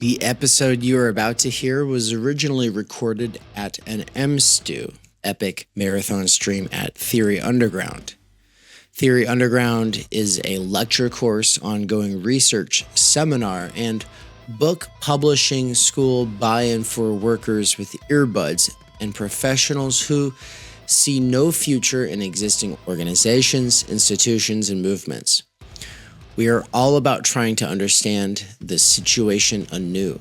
The episode you are about to hear was originally recorded at an MSTU, epic marathon stream at Theory Underground. Theory Underground is a lecture course, ongoing research, seminar, and book publishing school buy-in for workers with earbuds and professionals who see no future in existing organizations, institutions, and movements. We are all about trying to understand the situation anew.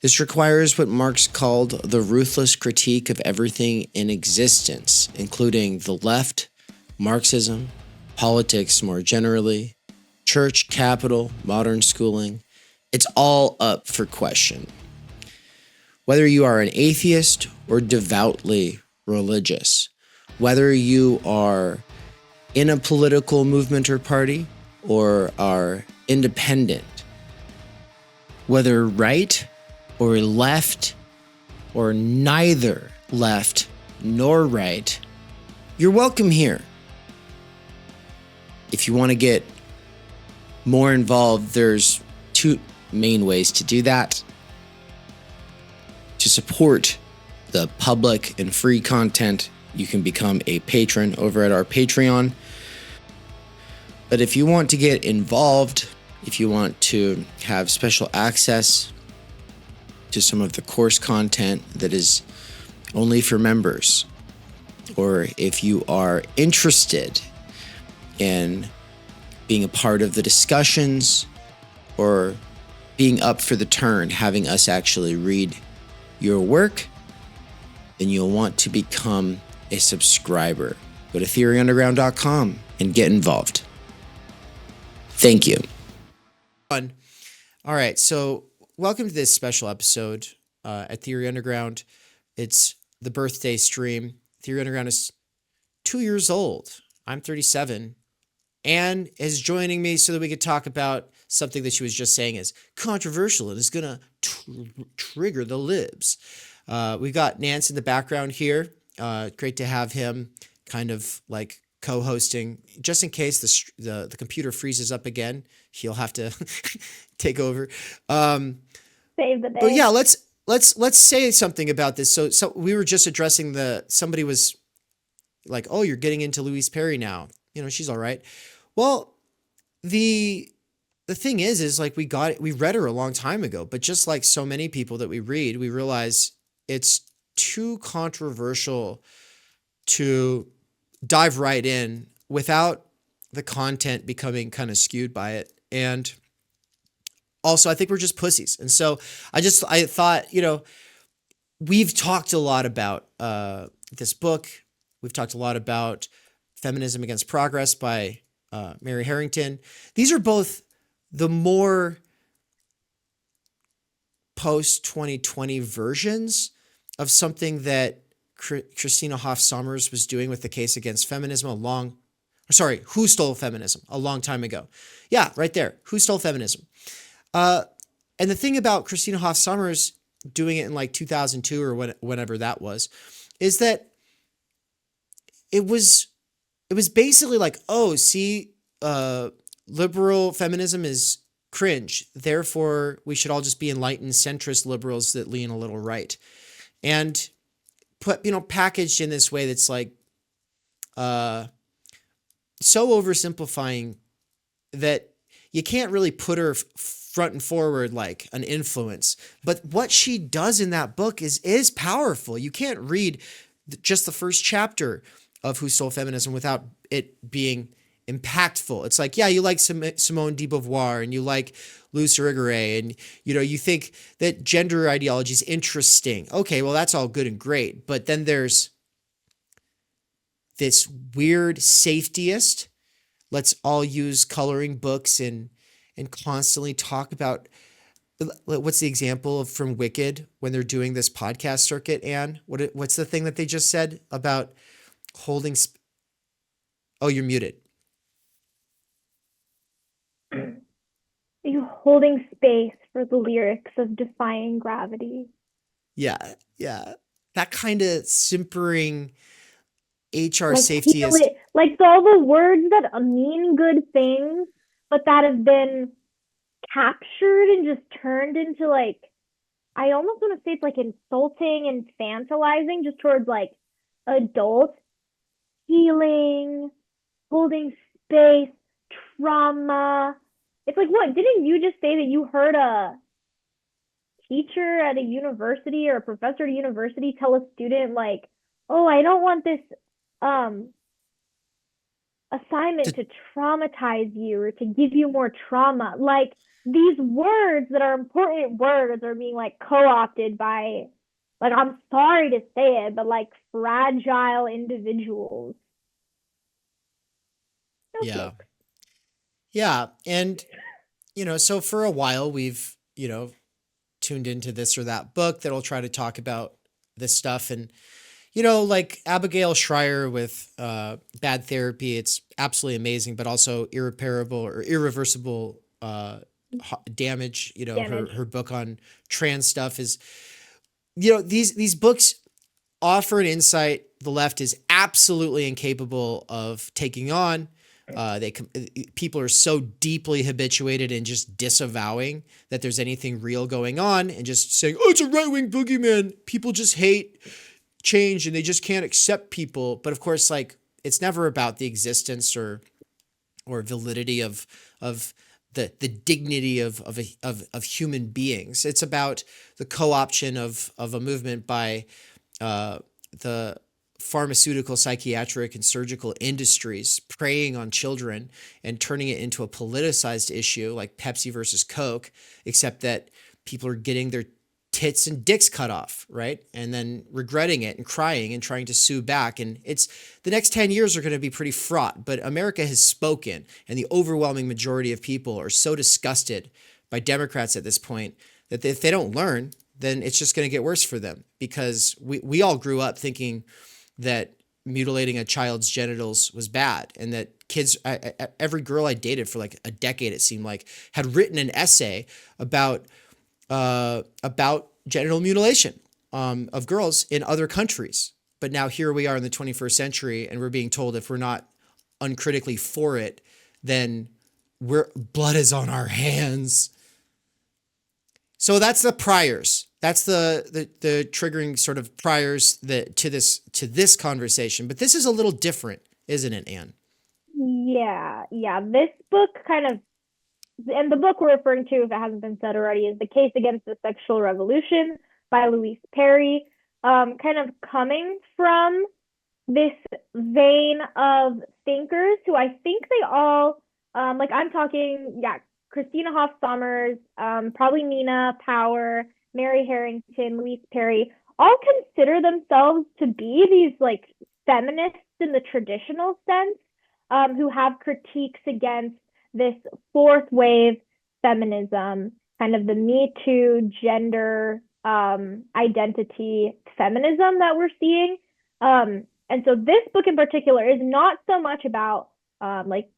This requires what Marx called the ruthless critique of everything in existence, including the left, Marxism, politics more generally, church, capital, modern schooling. It's all up for question. Whether you are an atheist or devoutly religious, whether you are in a political movement or party, or are independent, whether right or left or neither left nor right, you're welcome here. If you want to get more involved, there's two main ways to do that. To support the public and free content, you can become a patron over at our Patreon. But if you want to get involved, if you want to have special access to some of the course content that is only for members, or if you are interested in being a part of the discussions or being up for the turn, having us actually read your work, then you'll want to become a subscriber. Go to theoryunderground.com and get involved. Thank you. All right, so welcome to this special episode at Theory Underground. It's the birthday stream. Theory Underground is 2 years old. I'm 37. Anne is joining me so that we could talk about something that she was just saying is controversial and is going to trigger the libs. We've got Nance in the background here. Great to have him kind of like co-hosting, just in case the computer freezes up again. He'll have to take over. Save the day. But yeah, let's say something about this. So we were just addressing somebody was like, "Oh, you're getting into Louise Perry now. You know, she's all right." Well, the thing is like we read her a long time ago, but just like so many people that we read, we realize it's too controversial to dive right in without the content becoming kind of skewed by it. And also, I think we're just pussies. And so I thought, we've talked a lot about this book. We've talked a lot about Feminism Against Progress by Mary Harrington. These are both the more post-2020 versions of something that Christina Hoff Sommers was doing with the case against feminism Who Stole Feminism a long time ago. Yeah, right there. Who Stole Feminism? And the thing about Christina Hoff Sommers doing it in like 2002 or whenever that was, is that it was basically like, oh, see, liberal feminism is cringe. Therefore, we should all just be enlightened centrist liberals that lean a little right. And packaged in this way that's like so oversimplifying that you can't really put her front and forward like an influence. But what she does in that book is powerful. You can't read just the first chapter of Who Stole Feminism without it being impactful. It's like, yeah, you like Simone de Beauvoir and you like Louise Irigaray and, you think that gender ideology is interesting. Okay, well, that's all good and great. But then there's this weird safetyist. Let's all use coloring books and constantly talk about, what's the example from Wicked when they're doing this podcast circuit, Anne? What's the thing that they just said about holding... Oh, you're muted. You holding space for the lyrics of Defying Gravity. Yeah. That kind of simpering HR like safety is... Like all the words that mean good things, but that have been captured and just turned into like, I almost want to say it's like insulting and infantilizing just towards like adults healing, holding space, trauma. It's like, what? Didn't you just say that you heard a teacher at a university or a professor at a university tell a student like, "Oh, I don't want this um assignment to traumatize you or to give you more trauma." Like these words that are important words are being like co-opted by, like, I'm sorry to say it, but like fragile individuals. No Yeah. jokes. Yeah. And, so for a while we've, tuned into this or that book that'll try to talk about this stuff. And, like Abigail Schreier with Bad Therapy, it's absolutely amazing, but also irreparable or irreversible damage. Her book on trans stuff is, these books offer an insight the left is absolutely incapable of taking on. People are so deeply habituated in just disavowing that there's anything real going on and just saying, "Oh, it's a right-wing boogeyman. People just hate change and they just can't accept people." But of course, like, it's never about the existence or validity of the dignity of human beings. It's about the co-option of a movement by the pharmaceutical, psychiatric, and surgical industries preying on children and turning it into a politicized issue like Pepsi versus Coke, except that people are getting their tits and dicks cut off, right? And then regretting it and crying and trying to sue back. And it's the next 10 years are going to be pretty fraught, but America has spoken, and the overwhelming majority of people are so disgusted by Democrats at this point that if they don't learn, then it's just going to get worse for them, because we all grew up thinking that mutilating a child's genitals was bad, and that kids, every girl I dated for like a decade, it seemed like, had written an essay about genital mutilation of girls in other countries. But now here we are in the 21st century, and we're being told if we're not uncritically for it, then blood is on our hands. So that's the priors. That's the triggering sort of priors to this conversation. But this is a little different, isn't it, Anne? Yeah. This book kind of, and the book we're referring to, if it hasn't been said already, is The Case Against the Sexual Revolution by Louise Perry. Kind of coming from this vein of thinkers who I think they all, like I'm talking, Christina Hoff Sommers, probably Nina Power, Mary Harrington, Louise Perry, all consider themselves to be these like feminists in the traditional sense, who have critiques against this fourth wave feminism, kind of the Me Too gender identity feminism that we're seeing. And so this book in particular is not so much about like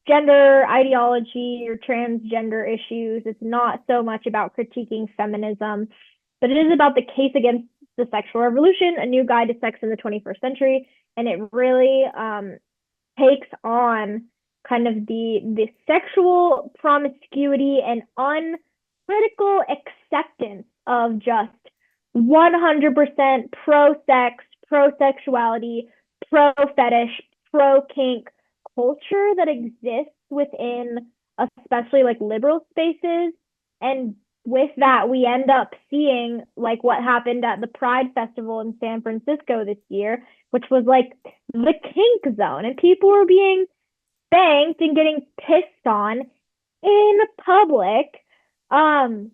gender ideology or transgender issues. It's not so much about critiquing feminism, but it is about the case against the sexual revolution, a new guide to sex in the 21st century. And it really takes on kind of the sexual promiscuity and uncritical acceptance of just 100% pro-sex, pro-sexuality, pro-fetish, pro-kink culture that exists within especially like liberal spaces. And with that, we end up seeing like what happened at the Pride Festival in San Francisco this year, which was like the kink zone, and people were being spanked and getting pissed on in public. And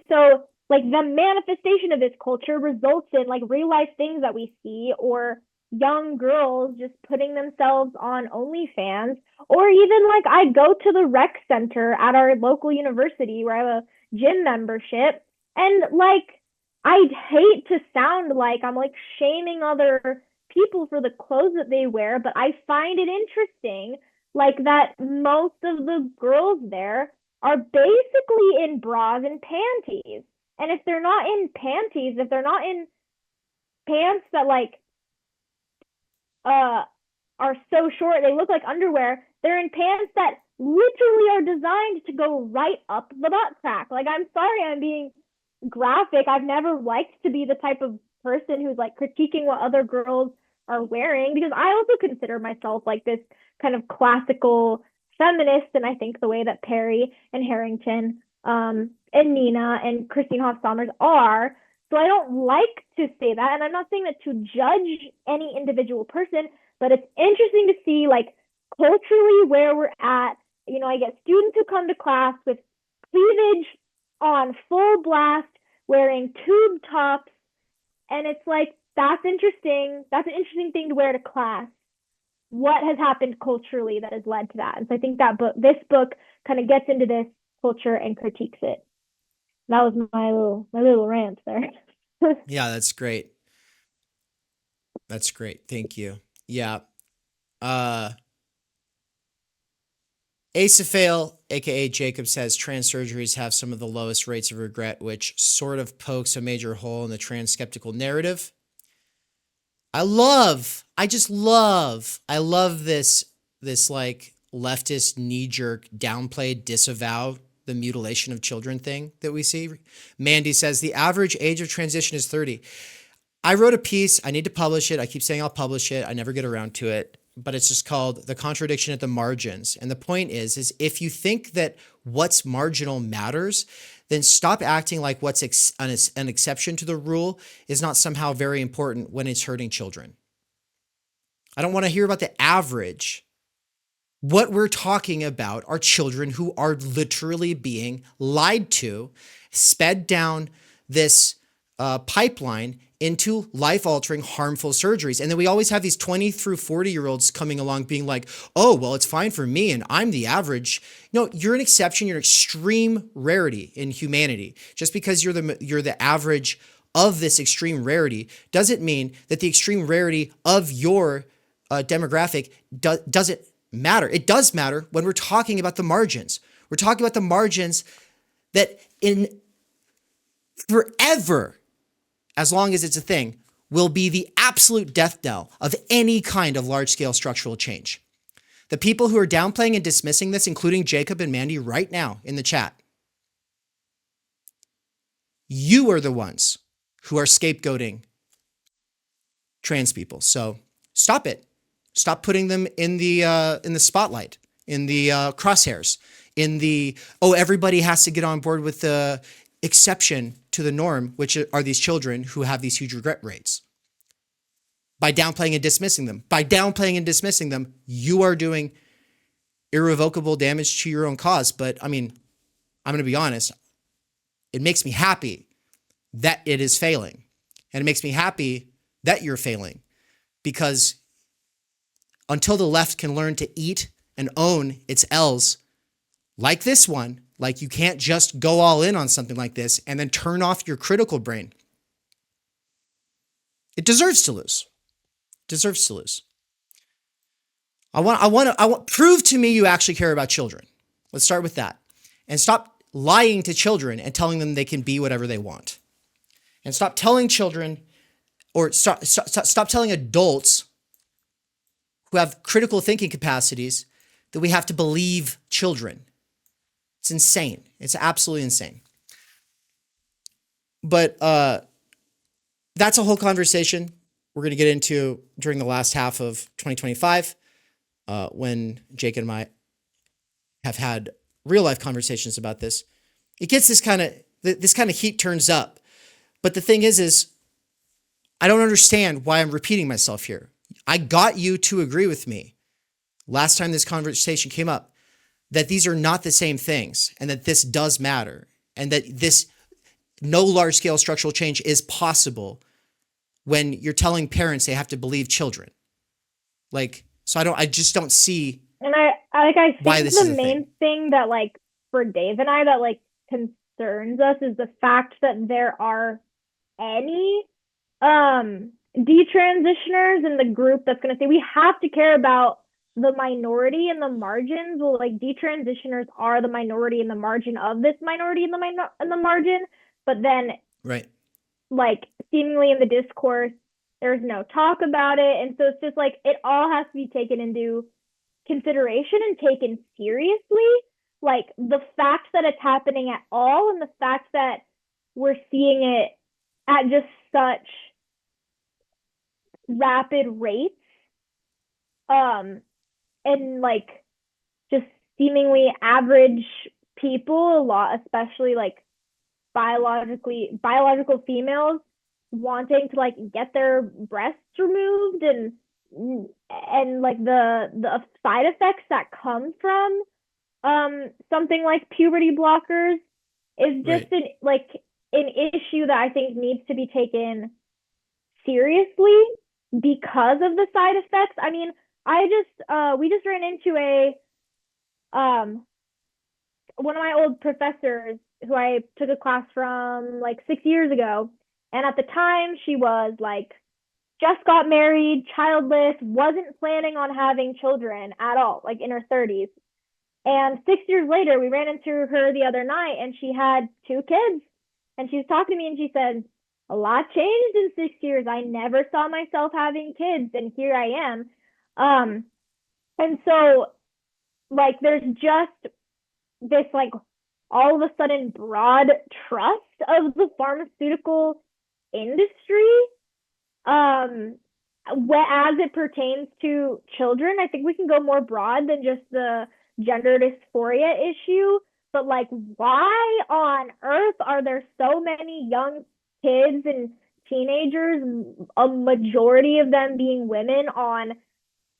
so like the manifestation of this culture results in like real life things that we see, or young girls just putting themselves on OnlyFans, or even like I go to the rec center at our local university where I have a gym membership, and like I'd hate to sound like I'm like shaming other people for the clothes that they wear, but I find it interesting like that most of the girls there are basically in bras and panties. And if they're not in panties, if they're not in pants that like are so short they look like underwear, they're in pants that literally are designed to go right up the butt crack. Like, I'm sorry I'm being graphic. I've never liked to be the type of person who's like critiquing what other girls are wearing, because I also consider myself like this kind of classical feminist, and I think the way that Perry and Harrington and Nina and Christine Hoff Sommers are. So I don't like to say that, and I'm not saying that to judge any individual person, but it's interesting to see like culturally where we're at. You know, I get students who come to class with cleavage on full blast, wearing tube tops, and it's like, that's interesting. That's an interesting thing to wear to class. What has happened culturally that has led to that? And so I think that this book kind of gets into this culture and critiques it. That was my little rant there. Yeah, that's great. That's great. Thank you. Yeah. Asafael, aka Jacob, says trans surgeries have some of the lowest rates of regret, which sort of pokes a major hole in the trans skeptical narrative. I love this like leftist knee-jerk downplay, disavow the mutilation of children thing that we see. Mandy says the average age of transition is 30. I wrote a piece. I need to publish it. I keep saying I'll publish it. I never get around to it, but it's just called The Contradiction at the Margins. And the point is if you think that what's marginal matters, then stop acting like what's an exception to the rule is not somehow very important when it's hurting children. I don't want to hear about the average. What we're talking about are children who are literally being lied to, sped down this pipeline into life-altering, harmful surgeries. And then we always have these 20 through 40-year-olds coming along being like, oh, well, it's fine for me and I'm the average. No, you're an exception. You're an extreme rarity in humanity. Just because you're the average of this extreme rarity doesn't mean that the extreme rarity of your demographic doesn't matter. It does matter when we're talking about the margins. We're talking about the margins that in forever, as long as it's a thing, will be the absolute death knell of any kind of large-scale structural change. The people who are downplaying and dismissing this, including Jacob and Mandy right now in the chat, you are the ones who are scapegoating trans people. So stop it. Stop putting them in the spotlight, in the crosshairs, in the, oh, everybody has to get on board with the exception to the norm, which are these children who have these huge regret rates. By downplaying and dismissing them. By downplaying and dismissing them, you are doing irrevocable damage to your own cause. But I mean, I'm going to be honest, it makes me happy that it is failing. And it makes me happy that you're failing, because until the left can learn to eat and own its L's like this one, like you can't just go all in on something like this and then turn off your critical brain. It deserves to lose. Deserves to lose. I want prove to me you actually care about children. Let's start with that. And stop lying to children and telling them they can be whatever they want. And stop telling children, or stop telling adults who have critical thinking capacities that we have to believe children. It's insane. It's absolutely insane. But that's a whole conversation we're going to get into during the last half of 2025, when Jake and I have had real life conversations about this. It gets this kind of heat turns up. But the thing is I don't understand why I'm repeating myself here. I got you to agree with me last time this conversation came up, that these are not the same things, and that this does matter, and that this no large-scale structural change is possible when you're telling parents they have to believe children. Like, so I just don't see. And I think why this is the main thing that, like, for Dave and I, that like concerns us is the fact that there are any detransitioners in the group that's going to say we have to care about the minority in the margins. Well, like, detransitioners are the minority in the margin of this minority in the margin, but then right, like, seemingly in the discourse there's no talk about it, and so it's just like it all has to be taken into consideration and taken seriously. Like the fact that it's happening at all, and the fact that we're seeing it at just such rapid rates, and like just seemingly average people, a lot, especially like biological females wanting to like get their breasts removed, and like the side effects that come from something like puberty blockers is just an issue that I think needs to be taken seriously because of the side effects. I mean, we just ran into one of my old professors who I took a class from like 6 years ago. And at the time, she was like, just got married, childless, wasn't planning on having children at all, like in her 30s. And 6 years later, we ran into her the other night, and she had 2 kids. And she was talking to me, and she said, a lot changed in 6 years. I never saw myself having kids, and here I am. And so, like, there's just this, like, all of a sudden broad trust of the pharmaceutical industry, as it pertains to children. I think we can go more broad than just the gender dysphoria issue, but like, why on earth are there so many young kids and teenagers, a majority of them being women, on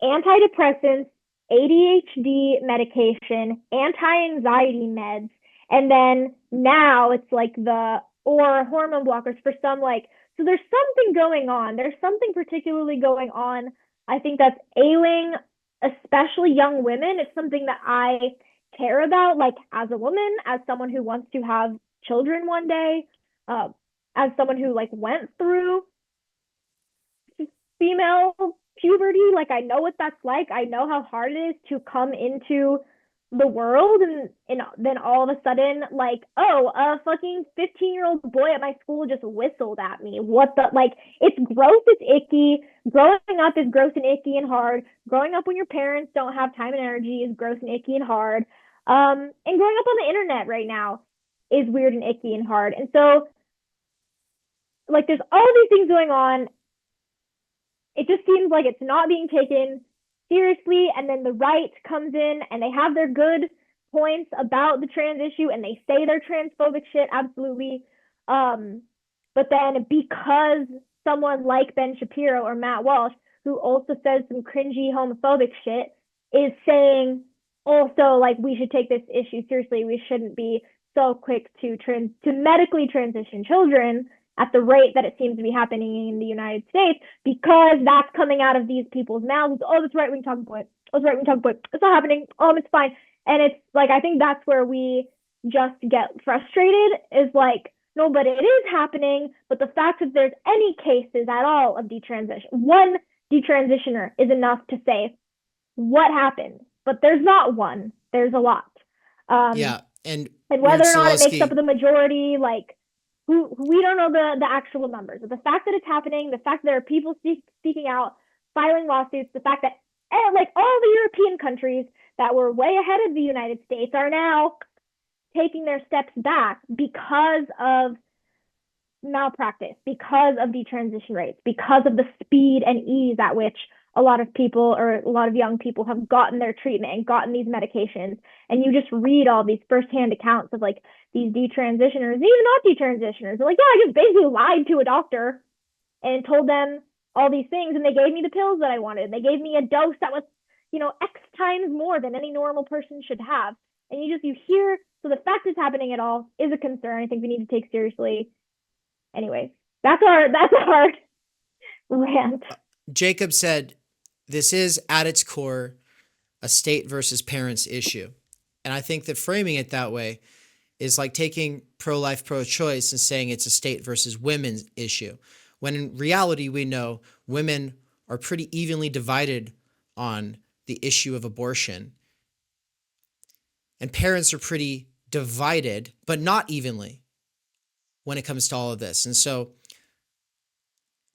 antidepressants, ADHD medication, anti-anxiety meds, and then now it's like or hormone blockers for some, like, so there's something going on. There's something particularly going on, I think, that's ailing especially young women. It's something that I care about, like, as a woman, as someone who wants to have children one day, as someone who like went through female puberty. Like, I know what that's like. I know how hard it is to come into the world, and then all of a sudden, like, oh, a fucking 15-year-old boy at my school just whistled at me. What the, like, it's gross, it's icky. Growing up is gross and icky and hard. Growing up when your parents don't have time and energy is gross and icky and hard. And growing up on the internet right now is weird and icky and hard. And so, like, there's all these things going on. It just seems like it's not being taken seriously, and then the right comes in and they have their good points about the trans issue, and they say they're transphobic shit, absolutely. But then because someone like Ben Shapiro or Matt Walsh, who also says some cringy homophobic shit, is saying also, like, we should take this issue seriously, we shouldn't be so quick to medically transition children at the rate that it seems to be happening in the United States, because that's coming out of these people's mouths. Oh, that's right, we can talk about it. Oh, that's right, we can talk about it. It's not happening. It's fine. And it's like, I think that's where we just get frustrated, is like, no, but it is happening. But the fact that there's any cases at all of detransition, one detransitioner is enough to say what happened. But there's not one. There's a lot. And whether or not it makes up the majority, like, we don't know the actual numbers. But the fact that it's happening, the fact that there are people speaking out, filing lawsuits, the fact that like all the European countries that were way ahead of the United States are now taking their steps back because of malpractice, because of detransition rates, because of the speed and ease at which a lot of people, or a lot of young people, have gotten their treatment and gotten these medications. And you just read all these firsthand accounts of like these detransitioners, even not detransitioners. They're like, yeah, I just basically lied to a doctor and told them all these things, and they gave me the pills that I wanted. They gave me a dose that was, X times more than any normal person should have. And you hear, so the fact it's happening at all is a concern I think we need to take seriously. Anyways, that's our rant. Jacob said, this is at its core a state versus parents issue. And I think that framing it that way is like taking pro-life, pro-choice and saying it's a state versus women's issue, when in reality we know women are pretty evenly divided on the issue of abortion, and parents are pretty divided, but not evenly, when it comes to all of this. And so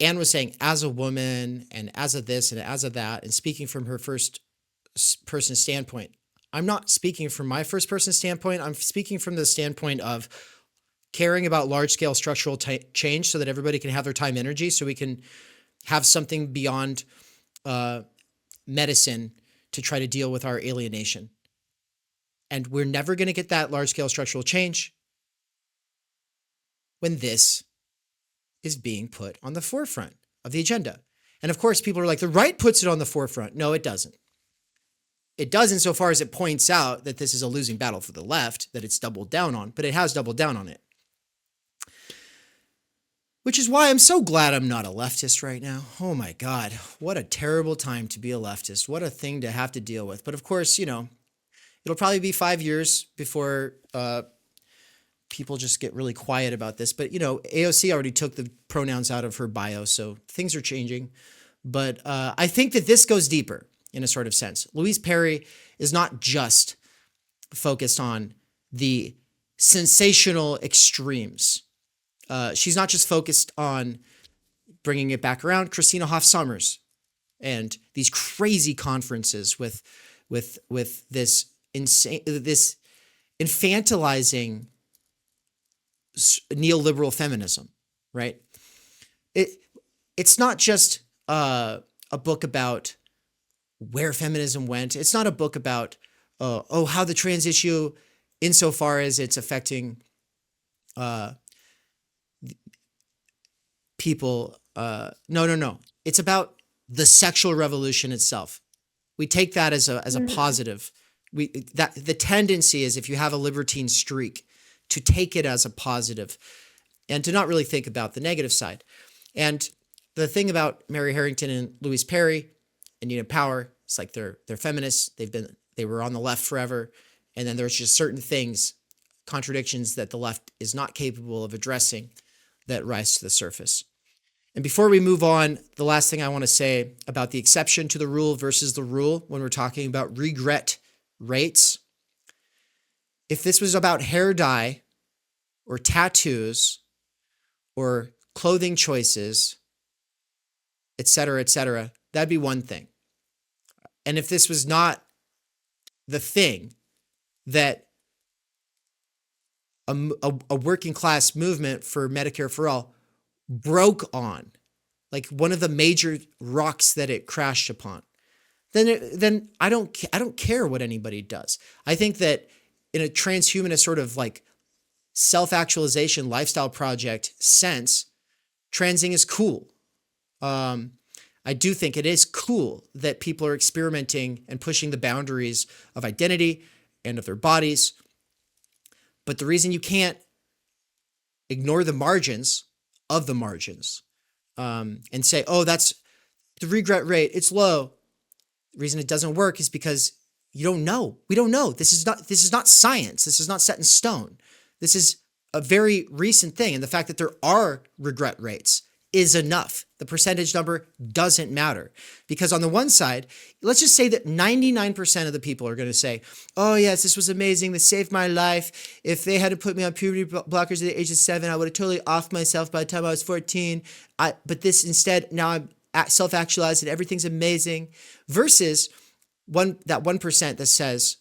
Anne was saying, as a woman and as a this and as a that, and speaking from her first person standpoint. I'm not speaking from my first person standpoint. I'm speaking from the standpoint of caring about large scale structural change so that everybody can have their time energy, so we can have something beyond medicine to try to deal with our alienation. And we're never going to get that large scale structural change when this is being put on the forefront of the agenda. And of course, people are like, the right puts it on the forefront. No, it doesn't. It does insofar as it points out that this is a losing battle for the left, that it's doubled down on, but it has doubled down on it. Which is why I'm so glad I'm not a leftist right now. Oh my God, what a terrible time to be a leftist. What a thing to have to deal with. But of course, you know, it'll probably be 5 years before people just get really quiet about this. But, you know, AOC already took the pronouns out of her bio, so things are changing. But I think that this goes deeper in a sort of sense. Louise Perry is not just focused on the sensational extremes. She's not just focused on bringing it back around. Christina Hoff Sommers and these crazy conferences with this insane, this infantilizing neoliberal feminism, right? It's not just a book about where feminism went. It's not a book about how the trans issue, insofar as it's affecting people. No. It's about the sexual revolution itself. We take that as a positive. That the tendency is, if you have a libertine streak, to take it as a positive and to not really think about the negative side. And the thing about Mary Harrington and Louise Perry and Nina Power, it's like they're feminists. They were on the left forever. And then there's just certain things, contradictions that the left is not capable of addressing, that rise to the surface. And before we move on, the last thing I want to say about the exception to the rule versus the rule when we're talking about regret rates. If this was about hair dye or tattoos or clothing choices, et cetera, that'd be one thing. And if this was not the thing that a working class movement for Medicare for all broke on, like one of the major rocks that it crashed upon, then I don't care what anybody does. I think that in a transhumanist sort of like self-actualization lifestyle project sense, transing is cool. I do think it is cool that people are experimenting and pushing the boundaries of identity and of their bodies. But the reason you can't ignore the margins of the margins and say, oh, that's the regret rate, it's low. The reason it doesn't work is because you don't know. We don't know. This is not science. This is not set in stone. This is a very recent thing. And the fact that there are regret rates is enough. The percentage number doesn't matter. Because on the one side, let's just say that 99% of the people are going to say, oh yes, this was amazing. This saved my life. If they had to put me on puberty blockers at the age of 7, I would have totally offed myself by the time I was 14. But this instead, now I'm self-actualized and everything's amazing. Versus that 1% that says,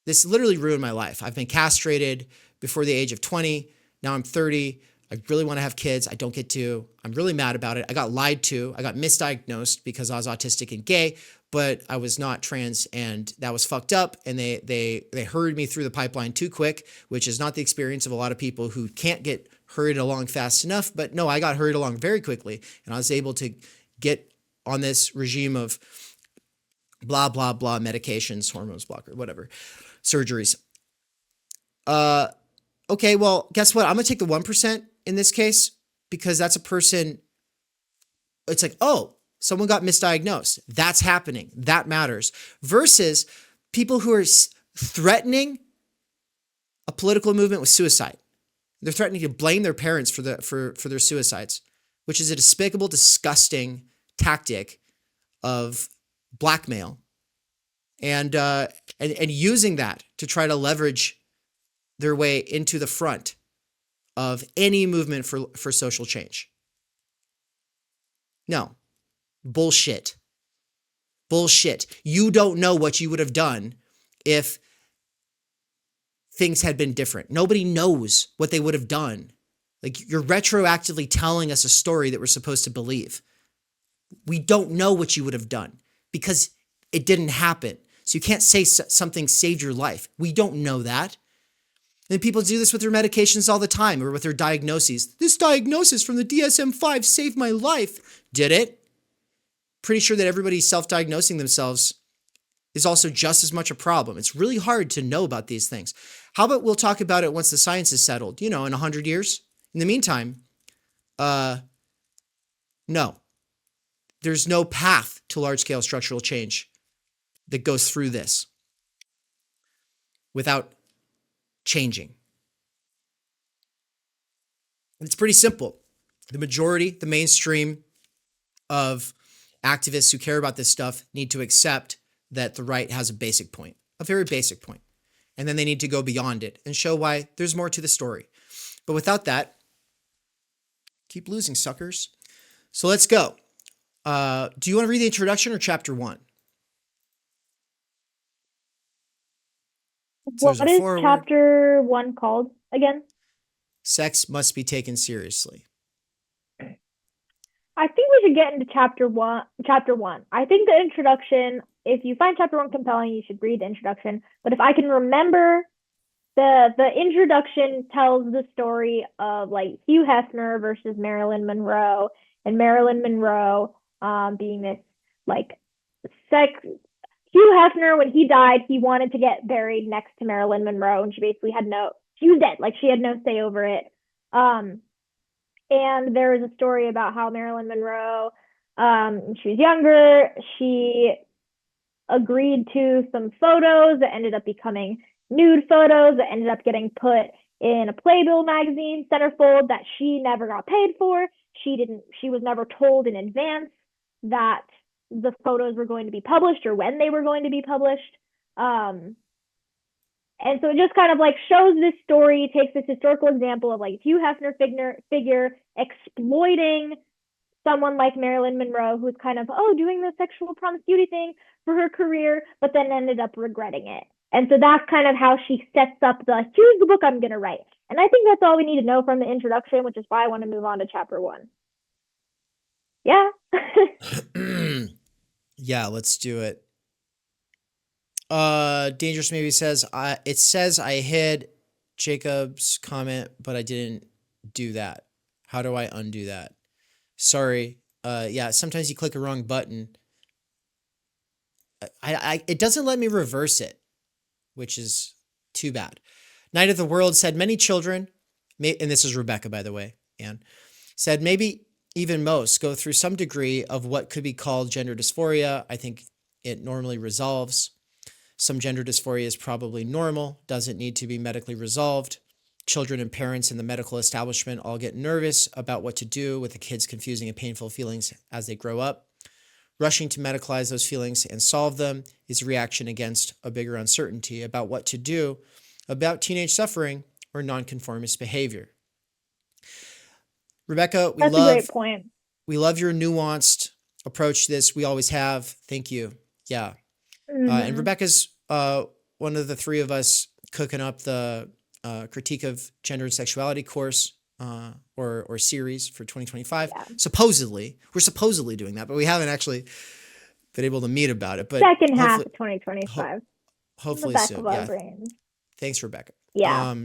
this literally ruined my life. I've been castrated before the age of 20. Now I'm 30. I really want to have kids. I don't get to. I'm really mad about it. I got lied to. I got misdiagnosed because I was autistic and gay, but I was not trans, and that was fucked up. And they hurried me through the pipeline too quick, which is not the experience of a lot of people who can't get hurried along fast enough. But no, I got hurried along very quickly, and I was able to get on this regime of blah, blah, blah, medications, hormones blocker, whatever, surgeries. Okay, well, guess what? I'm going to take the 1% in this case, because that's a person, it's like, oh, someone got misdiagnosed. That's happening. That matters. Versus people who are threatening a political movement with suicide. They're threatening to blame their parents for their suicides, which is a despicable, disgusting tactic of blackmail, and using that to try to leverage their way into the front of any movement for social change. No, bullshit. Bullshit. You don't know what you would have done if things had been different. Nobody knows what they would have done. Like, you're retroactively telling us a story that we're supposed to believe. We don't know what you would have done because it didn't happen. So you can't say something saved your life. We don't know that. And people do this with their medications all the time or with their diagnoses. This diagnosis from the DSM-5 saved my life. Did it? Pretty sure that everybody self-diagnosing themselves is also just as much a problem. It's really hard to know about these things. How about we'll talk about it once the science is settled, in 100 years? In the meantime, no. There's no path to large-scale structural change that goes through this without changing. It's pretty simple. The majority, the mainstream of activists who care about this stuff need to accept that the right has a basic point, a very basic point. And then they need to go beyond it and show why there's more to the story. But without that, keep losing, suckers. So let's go. Do you want to read the introduction or chapter 1? So what is foreword. Chapter 1 called again? Sex must be taken seriously. I think we should get into chapter one. I think the introduction, if you find chapter 1 compelling, you should read the introduction. But if I can remember, the introduction tells the story of like Hugh Hefner versus Marilyn Monroe, and Marilyn Monroe being this like Hugh Hefner, when he died, he wanted to get buried next to Marilyn Monroe, and she basically she was dead, like she had no say over it. And there was a story about how Marilyn Monroe, she was younger, she agreed to some photos that ended up becoming nude photos that ended up getting put in a Playbill magazine centerfold that she never got paid for. She was never told in advance that the photos were going to be published or when they were going to be published. And so it just kind of like shows this story, takes this historical example of like Hugh Hefner figure exploiting someone like Marilyn Monroe, who's kind of, doing the sexual promiscuity thing for her career, but then ended up regretting it. And so that's kind of how she sets up here's the book I'm going to write. And I think that's all we need to know from the introduction, which is why I want to move on to chapter 1. Yeah. Yeah, let's do it. Dangerous Maybe says, it says I hid Jacob's comment, but I didn't do that. How do I undo that? Sorry. Yeah, sometimes you click a wrong button. It doesn't let me reverse it, which is too bad. Night of the World said many children, and this is Rebecca, by the way, Anne, said maybe even most go through some degree of what could be called gender dysphoria. I think it normally resolves. Some gender dysphoria is probably normal, doesn't need to be medically resolved. Children and parents in the medical establishment all get nervous about what to do with the kids' confusing and painful feelings as they grow up. Rushing to medicalize those feelings and solve them is a reaction against a bigger uncertainty about what to do about teenage suffering or nonconformist behavior. Rebecca, That's a great point. We love your nuanced approach to this. We always have. Thank you. Yeah. Mm-hmm. And Rebecca's one of the three of us cooking up the Critique of Gender and Sexuality course or series for 2025. Yeah. Supposedly. We're supposedly doing that, but we haven't actually been able to meet about it. But second half of 2025. Hopefully soon. Yeah. Thanks, Rebecca. Yeah.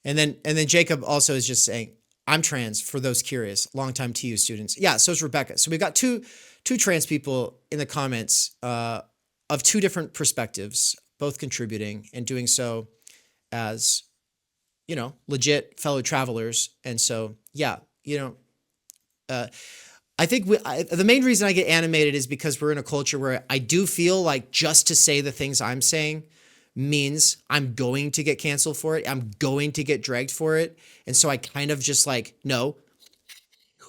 And then Jacob also is just saying, I'm trans, for those curious, longtime TU students. Yeah, so is Rebecca. So we've got two trans people in the comments of two different perspectives, both contributing and doing so as, legit fellow travelers. And so, yeah, I think the main reason I get animated is because we're in a culture where I do feel like just to say the things I'm saying means I'm going to get canceled for it. I'm going to get dragged for it. And so I kind of just like, no.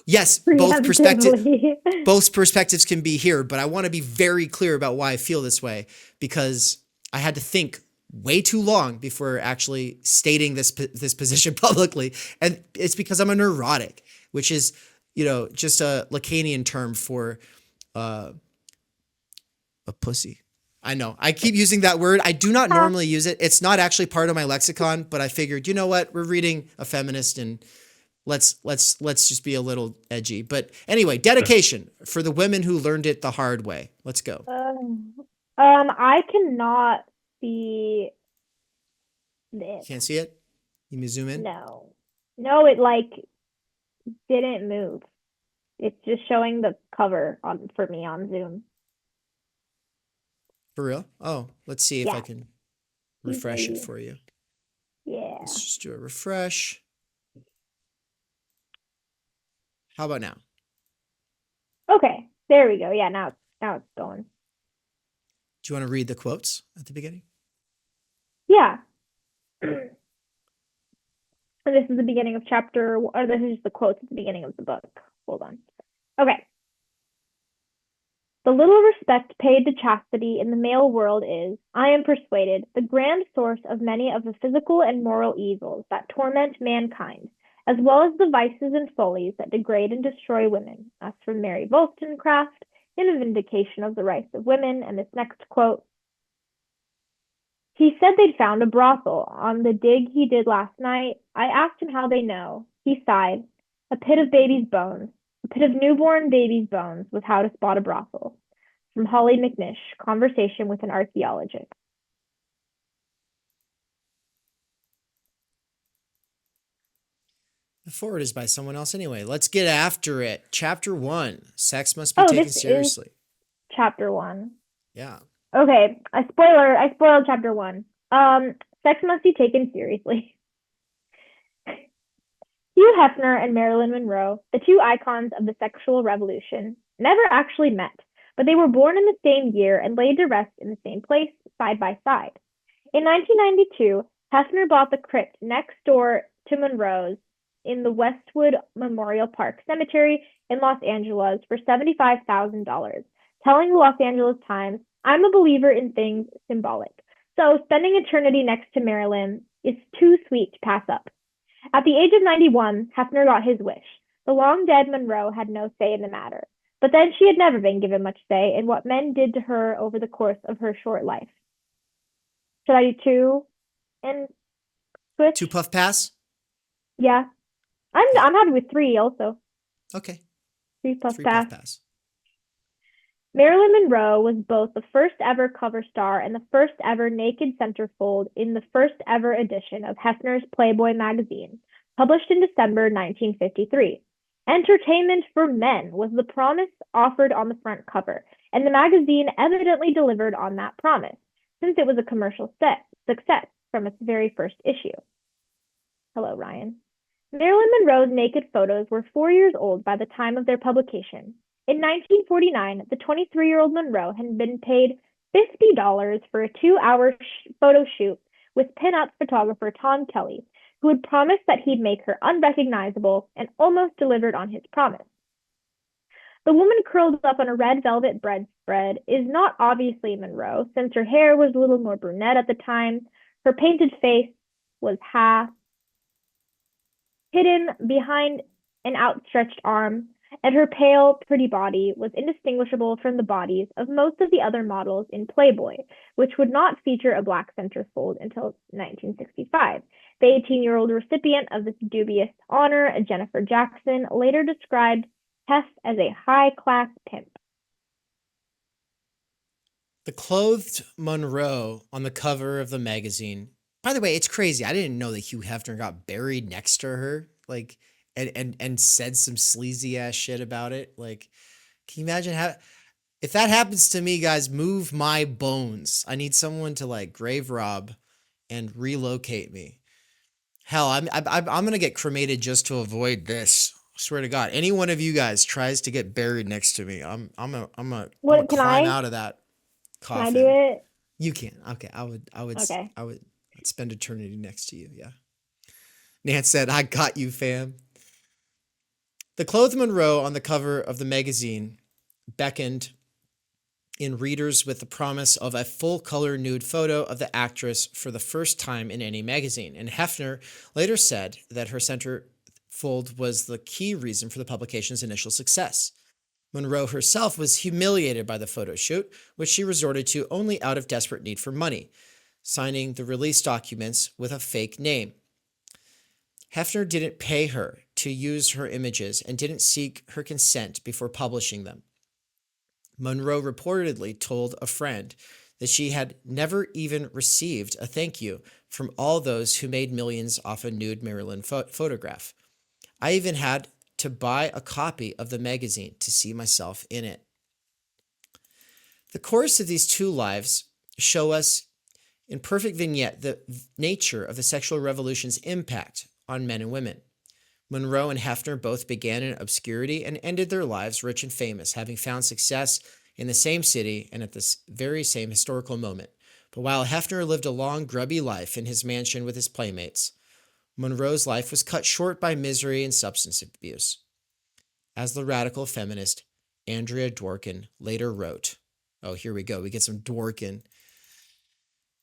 Yes, both perspectives can be here, but I want to be very clear about why I feel this way, because I had to think way too long before actually stating this position publicly. And it's because I'm a neurotic, which is, just a Lacanian term for a pussy. I know. I keep using that word. I do not normally use it. It's not actually part of my lexicon, but I figured, you know what? We're reading a feminist and let's just be a little edgy. But anyway, dedication for the women who learned it the hard way. Let's go. I cannot see this. Can't see it? You may zoom in? No, it like didn't move. It's just showing the cover for me on Zoom. For real? Oh, let's see if I Yeah. can refresh it for you. Yeah. Let's just do a refresh. How about now? Okay, there we go. Yeah, now it's going. Do you want to read the quotes at the beginning? Yeah. This is the beginning of chapter, or this is just the quotes at the beginning of the book. Hold on. Okay. The little respect paid to chastity in the male world is, I am persuaded, the grand source of many of the physical and moral evils that torment mankind, as well as the vices and follies that degrade and destroy women. As from Mary Wollstonecraft, in a vindication of the rights of women, and this next quote, he said they'd found a brothel on the dig he did last night. I asked him how they know. He sighed. A pit of baby's bones. A pit of newborn baby's bones was how to spot a brothel. From Holly McNish, Conversation with an Archaeologist. The forward is by someone else anyway. Let's get after it. Chapter 1. Sex must be taken seriously. Chapter 1. Yeah. Okay, I spoiled chapter 1. Sex must be taken seriously. Hugh Hefner and Marilyn Monroe, the two icons of the sexual revolution, never actually met, but they were born in the same year and laid to rest in the same place, side by side. In 1992, Hefner bought the crypt next door to Monroe's in the Westwood Memorial Park Cemetery in Los Angeles for $75,000, telling the Los Angeles Times, I'm a believer in things symbolic, so spending eternity next to Marilyn is too sweet to pass up. At the age of 91, Hefner got his wish. The long-dead Monroe had no say in the matter, but then she had never been given much say in what men did to her over the course of her short life. Should I do 2 and switch? 2 puff pass? Yeah. I'm happy with 3 also. Okay. 3 puff 3 pass. puff pass. Marilyn Monroe was both the first ever cover star and the first ever naked centerfold in the first ever edition of Hefner's Playboy magazine, published in December 1953. Entertainment for men was the promise offered on the front cover, and the magazine evidently delivered on that promise, since it was a commercial success from its very first issue. Hello, Ryan. Marilyn Monroe's naked photos were 4 years old by the time of their publication. In 1949, the 23-year-old Monroe had been paid $50 for a 2-hour photo shoot with pin-up photographer Tom Kelly, who had promised that he'd make her unrecognizable and almost delivered on his promise. The woman curled up on a red velvet bedspread is not obviously Monroe, since her hair was a little more brunette at the time, her painted face was half hidden behind an outstretched arm, and her pale, pretty body was indistinguishable from the bodies of most of the other models in Playboy, which would not feature a black centerfold until 1965. The 18-year-old recipient of this dubious honor, Jennifer Jackson, later described Hef as a high-class pimp. The clothed Monroe on the cover of the magazine. By the way, it's crazy. I didn't know that Hugh Hefner got buried next to her. Like, and said some sleazy ass shit about it. Like, can you imagine if that happens to me, guys? Move my bones. I need someone to like grave rob and relocate me. Hell, I'm gonna get cremated just to avoid this. I swear to God, any one of you guys tries to get buried next to me, I'm gonna climb out of that coffin. Can I do it? You can. Okay, I would Okay. I'd spend eternity next to you. Yeah. Nance said, "I got you, fam." The clothed Monroe on the cover of the magazine beckoned in readers with the promise of a full-color nude photo of the actress for the first time in any magazine. And Hefner later said that her centerfold was the key reason for the publication's initial success. Monroe herself was humiliated by the photo shoot, which she resorted to only out of desperate need for money, signing the release documents with a fake name. Hefner didn't pay her to use her images and didn't seek her consent before publishing them. Monroe reportedly told a friend that she had never even received a thank you from all those who made millions off a nude Marilyn photograph. I even had to buy a copy of the magazine to see myself in it. The course of these two lives show us in perfect vignette the nature of the sexual revolution's impact on men and women. Monroe and Hefner both began in obscurity and ended their lives rich and famous, having found success in the same city and at the very same historical moment. But while Hefner lived a long, grubby life in his mansion with his playmates, Monroe's life was cut short by misery and substance abuse. As the radical feminist Andrea Dworkin later wrote, oh, here we go, we get some Dworkin.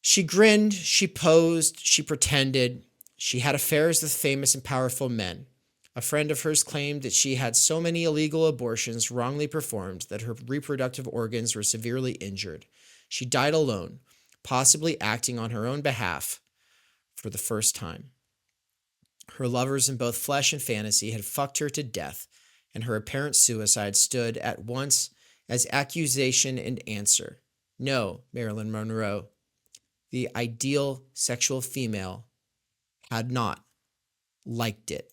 She grinned, she posed, she pretended. She had affairs with famous and powerful men. A friend of hers claimed that she had so many illegal abortions wrongly performed that her reproductive organs were severely injured. She died alone, possibly acting on her own behalf for the first time. Her lovers in both flesh and fantasy had fucked her to death, and her apparent suicide stood at once as accusation and answer. No, Marilyn Monroe, the ideal sexual female, had not liked it.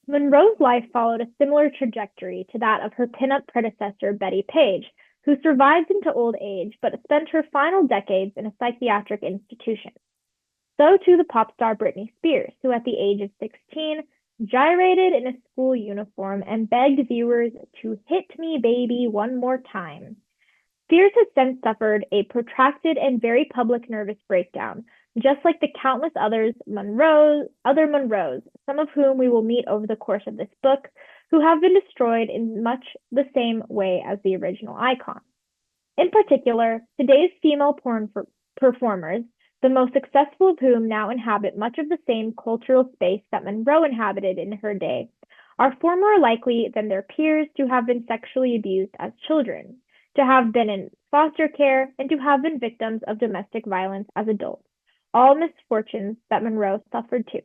Monroe's life followed a similar trajectory to that of her pinup predecessor, Betty Page, who survived into old age but spent her final decades in a psychiatric institution. So too the pop star Britney Spears, who at the age of 16 gyrated in a school uniform and begged viewers to hit me, baby, one more time. Spears has since suffered a protracted and very public nervous breakdown, just like the countless other Monroes, some of whom we will meet over the course of this book, who have been destroyed in much the same way as the original icon. In particular, today's female porn performers, the most successful of whom now inhabit much of the same cultural space that Monroe inhabited in her day, are far more likely than their peers to have been sexually abused as children, to have been in foster care, and to have been victims of domestic violence as adults, all misfortunes that Monroe suffered too.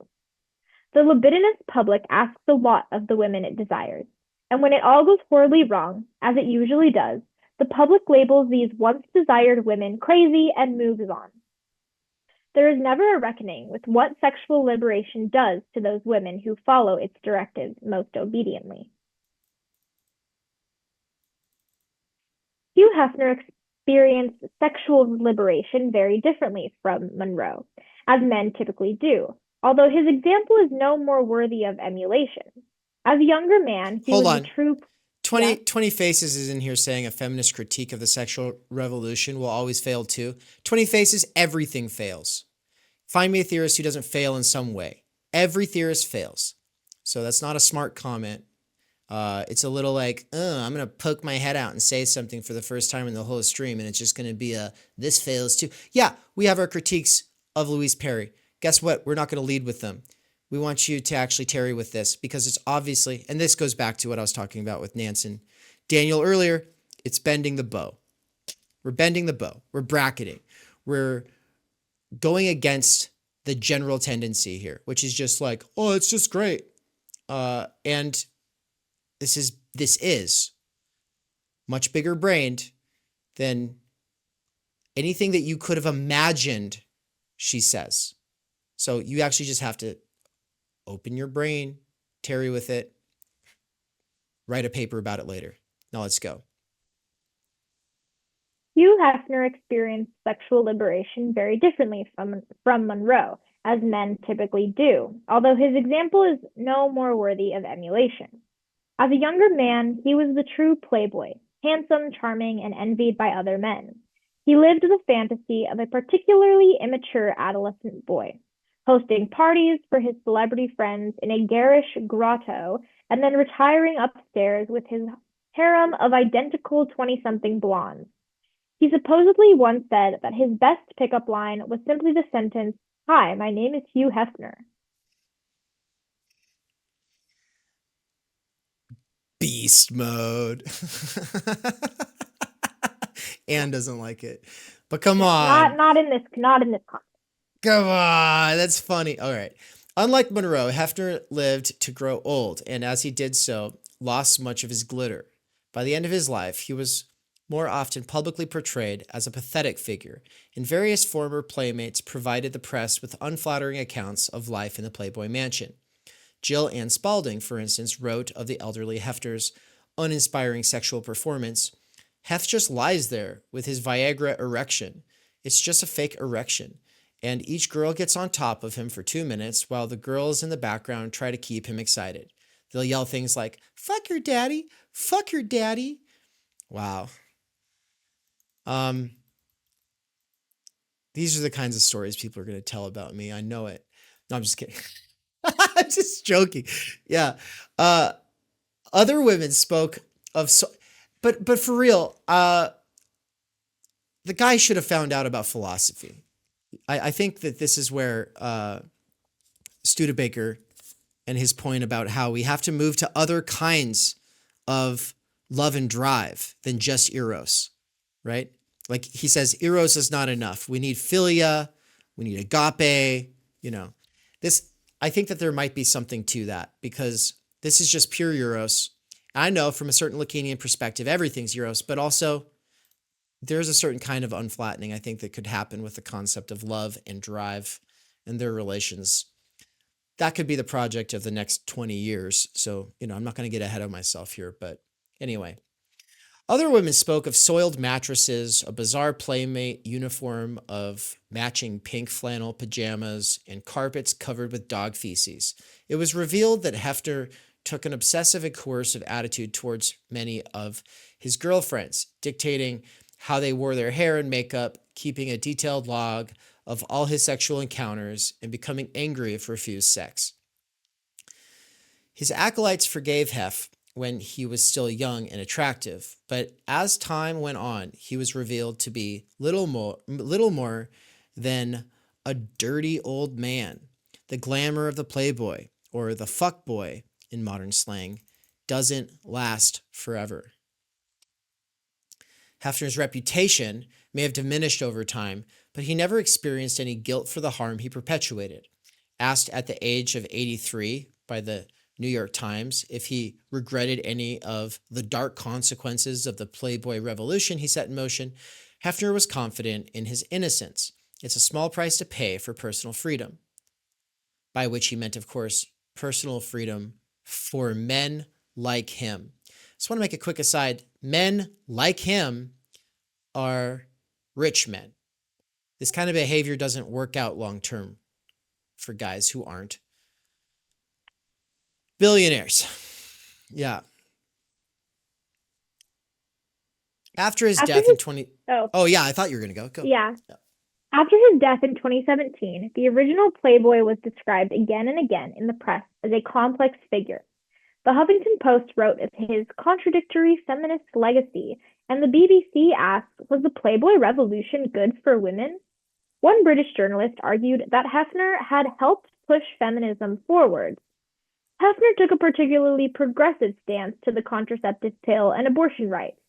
The libidinous public asks a lot of the women it desires, and when it all goes horribly wrong, as it usually does, the public labels these once desired women crazy and moves on. There is never a reckoning with what sexual liberation does to those women who follow its directives most obediently. Hugh Hefner experienced sexual liberation very differently from Monroe, as men typically do, although his example is no more worthy of emulation. As a younger man, he was a true... 20 Faces is in here saying a feminist critique of the sexual revolution will always fail too. 20 Faces, everything fails. Find me a theorist who doesn't fail in some way. Every theorist fails. So that's not a smart comment. It's a little like, I'm going to poke my head out and say something for the first time in the whole stream, and it's just going to be this fails too. Yeah, we have our critiques of Louise Perry. Guess what? We're not going to lead with them. We want you to actually tarry with this because it's obviously, and this goes back to what I was talking about with Nance and Daniel earlier, it's bending the bow. We're bending the bow. We're bracketing. We're going against the general tendency here, which is just like, oh, it's just great. And this is much bigger brained than anything that you could have imagined, she says. So you actually just have to open your brain, tarry with it, write a paper about it later. Now let's go. Hugh Hefner experienced sexual liberation very differently from Monroe, as men typically do, although his example is no more worthy of emulation. As a younger man, he was the true playboy, handsome, charming, and envied by other men. He lived the fantasy of a particularly immature adolescent boy, hosting parties for his celebrity friends in a garish grotto, and then retiring upstairs with his harem of identical 20-something blondes. He supposedly once said that his best pickup line was simply the sentence, "Hi, my name is Hugh Hefner." Beast mode. Anne doesn't like it. But come on. Not in this context. Come on. That's funny. All right. Unlike Monroe, Hefner lived to grow old, and as he did so, lost much of his glitter. By the end of his life, he was more often publicly portrayed as a pathetic figure, and various former playmates provided the press with unflattering accounts of life in the Playboy Mansion. Jill Ann Spaulding, for instance, wrote of the elderly Hefner's uninspiring sexual performance, "Hef just lies there with his Viagra erection. It's just a fake erection. And each girl gets on top of him for 2 minutes while the girls in the background try to keep him excited. They'll yell things like, 'Fuck your daddy! Fuck your daddy!'" Wow. These are the kinds of stories people are going to tell about me. I know it. No, I'm just kidding. I'm just joking. Yeah. Other women spoke of but for real, the guy should have found out about philosophy. I think that this is where Studebaker and his point about how we have to move to other kinds of love and drive than just eros, right? Like he says, eros is not enough. We need philia, we need agape, I think that there might be something to that because this is just pure eros. I know from a certain Lacanian perspective, everything's eros, but also there's a certain kind of unflattening I think that could happen with the concept of love and drive and their relations. That could be the project of the next 20 years. So, I'm not going to get ahead of myself here, but anyway. Other women spoke of soiled mattresses, a bizarre playmate uniform of matching pink flannel pajamas, and carpets covered with dog feces. It was revealed that Hefner took an obsessive and coercive attitude towards many of his girlfriends, dictating how they wore their hair and makeup, keeping a detailed log of all his sexual encounters, and becoming angry if refused sex. His acolytes forgave Hef when he was still young and attractive, but as time went on, he was revealed to be little more than a dirty old man. The glamour of the playboy, or the fuckboy in modern slang, doesn't last forever. Hefner's reputation may have diminished over time, but he never experienced any guilt for the harm he perpetuated. Asked at the age of 83 by the New York Times if he regretted any of the dark consequences of the Playboy revolution he set in motion, Hefner was confident in his innocence. It's a small price to pay for personal freedom. By which he meant, of course, personal freedom for men like him. Just want to make a quick aside. Men like him are rich men. This kind of behavior doesn't work out long term for guys who aren't billionaires. Yeah. After his death in 20... Oh, yeah, I thought you were going to go. Yeah. After his death in 2017, the original Playboy was described again and again in the press as a complex figure. The Huffington Post wrote of his contradictory feminist legacy, and the BBC asked, was the Playboy revolution good for women? One British journalist argued that Hefner had helped push feminism forward. Hefner took a particularly progressive stance to the contraceptive pill and abortion rights,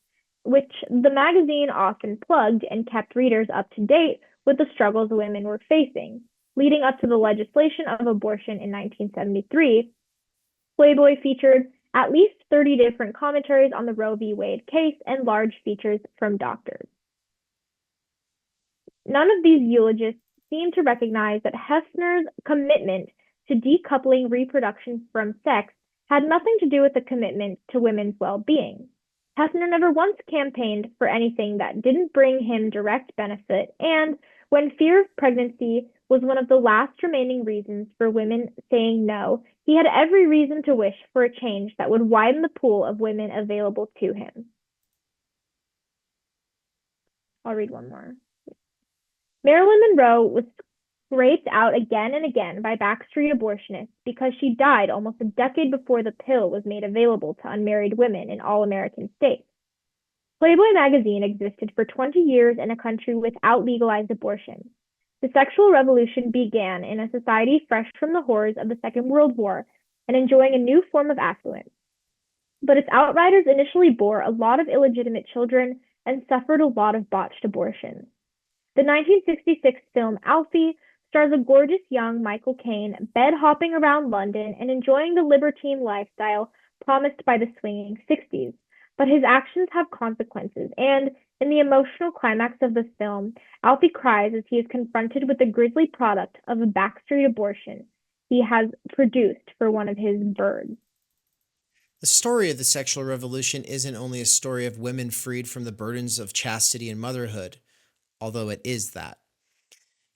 which the magazine often plugged and kept readers up to date with the struggles women were facing. Leading up to the legislation of abortion in 1973, Playboy featured at least 30 different commentaries on the Roe v. Wade case and large features from doctors. None of these eulogists seem to recognize that Hefner's commitment to decoupling reproduction from sex had nothing to do with the commitment to women's well-being. Hefner never once campaigned for anything that didn't bring him direct benefit, and when fear of pregnancy was one of the last remaining reasons for women saying no, he had every reason to wish for a change that would widen the pool of women available to him. I'll read one more. Marilyn Monroe was scraped out again and again by backstreet abortionists because she died almost a decade before the pill was made available to unmarried women in all American states. Playboy magazine existed for 20 years in a country without legalized abortion. The sexual revolution began in a society fresh from the horrors of the Second World War and enjoying a new form of affluence. but its outriders initially bore a lot of illegitimate children and suffered a lot of botched abortions. The 1966 film Alfie stars a gorgeous young Michael Caine bed hopping around London and enjoying the libertine lifestyle promised by the swinging 60s. But his actions have consequences, and in the emotional climax of the film, Alfie cries as he is confronted with the grisly product of a backstreet abortion he has produced for one of his birds. The story of the sexual revolution isn't only a story of women freed from the burdens of chastity and motherhood, although it is that.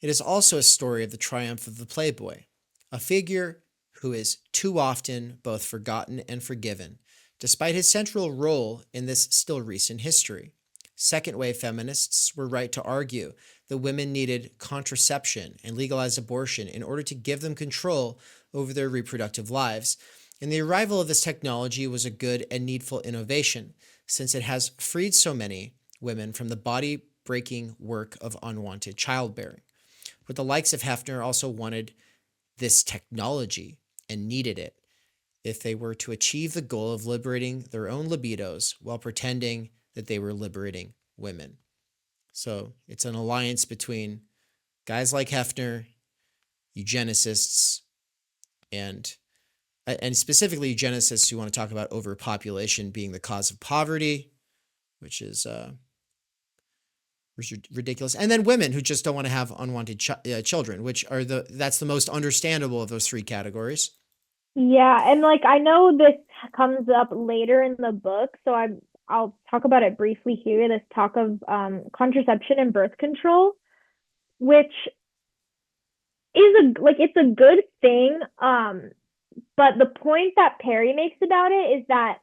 It is also a story of the triumph of the playboy, a figure who is too often both forgotten and forgiven, despite his central role in this still recent history. Second-wave feminists were right to argue that women needed contraception and legalized abortion in order to give them control over their reproductive lives, and the arrival of this technology was a good and needful innovation, since it has freed so many women from the body-breaking work of unwanted childbearing. But the likes of Hefner also wanted this technology and needed it if they were to achieve the goal of liberating their own libidos while pretending that they were liberating women. So it's an alliance between guys like Hefner, eugenicists, and specifically eugenicists who want to talk about overpopulation being the cause of poverty, which is ridiculous, and then women who just don't want to have unwanted children, which are that's the most understandable of those three categories. Yeah, and like I know this comes up later in the book, so I'll talk about it briefly here. This talk of contraception and birth control, which is it's a good thing. But the point that Perry makes about it is that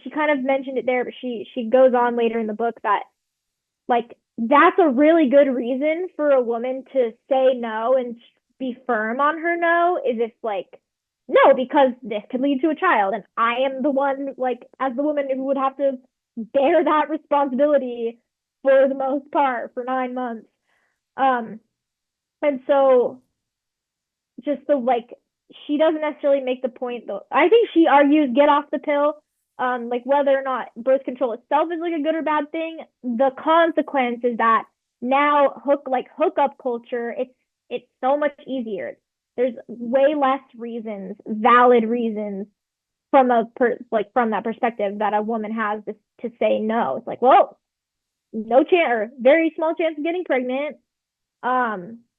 she kind of mentioned it there, but she goes on later in the book that like that's a really good reason for a woman to say no and be firm on her no, is if like no, because this could lead to a child and I am the one, like as the woman who would have to bear that responsibility for the most part for 9 months. And so just the like she doesn't necessarily make the point though. I think she argues get off the pill. Like whether or not birth control itself is like a good or bad thing, the consequence is that now hookup culture, it's so much easier. There's way less reasons, valid reasons from from that perspective that a woman has to say no. It's like, well, no chance or very small chance of getting pregnant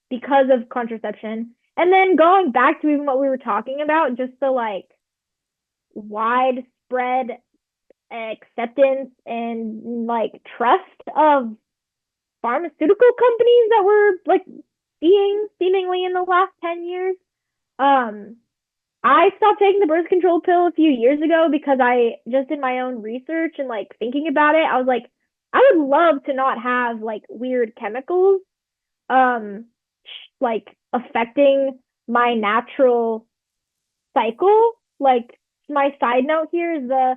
because of contraception. And then going back to even what we were talking about, just the like widespread acceptance and like trust of pharmaceutical companies that we're like seeing seemingly in the last 10 years. I stopped taking the birth control pill a few years ago because I just did my own research and like thinking about it, I was like, I would love to not have like weird chemicals like affecting my natural cycle. Like my side note here is the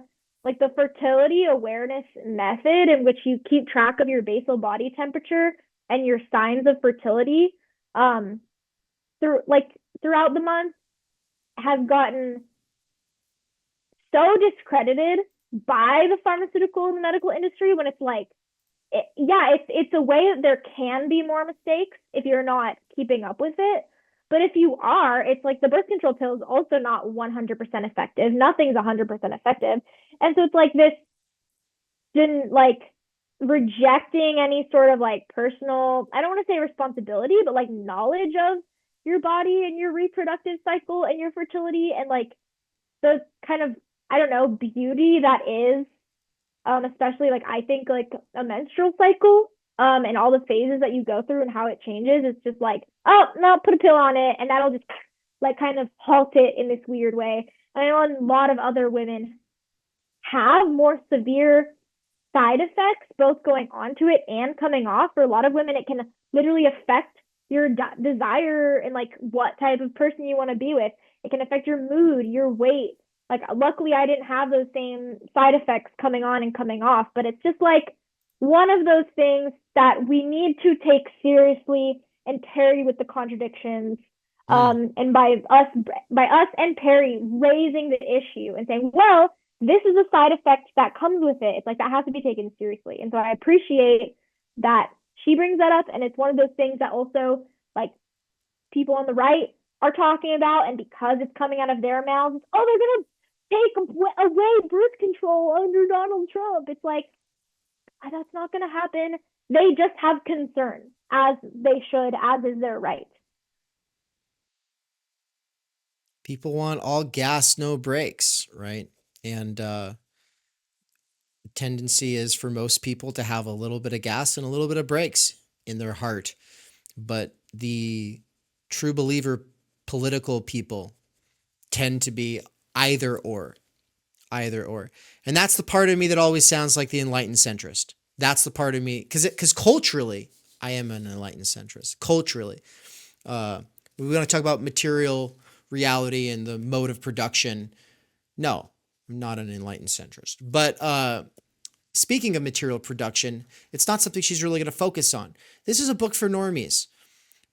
fertility awareness method in which you keep track of your basal body temperature and your signs of fertility throughout the month has gotten so discredited by the pharmaceutical and medical industry when it's like it's a way that there can be more mistakes if you're not keeping up with it. But if you are, it's like the birth control pill is also not 100% effective. Nothing's 100% effective. And so it's like this didn't like rejecting any sort of like personal, I don't want to say responsibility, but like knowledge of your body and your reproductive cycle and your fertility and like the kind of, I don't know, beauty that is, especially like I think like a menstrual cycle. And all the phases that you go through and how it changes, it's just like, oh, no, put a pill on it. And that'll just like kind of halt it in this weird way. And I know a lot of other women have more severe side effects, both going onto it and coming off. For a lot of women, it can literally affect your desire and like what type of person you want to be with. It can affect your mood, your weight. Like, luckily, I didn't have those same side effects coming on and coming off, but it's just like one of those things that we need to take seriously and tarry with the contradictions And by us and Perry raising the issue and saying, well, this is a side effect that comes with it. It's like that has to be taken seriously. And so I appreciate that she brings that up. And it's one of those things that also like people on the right are talking about. And because it's coming out of their mouths, oh, they're going to take away birth control under Donald Trump. It's like, that's not going to happen. They just have concerns, as they should, as is their right. People want all gas, no brakes, right? And tendency is for most people to have a little bit of gas and a little bit of brakes in their heart. But the true believer political people tend to be either or. And that's the part of me that always sounds like the enlightened centrist. That's the part of me, because culturally, I am an enlightened centrist. Culturally. We want to talk about material reality and the mode of production. No, I'm not an enlightened centrist. But speaking of material production, it's not something she's really going to focus on. This is a book for normies,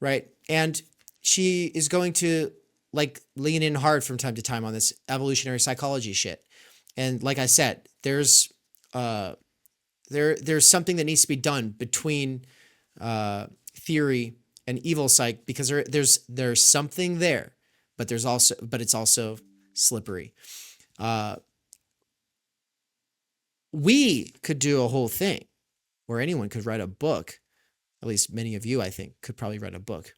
right? And she is going to like lean in hard from time to time on this evolutionary psychology shit. And like I said, there's something that needs to be done between theory and evil psych, because there's something there, but it's also slippery. We could do a whole thing where anyone could write a book. At least many of you, I think, could probably write a book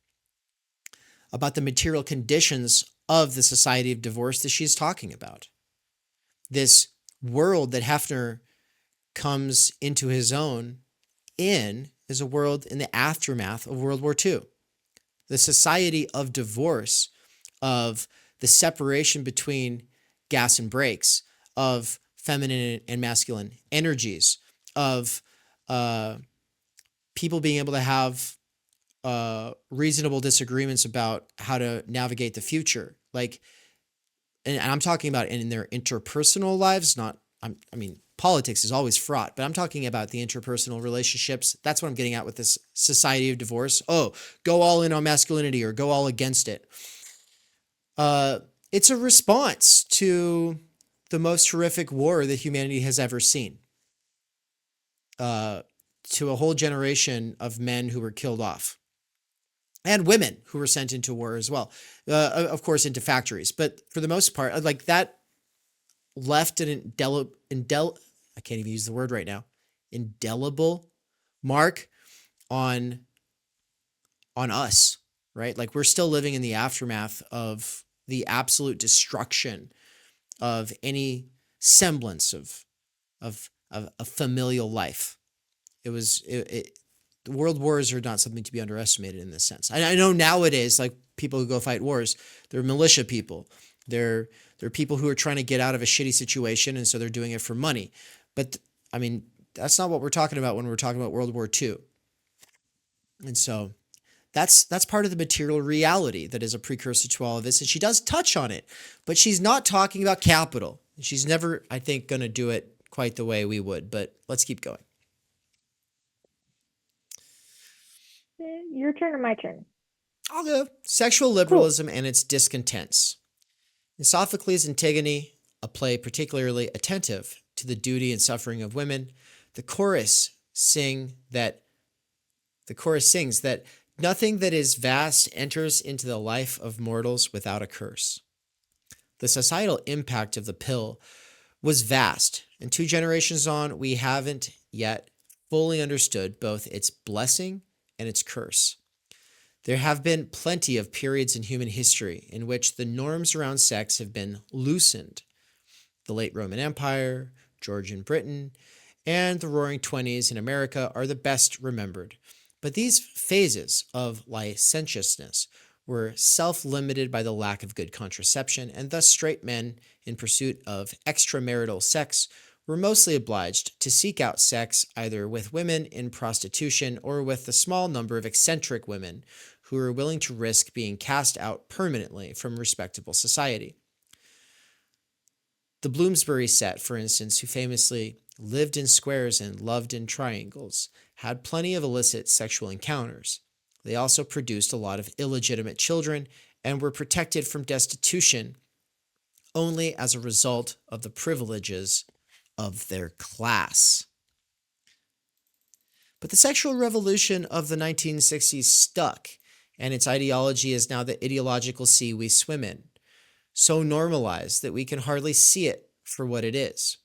about the material conditions of the society of divorce that she's talking about. This world that Hefner comes into his own in is a world in the aftermath of World War II. The society of divorce, of the separation between gas and brakes, of feminine and masculine energies, of people being able to have reasonable disagreements about how to navigate the future. Like, and I'm talking about in their interpersonal lives, politics is always fraught, but I'm talking about the interpersonal relationships. That's what I'm getting at with this society of divorce. Oh, go all in on masculinity or go all against it. It's a response to the most horrific war that humanity has ever seen. To a whole generation of men who were killed off. And women who were sent into war as well. Of course, into factories. But for the most part, like that left an I can't even use the word right now, indelible mark on us, right? Like we're still living in the aftermath of the absolute destruction of any semblance of familial life. The world wars are not something to be underestimated in this sense. I know nowadays, like people who go fight wars, they're militia people. They're people who are trying to get out of a shitty situation, and so they're doing it for money. But I mean, that's not what we're talking about when we're talking about World War II. And so that's part of the material reality that is a precursor to all of this. And she does touch on it, but she's not talking about capital. She's never, I think, going to do it quite the way we would. But let's keep going. Your turn or my turn? I'll go. Sexual liberalism and its discontents. In Sophocles' Antigone, a play particularly attentive to the duty and suffering of women, the chorus sings that nothing that is vast enters into the life of mortals without a curse. The societal impact of the pill was vast, and 2 generations on, we haven't yet fully understood both its blessing and its curse. There have been plenty of periods in human history in which the norms around sex have been loosened. The late Roman Empire, Georgian Britain, and the Roaring Twenties in America are the best remembered. But these phases of licentiousness were self-limited by the lack of good contraception, and thus straight men in pursuit of extramarital sex were mostly obliged to seek out sex either with women in prostitution or with the small number of eccentric women who were willing to risk being cast out permanently from respectable society. The Bloomsbury set, for instance, who famously lived in squares and loved in triangles, had plenty of illicit sexual encounters. They also produced a lot of illegitimate children and were protected from destitution only as a result of the privileges of their class. But the sexual revolution of the 1960s stuck, and its ideology is now the ideological sea we swim in, so normalized that we can hardly see it for what it is.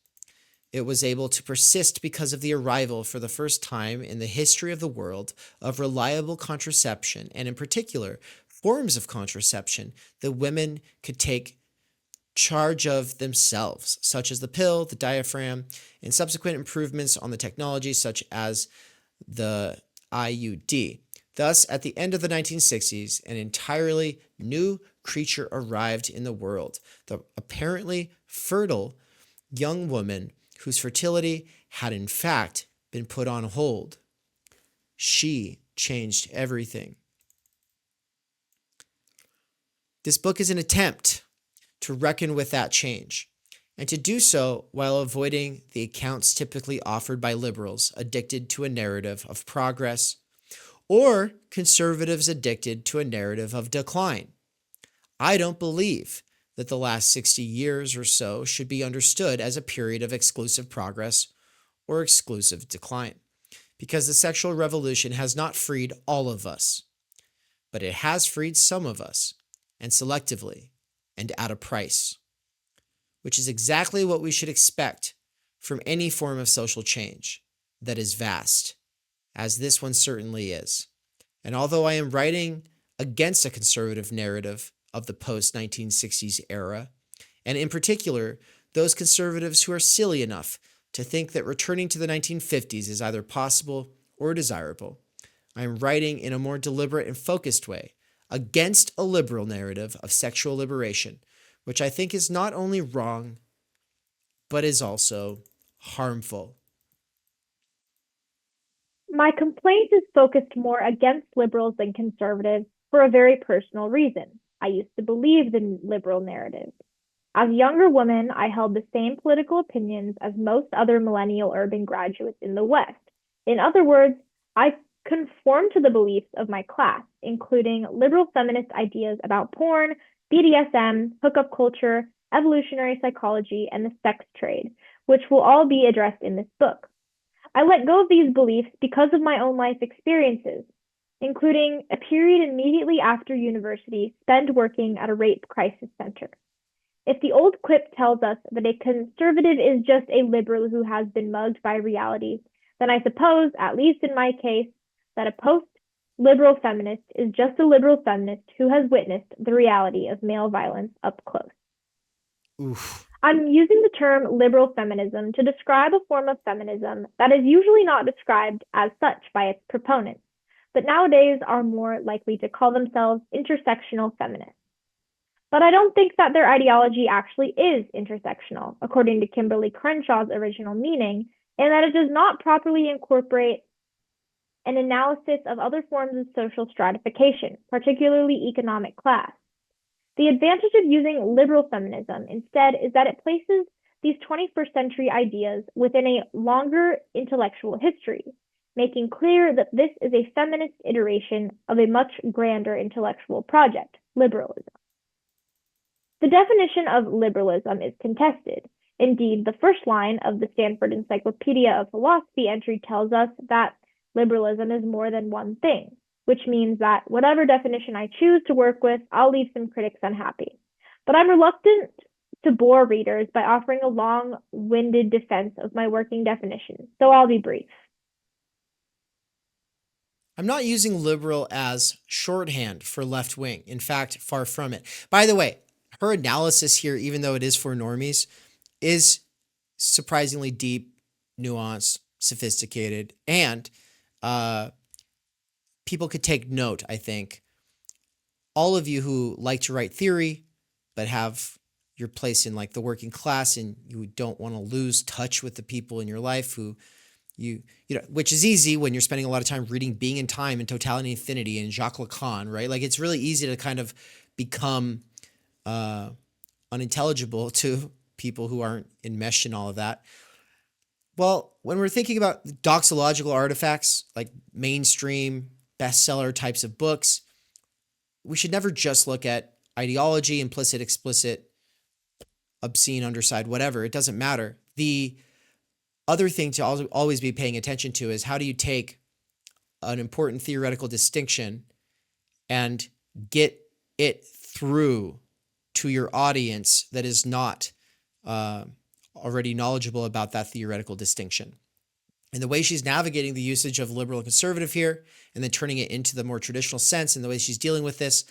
It was able to persist because of the arrival for the first time in the history of the world of reliable contraception, and in particular, forms of contraception that women could take charge of themselves, such as the pill, the diaphragm, and subsequent improvements on the technology such as the IUD. Thus, at the end of the 1960s, an entirely new creature arrived in the world, the apparently fertile young woman whose fertility had in fact been put on hold. She changed everything. This book is an attempt to reckon with that change, and to do so while avoiding the accounts typically offered by liberals addicted to a narrative of progress or conservatives addicted to a narrative of decline. I don't believe that the last 60 years or so should be understood as a period of exclusive progress or exclusive decline, because the sexual revolution has not freed all of us, but it has freed some of us, and selectively, and at a price, which is exactly what we should expect from any form of social change that is vast, as this one certainly is. And although I am writing against a conservative narrative of the post-1960s era, and in particular, those conservatives who are silly enough to think that returning to the 1950s is either possible or desirable, I am writing in a more deliberate and focused way against a liberal narrative of sexual liberation, which I think is not only wrong, but is also harmful. My complaint is focused more against liberals than conservatives for a very personal reason. I used to believe the liberal narrative. As a younger woman, I held the same political opinions as most other millennial urban graduates in the West. In other words, I conformed to the beliefs of my class, including liberal feminist ideas about porn, BDSM, hookup culture, evolutionary psychology, and the sex trade, which will all be addressed in this book. I let go of these beliefs because of my own life experiences, including a period immediately after university spent working at a rape crisis center. If the old quip tells us that a conservative is just a liberal who has been mugged by reality, then I suppose, at least in my case, that a post-liberal feminist is just a liberal feminist who has witnessed the reality of male violence up close. Oof. I'm using the term liberal feminism to describe a form of feminism that is usually not described as such by its proponents, but nowadays are more likely to call themselves intersectional feminists. But I don't think that their ideology actually is intersectional, according to Kimberly Crenshaw's original meaning, and that it does not properly incorporate an analysis of other forms of social stratification, particularly economic class. The advantage of using liberal feminism instead is that it places these 21st century ideas within a longer intellectual history, making clear that this is a feminist iteration of a much grander intellectual project, liberalism. The definition of liberalism is contested. Indeed, the first line of the Stanford Encyclopedia of Philosophy entry tells us that liberalism is more than one thing, which means that whatever definition I choose to work with, I'll leave some critics unhappy. But I'm reluctant to bore readers by offering a long-winded defense of my working definition, so I'll be brief. I'm not using liberal as shorthand for left wing. In fact, far from it. By the way, her analysis here, even though it is for normies, is surprisingly deep, nuanced, sophisticated, and people could take note, I think. All of you who like to write theory, but have your place in like the working class, and you don't want to lose touch with the people in your life who you know, which is easy when you're spending a lot of time reading Being and Time and Totality and Infinity and Jacques Lacan, right? Like it's really easy to kind of become unintelligible to people who aren't enmeshed in all of that. Well, when we're thinking about doxological artifacts, like mainstream bestseller types of books, we should never just look at ideology, implicit, explicit, obscene, underside, whatever. It doesn't matter. The other thing to always be paying attention to is how do you take an important theoretical distinction and get it through to your audience that is not already knowledgeable about that theoretical distinction. And the way she's navigating the usage of liberal and conservative here, and then turning it into the more traditional sense, and the way she's dealing with this,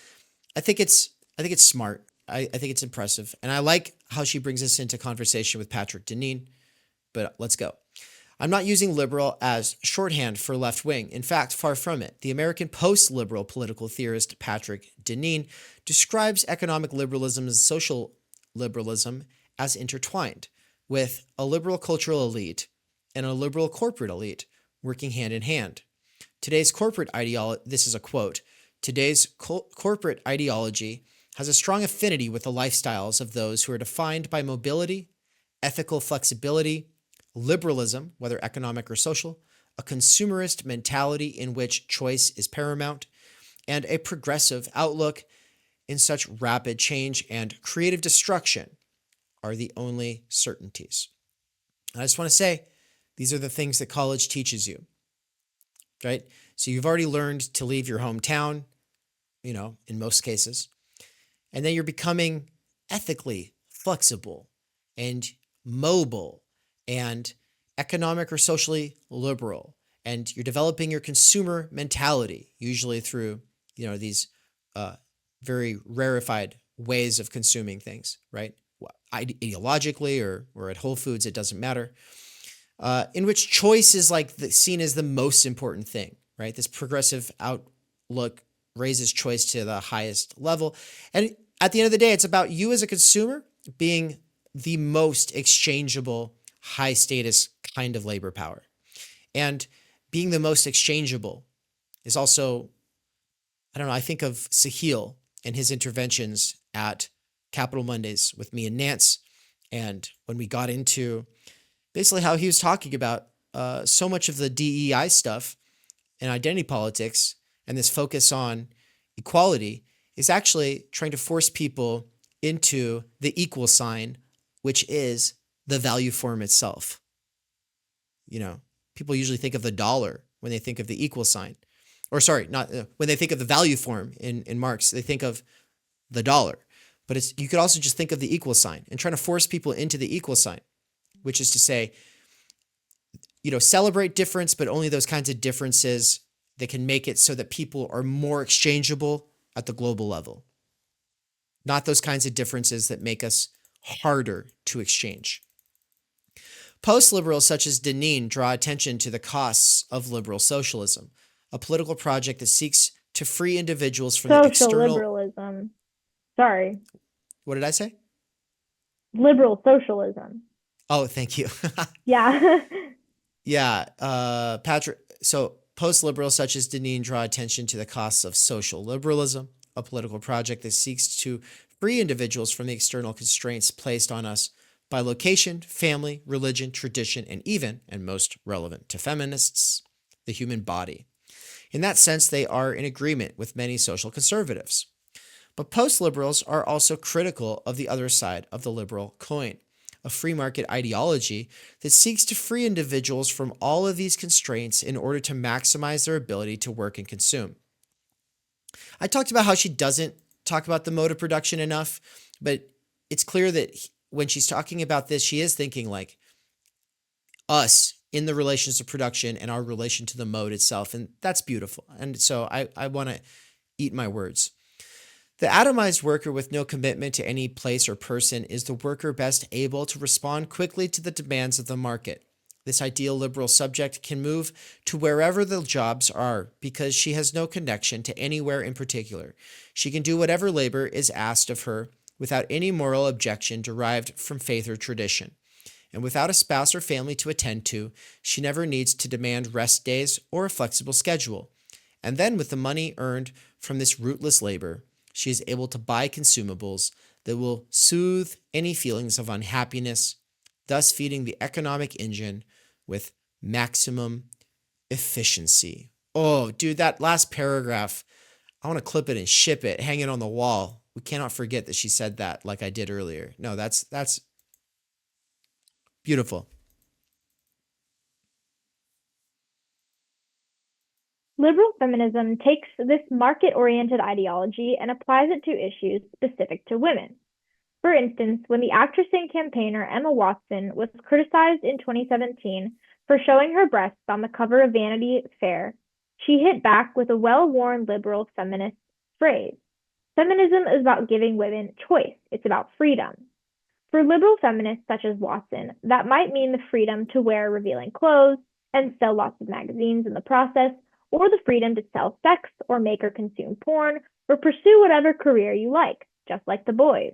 I think it's smart. I think it's impressive, and I like how she brings us into conversation with Patrick Deneen. But let's go. I'm not using liberal as shorthand for left wing. In fact, far from it. The American post-liberal political theorist Patrick Deneen describes economic liberalism and social liberalism as intertwined, with a liberal cultural elite and a liberal corporate elite working hand in hand. Today's corporate ideology, this is a quote, today's corporate ideology has a strong affinity with the lifestyles of those who are defined by mobility, ethical flexibility, liberalism, whether economic or social, a consumerist mentality in which choice is paramount, and a progressive outlook in such rapid change and creative destruction are the only certainties. And I just want to say, these are the things that college teaches you, right? So you've already learned to leave your hometown, in most cases, and then you're becoming ethically flexible and mobile and economic or socially liberal, and you're developing your consumer mentality, usually through, these very rarefied ways of consuming things, right? Ideologically or at Whole Foods, it doesn't matter. In which choice is seen as the most important thing, right? This progressive outlook raises choice to the highest level. And at the end of the day, it's about you as a consumer being the most exchangeable, high status kind of labor power. And being the most exchangeable is also, I think of Sahil and his interventions at Capital Mondays with me and Nance. And when we got into basically how he was talking about so much of the DEI stuff and identity politics and this focus on equality is actually trying to force people into the equal sign, which is the value form itself. People usually think of the dollar when they think of the equal sign. Or sorry, not when they think of the value form in Marx, they think of the dollar. But you could also just think of the equal sign and trying to force people into the equal sign, which is to say, celebrate difference, but only those kinds of differences that can make it so that people are more exchangeable at the global level. Not those kinds of differences that make us harder to exchange. Post-liberals such as Deneen draw attention to the costs of liberal socialism, a political project that seeks to free individuals from the external... liberalism. Sorry. What did I say? Liberal socialism. Oh, thank you. Yeah. Yeah. Patrick, so post-liberals such as Deneen draw attention to the costs of social liberalism, a political project that seeks to free individuals from the external constraints placed on us by location, family, religion, tradition, and even, and most relevant to feminists, the human body. In that sense, they are in agreement with many social conservatives. But post-liberals are also critical of the other side of the liberal coin, a free market ideology that seeks to free individuals from all of these constraints in order to maximize their ability to work and consume. I talked about how she doesn't talk about the mode of production enough, but it's clear that when she's talking about this, she is thinking like us in the relations to production and our relation to the mode itself, and that's beautiful. And so I want to eat my words. The atomized worker with no commitment to any place or person is the worker best able to respond quickly to the demands of the market. This ideal liberal subject can move to wherever the jobs are because she has no connection to anywhere in particular. She can do whatever labor is asked of her without any moral objection derived from faith or tradition. And without a spouse or family to attend to, she never needs to demand rest days or a flexible schedule. And then with the money earned from this rootless labor, she is able to buy consumables that will soothe any feelings of unhappiness, thus feeding the economic engine with maximum efficiency. Oh, dude, that last paragraph, I want to clip it and ship it, hang it on the wall. We cannot forget that she said that like I did earlier. No, that's beautiful. Liberal feminism takes this market-oriented ideology and applies it to issues specific to women. For instance, when the actress and campaigner Emma Watson was criticized in 2017 for showing her breasts on the cover of Vanity Fair, she hit back with a well-worn liberal feminist phrase. Feminism is about giving women choice. It's about freedom. For liberal feminists such as Watson, that might mean the freedom to wear revealing clothes and sell lots of magazines in the process, or the freedom to sell sex or make or consume porn, or pursue whatever career you like, just like the boys.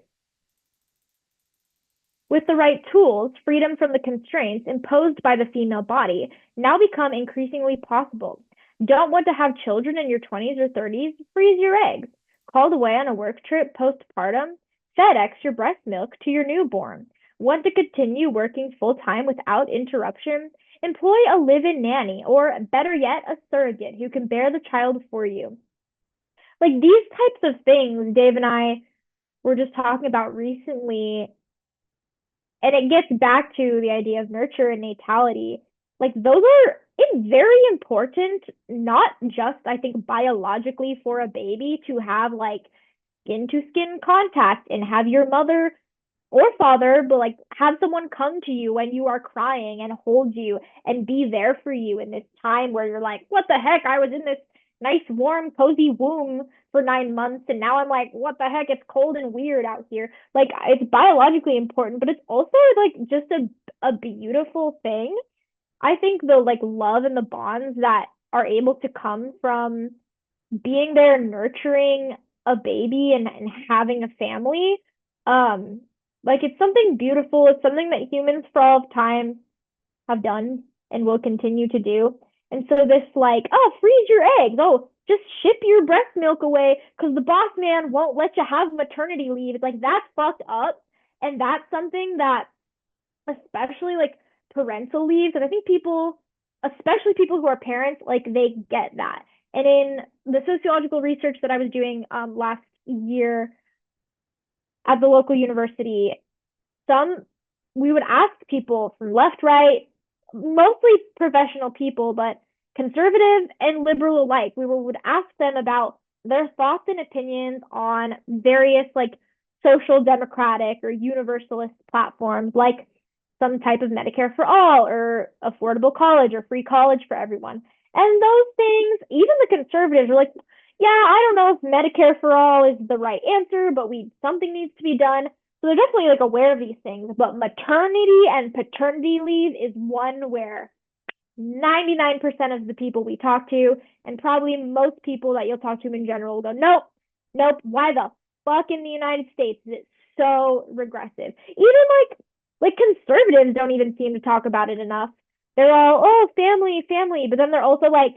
With the right tools, freedom from the constraints imposed by the female body now become increasingly possible. Don't want to have children in your 20s or 30s? Freeze your eggs. Called away on a work trip postpartum? FedEx your breast milk to your newborn. Want to continue working full-time without interruption? Employ a live-in nanny, or better yet, a surrogate who can bear the child for you. Like, these types of things Dave and I were just talking about recently, and it gets back to the idea of nurture and natality. Like, those are very important, not just, I think, biologically for a baby to have like skin to skin contact and have your mother or father, but like have someone come to you when you are crying and hold you and be there for you in this time where you're like, what the heck? I was in this nice, warm, cozy womb for 9 months, and now I'm like, what the heck? It's cold and weird out here. Like, it's biologically important, but it's also like just a beautiful thing. I think the like love and the bonds that are able to come from being there, nurturing a baby and having a family, like it's something beautiful. It's something that humans for all of time have done and will continue to do. And so this like, oh, freeze your eggs. Oh, just ship your breast milk away because the boss man won't let you have maternity leave. It's like, that's fucked up. And that's something that, especially like parental leaves, and I think people, especially people who are parents, like they get that. And in the sociological research that I was doing last year at the local university, we would ask people from left, right, mostly professional people, but conservative and liberal alike. We would ask them about their thoughts and opinions on various like social democratic or universalist platforms, like some type of Medicare for all or affordable college or free college for everyone. And those things, even the conservatives are like, yeah, I don't know if Medicare for all is the right answer, but something needs to be done. So they're definitely like aware of these things. But maternity and paternity leave is one where 99% of the people we talk to, and probably most people that you'll talk to in general, will go, nope, why the fuck in the United States is it so regressive? Even like conservatives don't even seem to talk about it enough. They're all, oh, family, but then they're also like,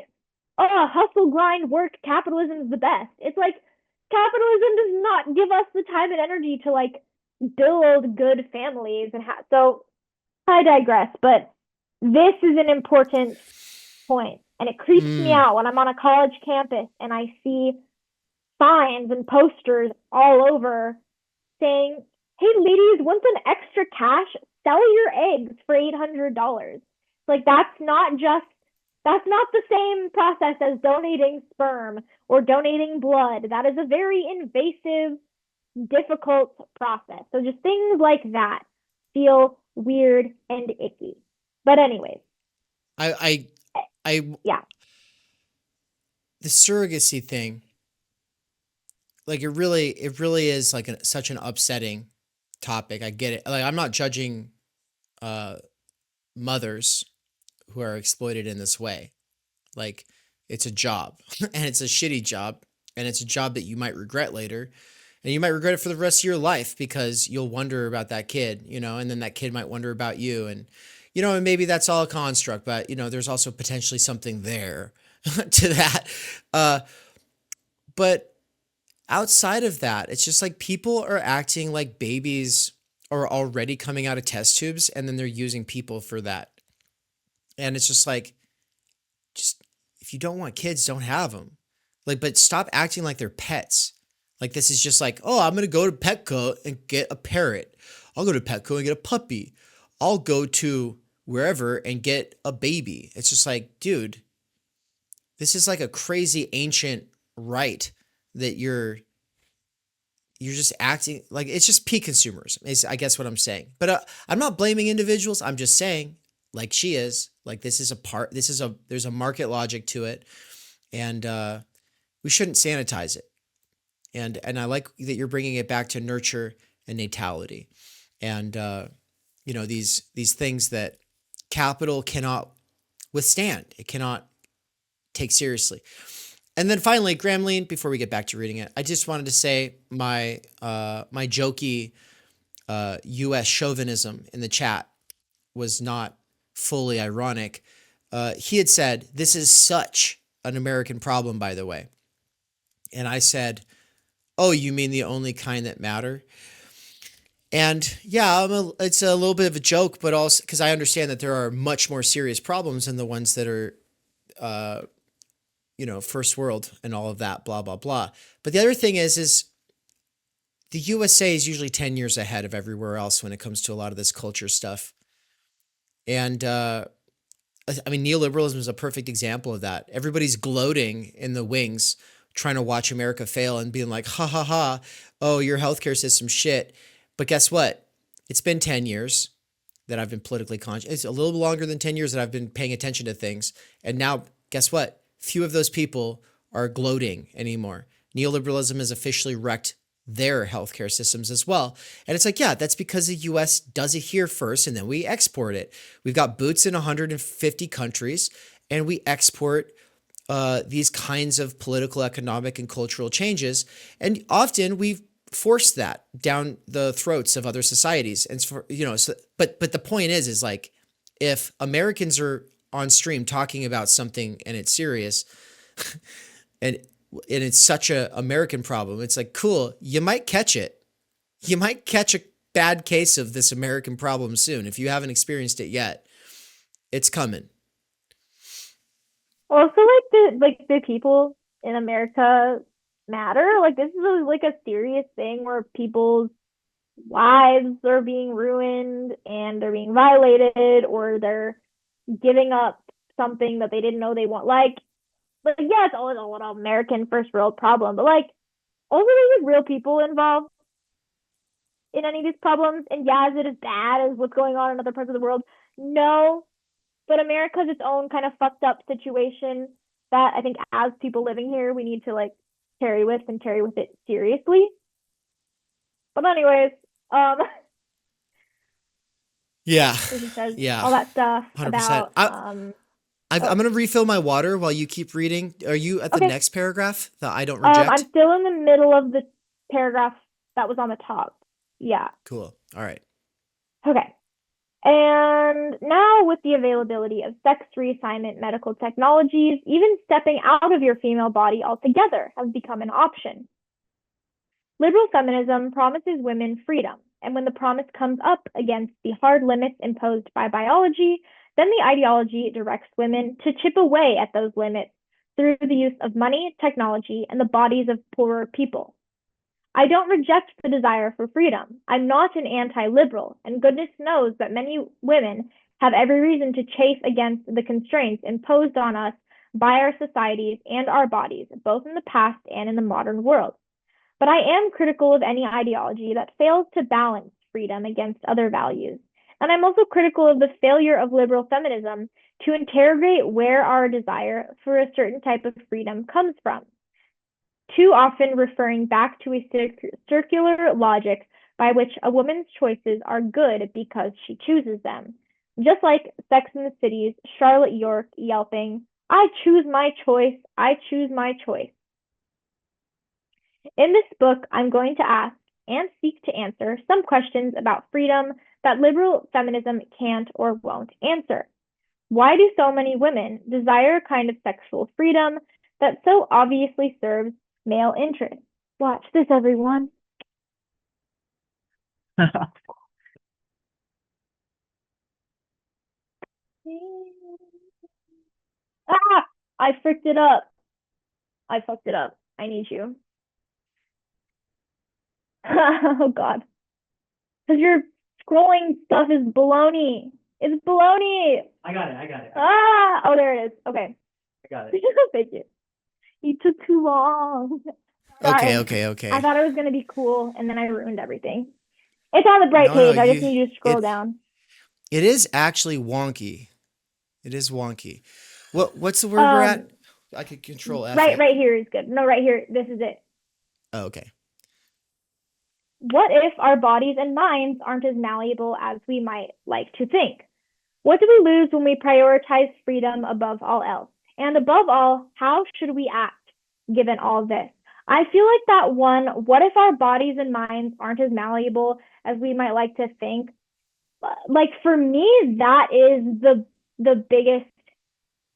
oh, hustle, grind, work, capitalism is the best. It's like, capitalism does not give us the time and energy to like build good families so I digress, but this is an important point, and it creeps me out when I'm on a college campus and I see signs and posters all over saying, hey ladies, want some extra cash? Sell your eggs for $800. Like, that's not the same process as donating sperm or donating blood. That is a very invasive, difficult process. So just things like that feel weird and icky. But anyways. Yeah. The surrogacy thing, like it really is like such an upsetting topic. I get it. Like, I'm not judging mothers who are exploited in this way. Like, it's a job and it's a shitty job, and it's a job that you might regret later, and you might regret it for the rest of your life because you'll wonder about that kid, and then that kid might wonder about you, and and maybe that's all a construct, but there's also potentially something there to that. But outside of that, it's just like people are acting like babies are already coming out of test tubes, and then they're using people for that. And it's just like, if you don't want kids, don't have them. Like, but stop acting like they're pets. Like, this is just like, oh, I'm going to go to Petco and get a parrot. I'll go to Petco and get a puppy. I'll go to wherever and get a baby. It's just like, dude, this is like a crazy ancient right that you're just acting like. It's just peak consumerism is, I guess, what I'm saying. But I'm not blaming individuals. I'm just saying, like she is, like, there's a market logic to it. And we shouldn't sanitize it. And I like that you're bringing it back to nurture and natality. And, these things that capital cannot withstand. It cannot take seriously. And then finally, Gramleen, before we get back to reading it, I just wanted to say my jokey U.S. chauvinism in the chat was not fully ironic. He had said, "This is such an American problem, by the way." And I said, "Oh, you mean the only kind that matter?" And yeah, it's a little bit of a joke, but also because I understand that there are much more serious problems than the ones that are, first world and all of that, blah, blah, blah. But the other thing is the USA is usually 10 years ahead of everywhere else when it comes to a lot of this culture stuff. And, neoliberalism is a perfect example of that. Everybody's gloating in the wings, trying to watch America fail and being like, ha, ha, ha, oh, your healthcare system's shit. But guess what? It's been 10 years that I've been politically conscious. It's a little longer than 10 years that I've been paying attention to things. And now, guess what? Few of those people are gloating anymore. Neoliberalism has officially wrecked their healthcare systems as well. And it's like, yeah, that's because the US does it here first and then we export it. We've got boots in 150 countries and we export these kinds of political, economic, and cultural changes. And often we've forced that down the throats of other societies. And but the point is like, if Americans are on stream talking about something and it's serious and it's such a American problem, it's like, cool, you might catch it. You might catch a bad case of this American problem soon. If you haven't experienced it yet, it's coming. Also, the people in America matter. Like, this is a serious thing where people's lives are being ruined and they're being violated, or they're giving up something that they didn't know they want. Yeah, it's always a little American first world problem, but also there's real people involved in any of these problems. And yeah, is it as bad as what's going on in other parts of the world? No, but America's its own kind of fucked up situation that I think as people living here, we need to carry with it seriously. But anyways, yeah, all that stuff 100%. About I'm going to refill my water while you keep reading. Are you at the next paragraph that I don't reject? I'm still in the middle of the paragraph that was on the top. Yeah. Cool. All right. Okay. And now, with the availability of sex reassignment medical technologies, even stepping out of your female body altogether has become an option. Liberal feminism promises women freedom, and when the promise comes up against the hard limits imposed by biology, then the ideology directs women to chip away at those limits through the use of money, technology, and the bodies of poorer people. I don't reject the desire for freedom. I'm not an anti-liberal, and goodness knows that many women have every reason to chafe against the constraints imposed on us by our societies and our bodies, both in the past and in the modern world. But I am critical of any ideology that fails to balance freedom against other values. And I'm also critical of the failure of liberal feminism to interrogate where our desire for a certain type of freedom comes from, too often referring back to a circular logic by which a woman's choices are good because she chooses them. Just like Sex and the City's Charlotte York yelping, "I choose my choice, I choose my choice." In this book, I'm going to ask and seek to answer some questions about freedom that liberal feminism can't or won't answer. Why do so many women desire a kind of sexual freedom that so obviously serves male interests? Watch this, everyone. I fricked it up. I fucked it up. I need you. Oh God. Because your scrolling stuff is baloney. It's baloney. I got it. Ah, oh, there it is. Okay. I got it. Thank you. You took too long. Okay, Sorry. okay. I thought it was gonna be cool, and then I ruined everything. It's on the bright No, page. I just need you to scroll it down. it is actually wonky. It is wonky. What's the word we're at? I could control F it. Right here is good. No, right here. This is it. Oh, okay. What if our bodies and minds aren't as malleable as we might like to think? What do we lose when we prioritize freedom above all else? And above all, how should we act given all this? I feel like that one, what if our bodies and minds aren't as malleable as we might like to think? Like for me, that is the biggest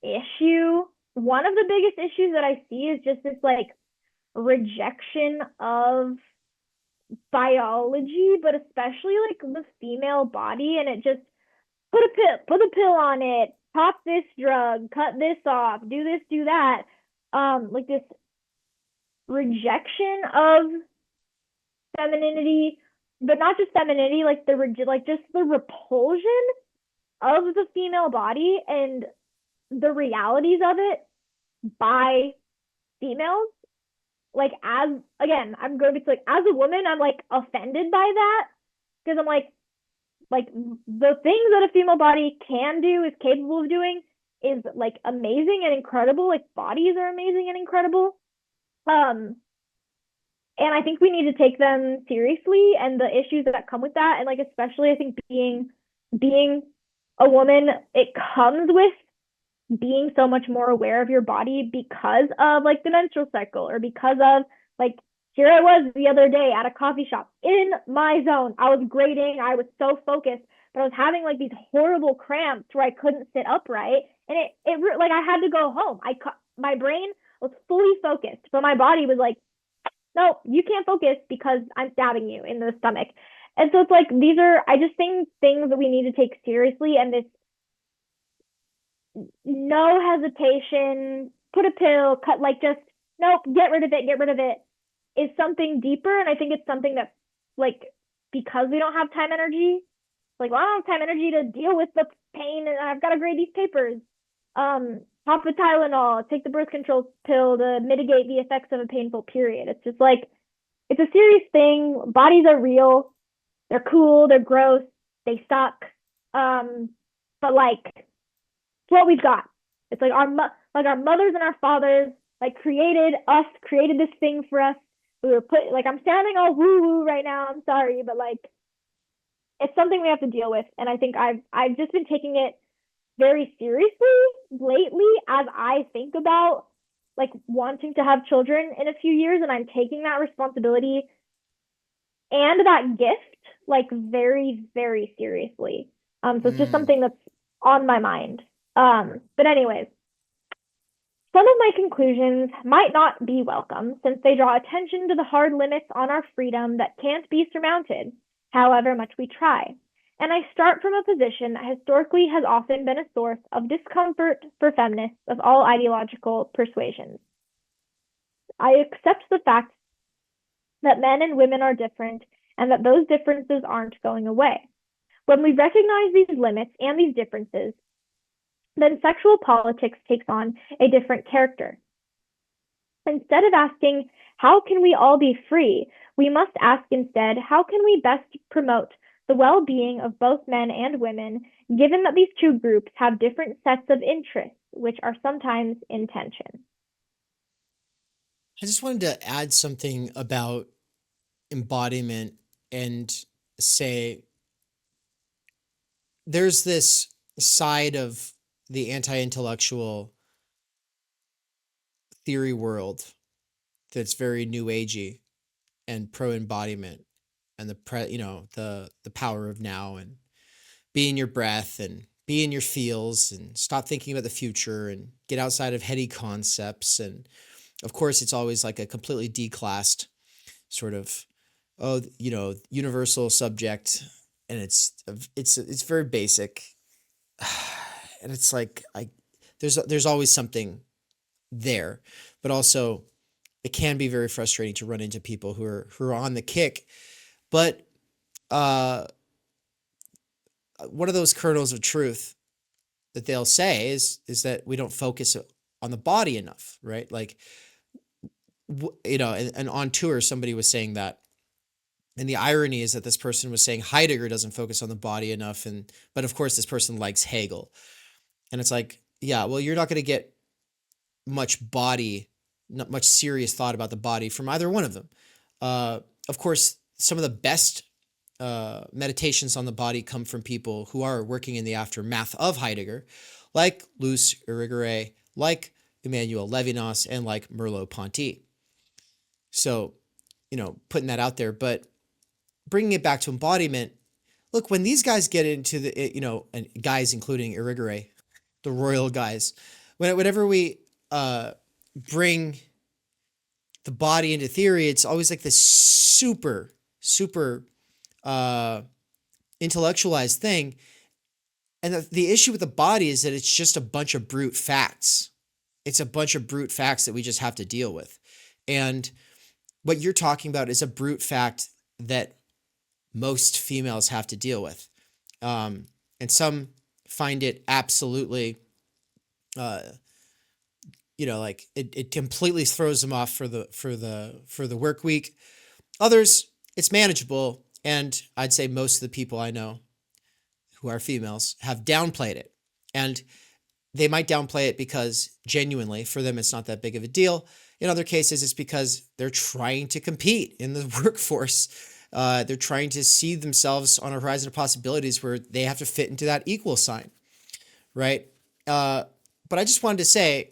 issue. One of the biggest issues that I see is just this like rejection of biology, but especially like the female body, and it just put a pill on it, pop this drug, cut this off, do this, do that. Like this rejection of femininity, but not just femininity, like just the repulsion of the female body and the realities of it by females. Like I'm going to be like, as a woman, I'm like offended by that because I'm like the things that a female body can do, is capable of doing, is like amazing and incredible. Like bodies are amazing and incredible. And I think we need to take them seriously and the issues that come with that. And like, especially I think being a woman, it comes with being so much more aware of your body because of like the menstrual cycle, or because of like, here I was the other day at a coffee shop in my zone. I was grading. I was so focused, but I was having like these horrible cramps where I couldn't sit upright. And it like I had to go home. My brain was fully focused, but my body was like, no, you can't focus because I'm stabbing you in the stomach. And so it's like, these are, I just think, things that we need to take seriously. And this, no hesitation, put a pill, cut, like just, nope, get rid of it, is something deeper. And I think it's something that, like, because we don't have time energy, like, well, I don't have time energy to deal with the pain, and I've got to grade these papers. Pop a Tylenol, take the birth control pill to mitigate the effects of a painful period. It's just like, it's a serious thing. Bodies are real. They're cool. They're gross. They suck. But like, it's what we've got. It's like our mothers and our fathers like created this thing for us. We were put, like, I'm sounding all woo woo right now. I'm sorry, but like, it's something we have to deal with. And I think I've just been taking it very seriously lately as I think about like wanting to have children in a few years, and I'm taking that responsibility and that gift like very, very seriously. So it's just something that's on my mind. But anyways, some of my conclusions might not be welcome since they draw attention to the hard limits on our freedom that can't be surmounted, however much we try. And I start from a position that historically has often been a source of discomfort for feminists of all ideological persuasions. I accept the fact that men and women are different and that those differences aren't going away. When we recognize these limits and these differences, then sexual politics takes on a different character. Instead of asking, how can we all be free? We must ask instead, how can we best promote the well-being of both men and women, given that these two groups have different sets of interests, which are sometimes in tension? I just wanted to add something about embodiment and say there's this side of the anti-intellectual theory world that's very new agey and pro-embodiment, and the power of now, and be in your breath and be in your feels and stop thinking about the future and get outside of heady concepts. And of course, it's always like a completely declassed sort of, universal subject. And it's very basic. And it's like, there's always something there, but also it can be very frustrating to run into people who are on the kick. But one of those kernels of truth that they'll say is that we don't focus on the body enough, right? Like, and on tour, somebody was saying that. And the irony is that this person was saying Heidegger doesn't focus on the body enough. But of course, this person likes Hegel. And it's like, yeah, well, you're not going to get not much serious thought about the body from either one of them. Of course, some of the best meditations on the body come from people who are working in the aftermath of Heidegger, like Luce Irigaray, like Emmanuel Levinas, and like Merleau-Ponty. So, putting that out there, but bringing it back to embodiment. Look, when these guys get into the, and guys including Irigaray, the royal guys, whenever we bring the body into theory, it's always like this super intellectualized thing. And the issue with the body is that it's just a bunch of brute facts. It's a bunch of brute facts that we just have to deal with. And what you're talking about is a brute fact that most females have to deal with. And some find it absolutely, like it completely throws them off for the work week. Others, it's manageable. And I'd say most of the people I know who are females have downplayed it. And they might downplay it because genuinely for them, it's not that big of a deal. In other cases, it's because they're trying to compete in the workforce. They're trying to see themselves on a horizon of possibilities where they have to fit into that equal sign, right? But I just wanted to say,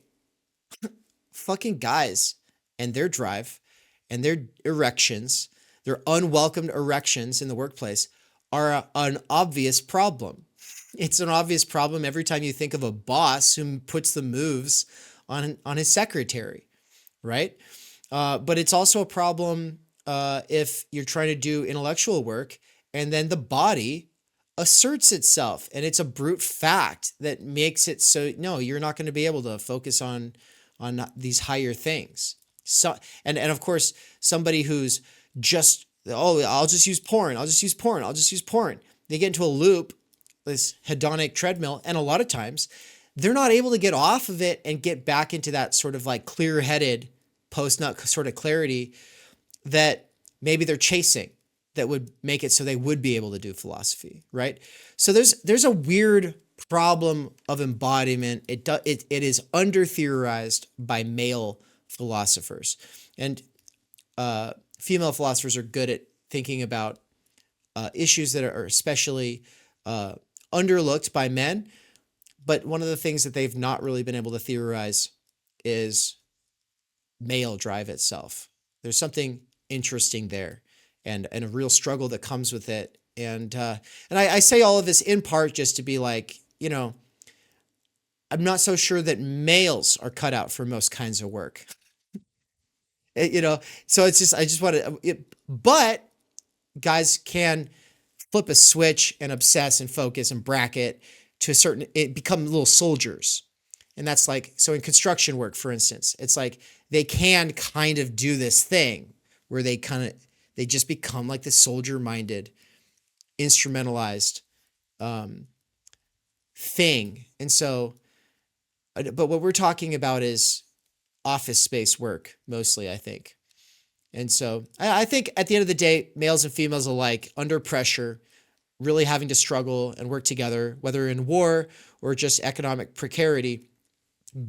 fucking guys and their drive and their erections, their unwelcomed erections in the workplace are an obvious problem. It's an obvious problem every time you think of a boss who puts the moves on his secretary, right? But it's also a problem if you're trying to do intellectual work and then the body asserts itself and it's a brute fact that makes it so, no, you're not going to be able to focus on these higher things. So, and of course, somebody who's just, I'll just use porn. They get into a loop, this hedonic treadmill, and a lot of times they're not able to get off of it and get back into that sort of like clear-headed post-nut sort of clarity that maybe they're chasing that would make it so they would be able to do philosophy, right? So there's a weird problem of embodiment. It is under-theorized by male philosophers. And female philosophers are good at thinking about issues that are especially underlooked by men. But one of the things that they've not really been able to theorize is male drive itself. There's something interesting there and a real struggle that comes with it. And I say all of this in part just to be like, I'm not so sure that males are cut out for most kinds of work. So it's just, I just want to, but guys can flip a switch and obsess and focus and bracket to a certain, it become little soldiers. And that's like, so in construction work, for instance, it's like they can kind of do this thing where they just become like the soldier-minded, instrumentalized thing. And so, but what we're talking about is office space work, mostly, I think. And so I think at the end of the day, males and females alike, under pressure, really having to struggle and work together, whether in war or just economic precarity,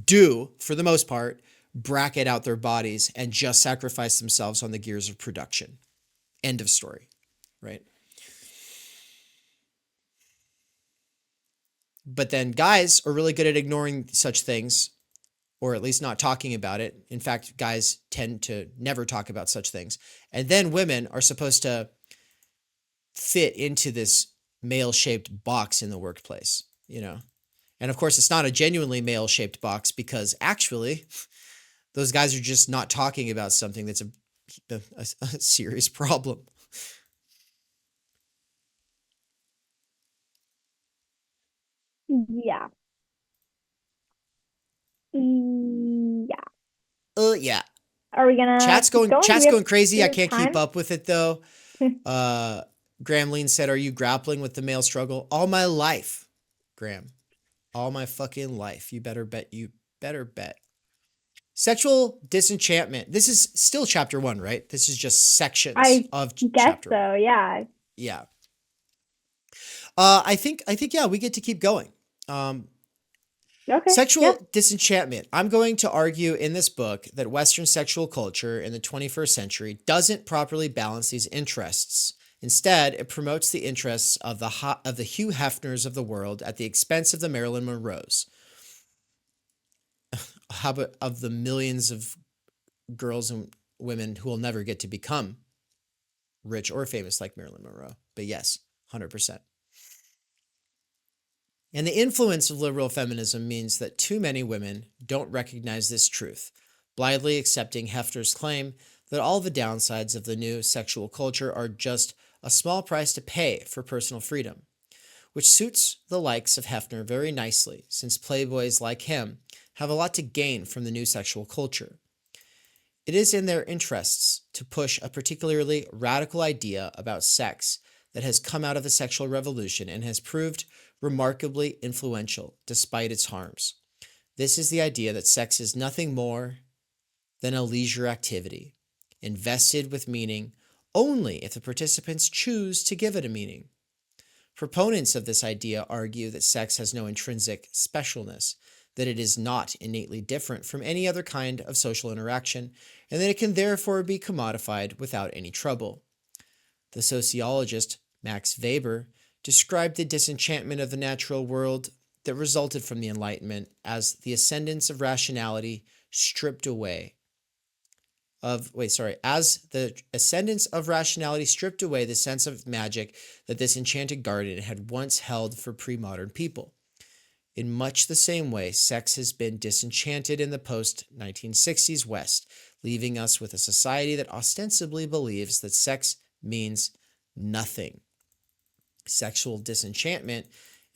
do, for the most part, bracket out their bodies and just sacrifice themselves on the gears of production. End of story, right? But then guys are really good at ignoring such things, or at least not talking about it. In fact, guys tend to never talk about such things. And then women are supposed to fit into this male-shaped box in the workplace, And of course, it's not a genuinely male-shaped box because actually, those guys are just not talking about something that's a serious problem. Yeah. Yeah. Yeah. Are we gonna Chat's keep going? chat's Do we going crazy. we I have can't keep time? up with it though. Graham Lean said, "Are you grappling with the male struggle?" All my life, Graham. All my fucking life. You better bet. You better bet. Sexual disenchantment. This is still chapter 1, right? This is just sections I of guess chapter 1. so. Yeah. Yeah. I think yeah, we get to keep going. Okay. Sexual Yeah. disenchantment. I'm going to argue in this book that Western sexual culture in the 21st century doesn't properly balance these interests. Instead, it promotes the interests of the Hugh Hefners of the world at the expense of the Marilyn Monroes. How about of the millions of girls and women who will never get to become rich or famous like Marilyn Monroe? But yes, 100%. And the influence of liberal feminism means that too many women don't recognize this truth, blindly accepting Hefner's claim that all the downsides of the new sexual culture are just a small price to pay for personal freedom, which suits the likes of Hefner very nicely, since playboys like him have a lot to gain from the new sexual culture. It is in their interests to push a particularly radical idea about sex that has come out of the sexual revolution and has proved remarkably influential despite its harms. This is the idea that sex is nothing more than a leisure activity, invested with meaning only if the participants choose to give it a meaning. Proponents of this idea argue that sex has no intrinsic specialness, that it is not innately different from any other kind of social interaction, and that it can therefore be commodified without any trouble. The sociologist Max Weber described the disenchantment of the natural world that resulted from the Enlightenment as the ascendance of rationality stripped away as the ascendance of rationality stripped away the sense of magic that this enchanted garden had once held for pre-modern people. In much the same way, sex has been disenchanted in the post-1960s West, leaving us with a society that ostensibly believes that sex means nothing. Sexual disenchantment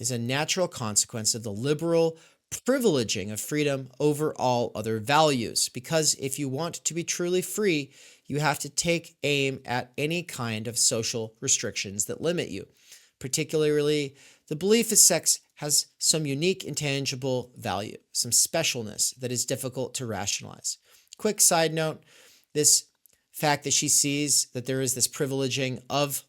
is a natural consequence of the liberal privileging of freedom over all other values, because if you want to be truly free, you have to take aim at any kind of social restrictions that limit you, particularly the belief that sex has some unique intangible value, some specialness that is difficult to rationalize. Quick side note, this fact that she sees that there is this privileging of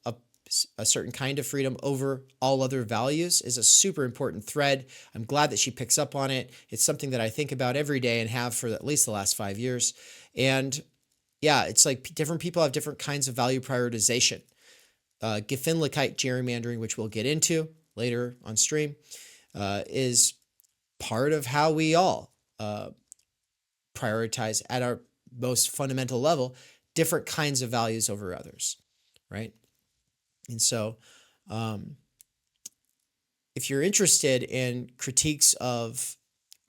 a certain kind of freedom over all other values is a super important thread. I'm glad that she picks up on it. It's something that I think about every day and have for at least the last 5 years. And yeah, it's like different people have different kinds of value prioritization. Gefinligkeit gerrymandering, which we'll get into later on stream, is part of how we all prioritize at our most fundamental level different kinds of values over others, right? And so if you're interested in critiques of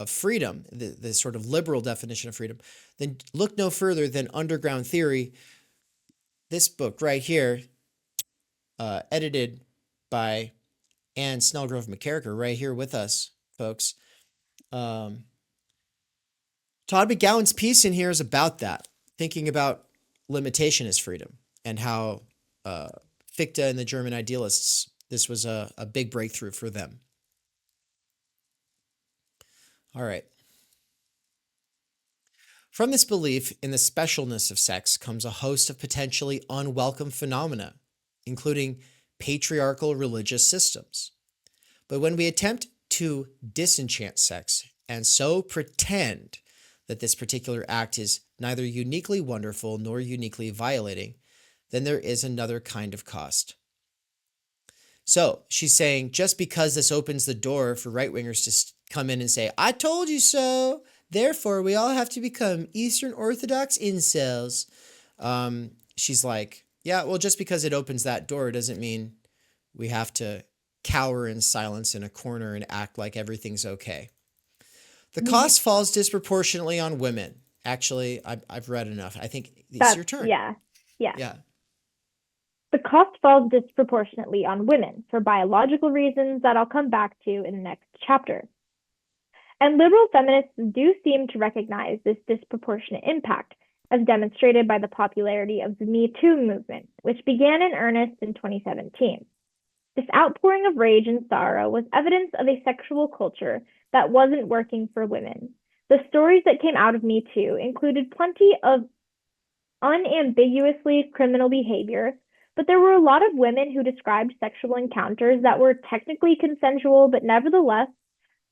freedom, the sort of liberal definition of freedom, then look no further than Underground Theory, this book right here, edited by Anne Snellgrove McKerracher, right here with us, folks. Todd McGowan's piece in here is about that, thinking about limitation as freedom and how Fichte and the German idealists, this was a big breakthrough for them. All right. From this belief in the specialness of sex comes a host of potentially unwelcome phenomena, including patriarchal religious systems. But when we attempt to disenchant sex and so pretend that this particular act is neither uniquely wonderful nor uniquely violating, then there is another kind of cost. So she's saying just because this opens the door for right-wingers to come in and say, I told you so, therefore we all have to become Eastern Orthodox incels. She's like, yeah, well, just because it opens that door doesn't mean we have to cower in silence in a corner and act like everything's okay. The cost falls disproportionately on women. Actually, I've read enough. I think it's your turn. Yeah. Yeah. The cost falls disproportionately on women for biological reasons that I'll come back to in the next chapter. And liberal feminists do seem to recognize this disproportionate impact, as demonstrated by the popularity of the Me Too movement, which began in earnest in 2017. This outpouring of rage and sorrow was evidence of a sexual culture that wasn't working for women. The stories that came out of Me Too included plenty of unambiguously criminal behavior, but there were a lot of women who described sexual encounters that were technically consensual, but nevertheless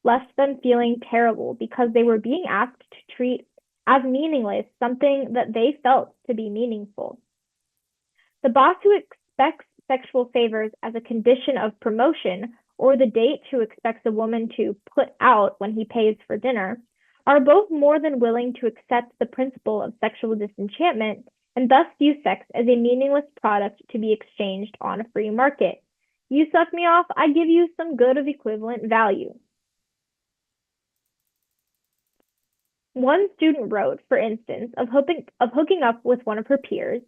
left them feeling terrible because they were being asked to treat as meaningless something that they felt to be meaningful. The boss who expects sexual favors as a condition of promotion, or the date who expects a woman to put out when he pays for dinner, are both more than willing to accept the principle of sexual disenchantment and thus view sex as a meaningless product to be exchanged on a free market. You suck me off, I give you some good of equivalent value. One student wrote, for instance, of hooking up with one of her peers.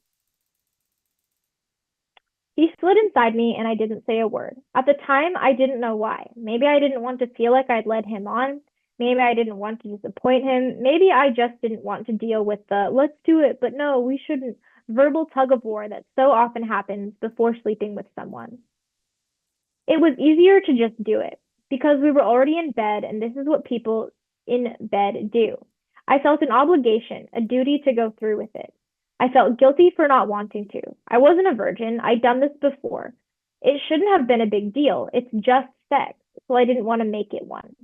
He slid inside me and I didn't say a word. At the time, I didn't know why. Maybe I didn't want to feel like I'd led him on. Maybe I didn't want to disappoint him. Maybe I just didn't want to deal with the let's do it, but no, we shouldn't verbal tug of war that so often happens before sleeping with someone. It was easier to just do it because we were already in bed and this is what people in bed do. I felt an obligation, a duty to go through with it. I felt guilty for not wanting to. I wasn't a virgin. I'd done this before. It shouldn't have been a big deal. It's just sex, so I didn't want to make it one.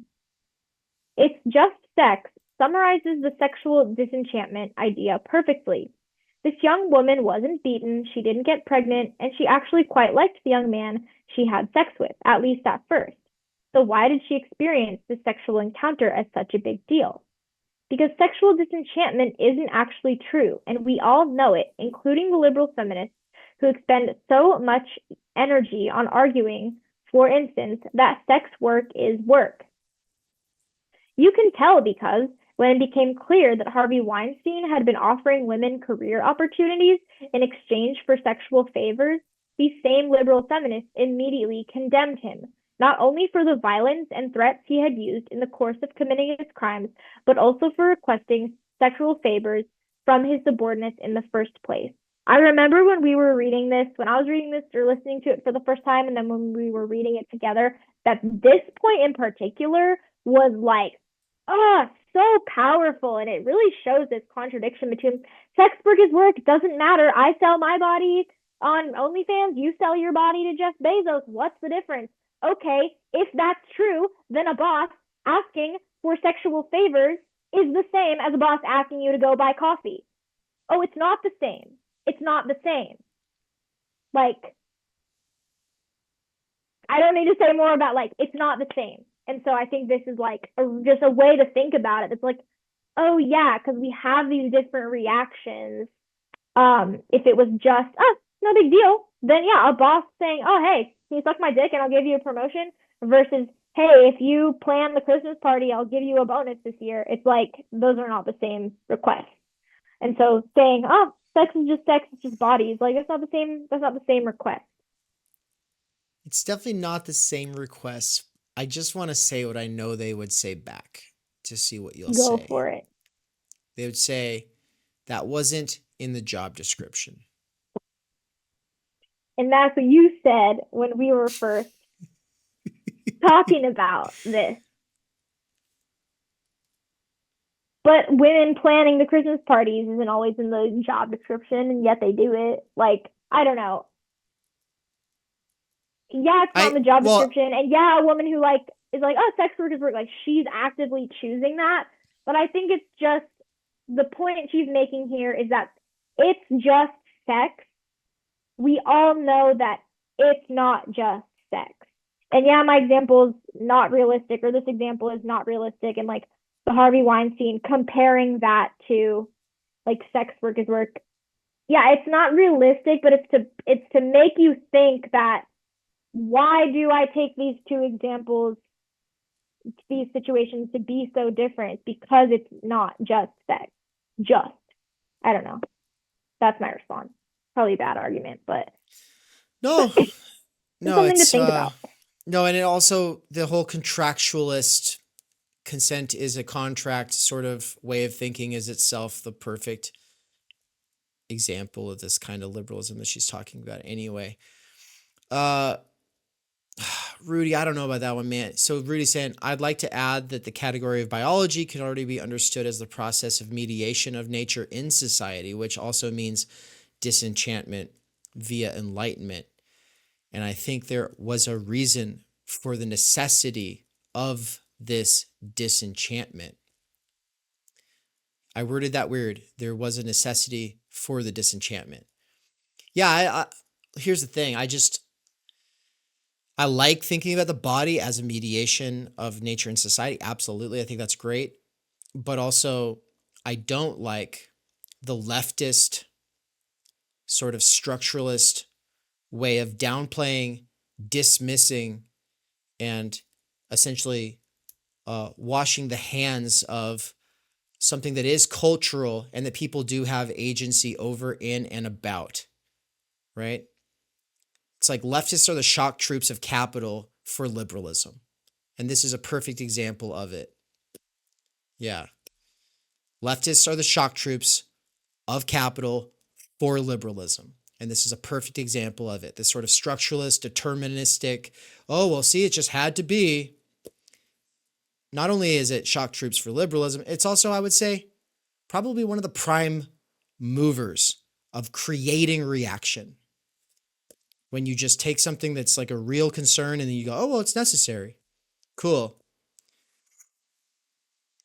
It's just sex summarizes the sexual disenchantment idea perfectly. This young woman wasn't beaten, she didn't get pregnant, and she actually quite liked the young man she had sex with, at least at first. So why did she experience the sexual encounter as such a big deal? Because sexual disenchantment isn't actually true, and we all know it, including the liberal feminists who expend so much energy on arguing, for instance, that sex work is work. You can tell because when it became clear that Harvey Weinstein had been offering women career opportunities in exchange for sexual favors, these same liberal feminists immediately condemned him, not only for the violence and threats he had used in the course of committing his crimes, but also for requesting sexual favors from his subordinates in the first place. I remember when we were reading this, when I was reading this or listening to it for the first time, and then when we were reading it together, that this point in particular was like, so powerful. And it really shows this contradiction between sex work is work, doesn't matter. I sell my body on OnlyFans, you sell your body to Jeff Bezos. What's the difference? Okay, if that's true, then a boss asking for sexual favors is the same as a boss asking you to go buy coffee. Oh, it's not the same. It's not the same. Like, I don't need to say more about, like, it's not the same. And so I think this is like just a way to think about it. It's like, oh yeah, because we have these different reactions. If it was just, no big deal, then yeah, a boss saying, oh, hey, can you suck my dick and I'll give you a promotion, versus, hey, if you plan the Christmas party, I'll give you a bonus this year. It's like, those are not the same requests. And so saying, oh, sex is just sex, it's just bodies, like that's not the same request. It's definitely not the same request. I just want to say what I know they would say back to see what you'll say. Go for it. They would say, that wasn't in the job description. And that's what you said when we were first talking about this. But women planning the Christmas parties isn't always in the job description, and yet they do it. Like, I don't know. Yeah, it's not in the job description. And yeah, a woman who like is like, oh, sex work is work. Like, she's actively choosing that. But I think it's just the point she's making here is that it's just sex. We all know that it's not just sex. And yeah, my example is not realistic, or this example is not realistic. And like the Harvey Weinstein, comparing that to like sex work is work. Yeah, it's not realistic, but it's to make you think that, why do I take these two examples, these situations to be so different? Because it's not just sex. I don't know. That's my response. Probably a bad argument, but no, something to think about. No, and it also, the whole contractualist consent is a contract sort of way of thinking is itself the perfect example of this kind of liberalism that she's talking about anyway. Rudy, I don't know about that one, man. So Rudy's saying, I'd like to add that the category of biology can already be understood as the process of mediation of nature in society, which also means disenchantment via enlightenment. And I think there was a reason for the necessity of this disenchantment. I worded that weird. There was a necessity for the disenchantment. Yeah, here's the thing. I like thinking about the body as a mediation of nature and society. Absolutely. I think that's great. But also, I don't like the leftist sort of structuralist way of downplaying, dismissing, and essentially washing the hands of something that is cultural and that people do have agency over, in, and about, right? It's like leftists are the shock troops of capital for liberalism. And this is a perfect example of it. Yeah. Leftists are the shock troops of capital for liberalism. And this is a perfect example of it. This sort of structuralist, deterministic, oh, well, see, it just had to be. Not only is it shock troops for liberalism, it's also, I would say, probably one of the prime movers of creating reaction. When you just take something that's like a real concern and then you go, oh, well, it's necessary. Cool.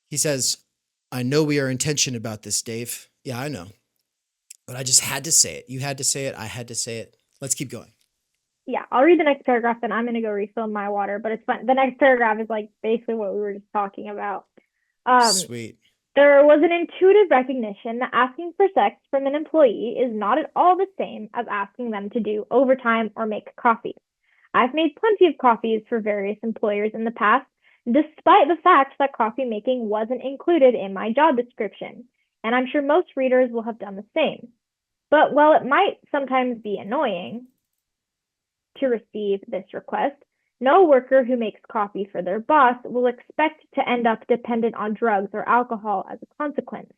He says, I know we are in tension about this, Dave. Yeah, I know. But I just had to say it. You had to say it. I had to say it. Let's keep going. Yeah, I'll read the next paragraph, then I'm going to go refill my water. But it's fun. The next paragraph is like basically what we were just talking about. Sweet. There was an intuitive recognition that asking for sex from an employee is not at all the same as asking them to do overtime or make coffee. I've made plenty of coffees for various employers in the past, despite the fact that coffee making wasn't included in my job description, and I'm sure most readers will have done the same. But while it might sometimes be annoying to receive this request, no worker who makes coffee for their boss will expect to end up dependent on drugs or alcohol as a consequence.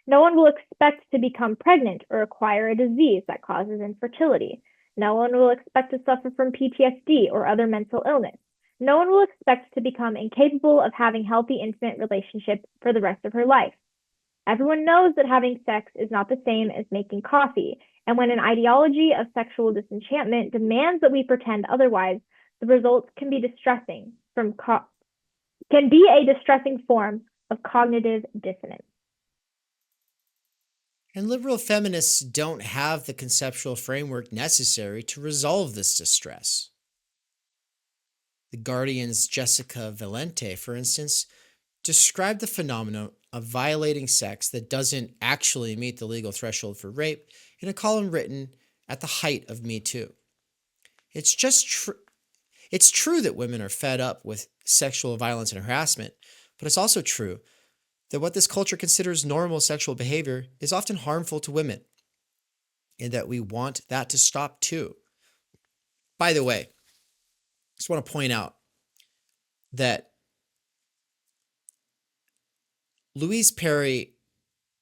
No one will expect to become pregnant or acquire a disease that causes infertility. No one will expect to suffer from PTSD or other mental illness. No one will expect to become incapable of having healthy intimate relationships for the rest of her life. Everyone knows that having sex is not the same as making coffee, and when an ideology of sexual disenchantment demands that we pretend otherwise, the results can be distressing can be a distressing form of cognitive dissonance. And liberal feminists don't have the conceptual framework necessary to resolve this distress. The Guardian's Jessica Valente, for instance, described the phenomenon of violating sex that doesn't actually meet the legal threshold for rape in a column written at the height of Me Too. It's true that women are fed up with sexual violence and harassment, but it's also true that what this culture considers normal sexual behavior is often harmful to women, and that we want that to stop too. By the way, I just want to point out that Louise Perry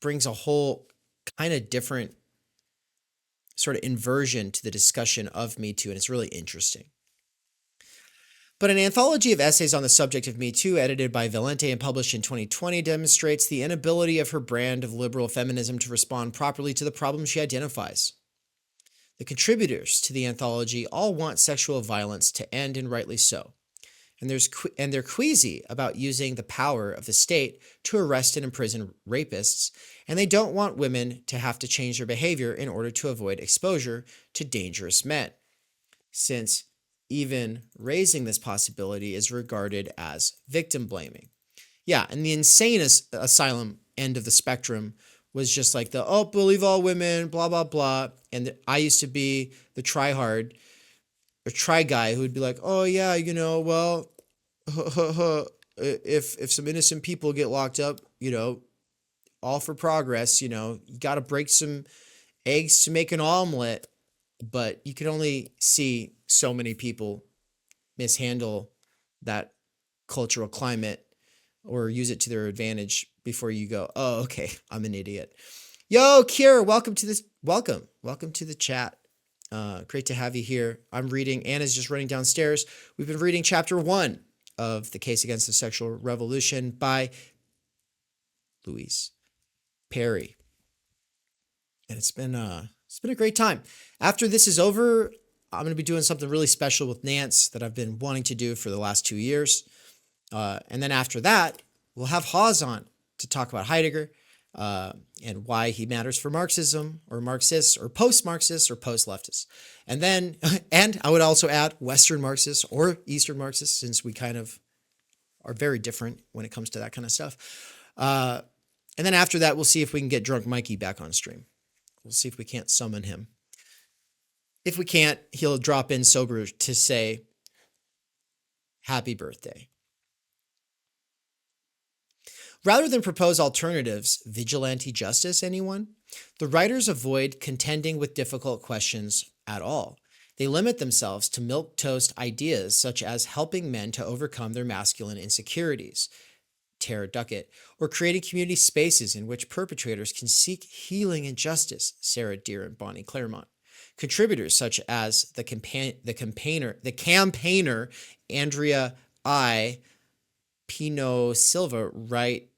brings a whole kind of different sort of inversion to the discussion of Me Too, and it's really interesting. But an anthology of essays on the subject of Me Too, edited by Valente and published in 2020, demonstrates the inability of her brand of liberal feminism to respond properly to the problem she identifies. The contributors to the anthology all want sexual violence to end, and rightly so. And they're queasy about using the power of the state to arrest and imprison rapists, and they don't want women to have to change their behavior in order to avoid exposure to dangerous men, since even raising this possibility is regarded as victim blaming. Yeah, and the insane asylum end of the spectrum was just like believe all women, blah, blah, blah. And I used to be the try guy who would be like, oh yeah, well, if some innocent people get locked up, all for progress, you got to break some eggs to make an omelet, but you can only see so many people mishandle that cultural climate or use it to their advantage before you go, oh, okay, I'm an idiot. Yo, Kier, welcome to the chat. Great to have you here. I'm reading, Anna's just running downstairs. We've been reading chapter 1 of The Case Against the Sexual Revolution by Louise Perry. And it's been a great time. After this is over, I'm going to be doing something really special with Nance that I've been wanting to do for the last 2 years. And then after that, we'll have Hawes on to talk about Heidegger and why he matters for Marxism or Marxists or post-Marxists or post-leftists. And then, and I would also add Western Marxists or Eastern Marxists, since we kind of are very different when it comes to that kind of stuff. And then after that, we'll see if we can get Drunk Mikey back on stream. We'll see if we can't summon him. If we can't, he'll drop in sober to say, happy birthday. Rather than propose alternatives, vigilante justice, anyone? The writers avoid contending with difficult questions at all. They limit themselves to milquetoast ideas such as helping men to overcome their masculine insecurities, Tara Duckett, or creating community spaces in which perpetrators can seek healing and justice, Sarah Deer and Bonnie Claremont. Contributors such as the campaigner Andrea I. Pino Silva write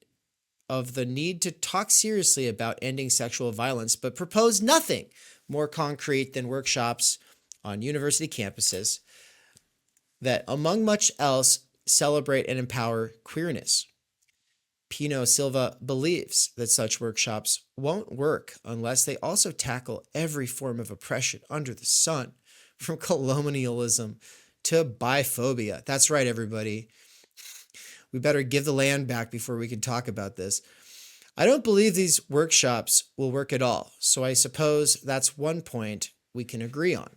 of the need to talk seriously about ending sexual violence, but propose nothing more concrete than workshops on university campuses that, among much else, celebrate and empower queerness. Pino Silva believes that such workshops won't work unless they also tackle every form of oppression under the sun, from colonialism to biphobia. That's right, everybody. We better give the land back before we can talk about this. I don't believe these workshops will work at all, so I suppose that's one point we can agree on.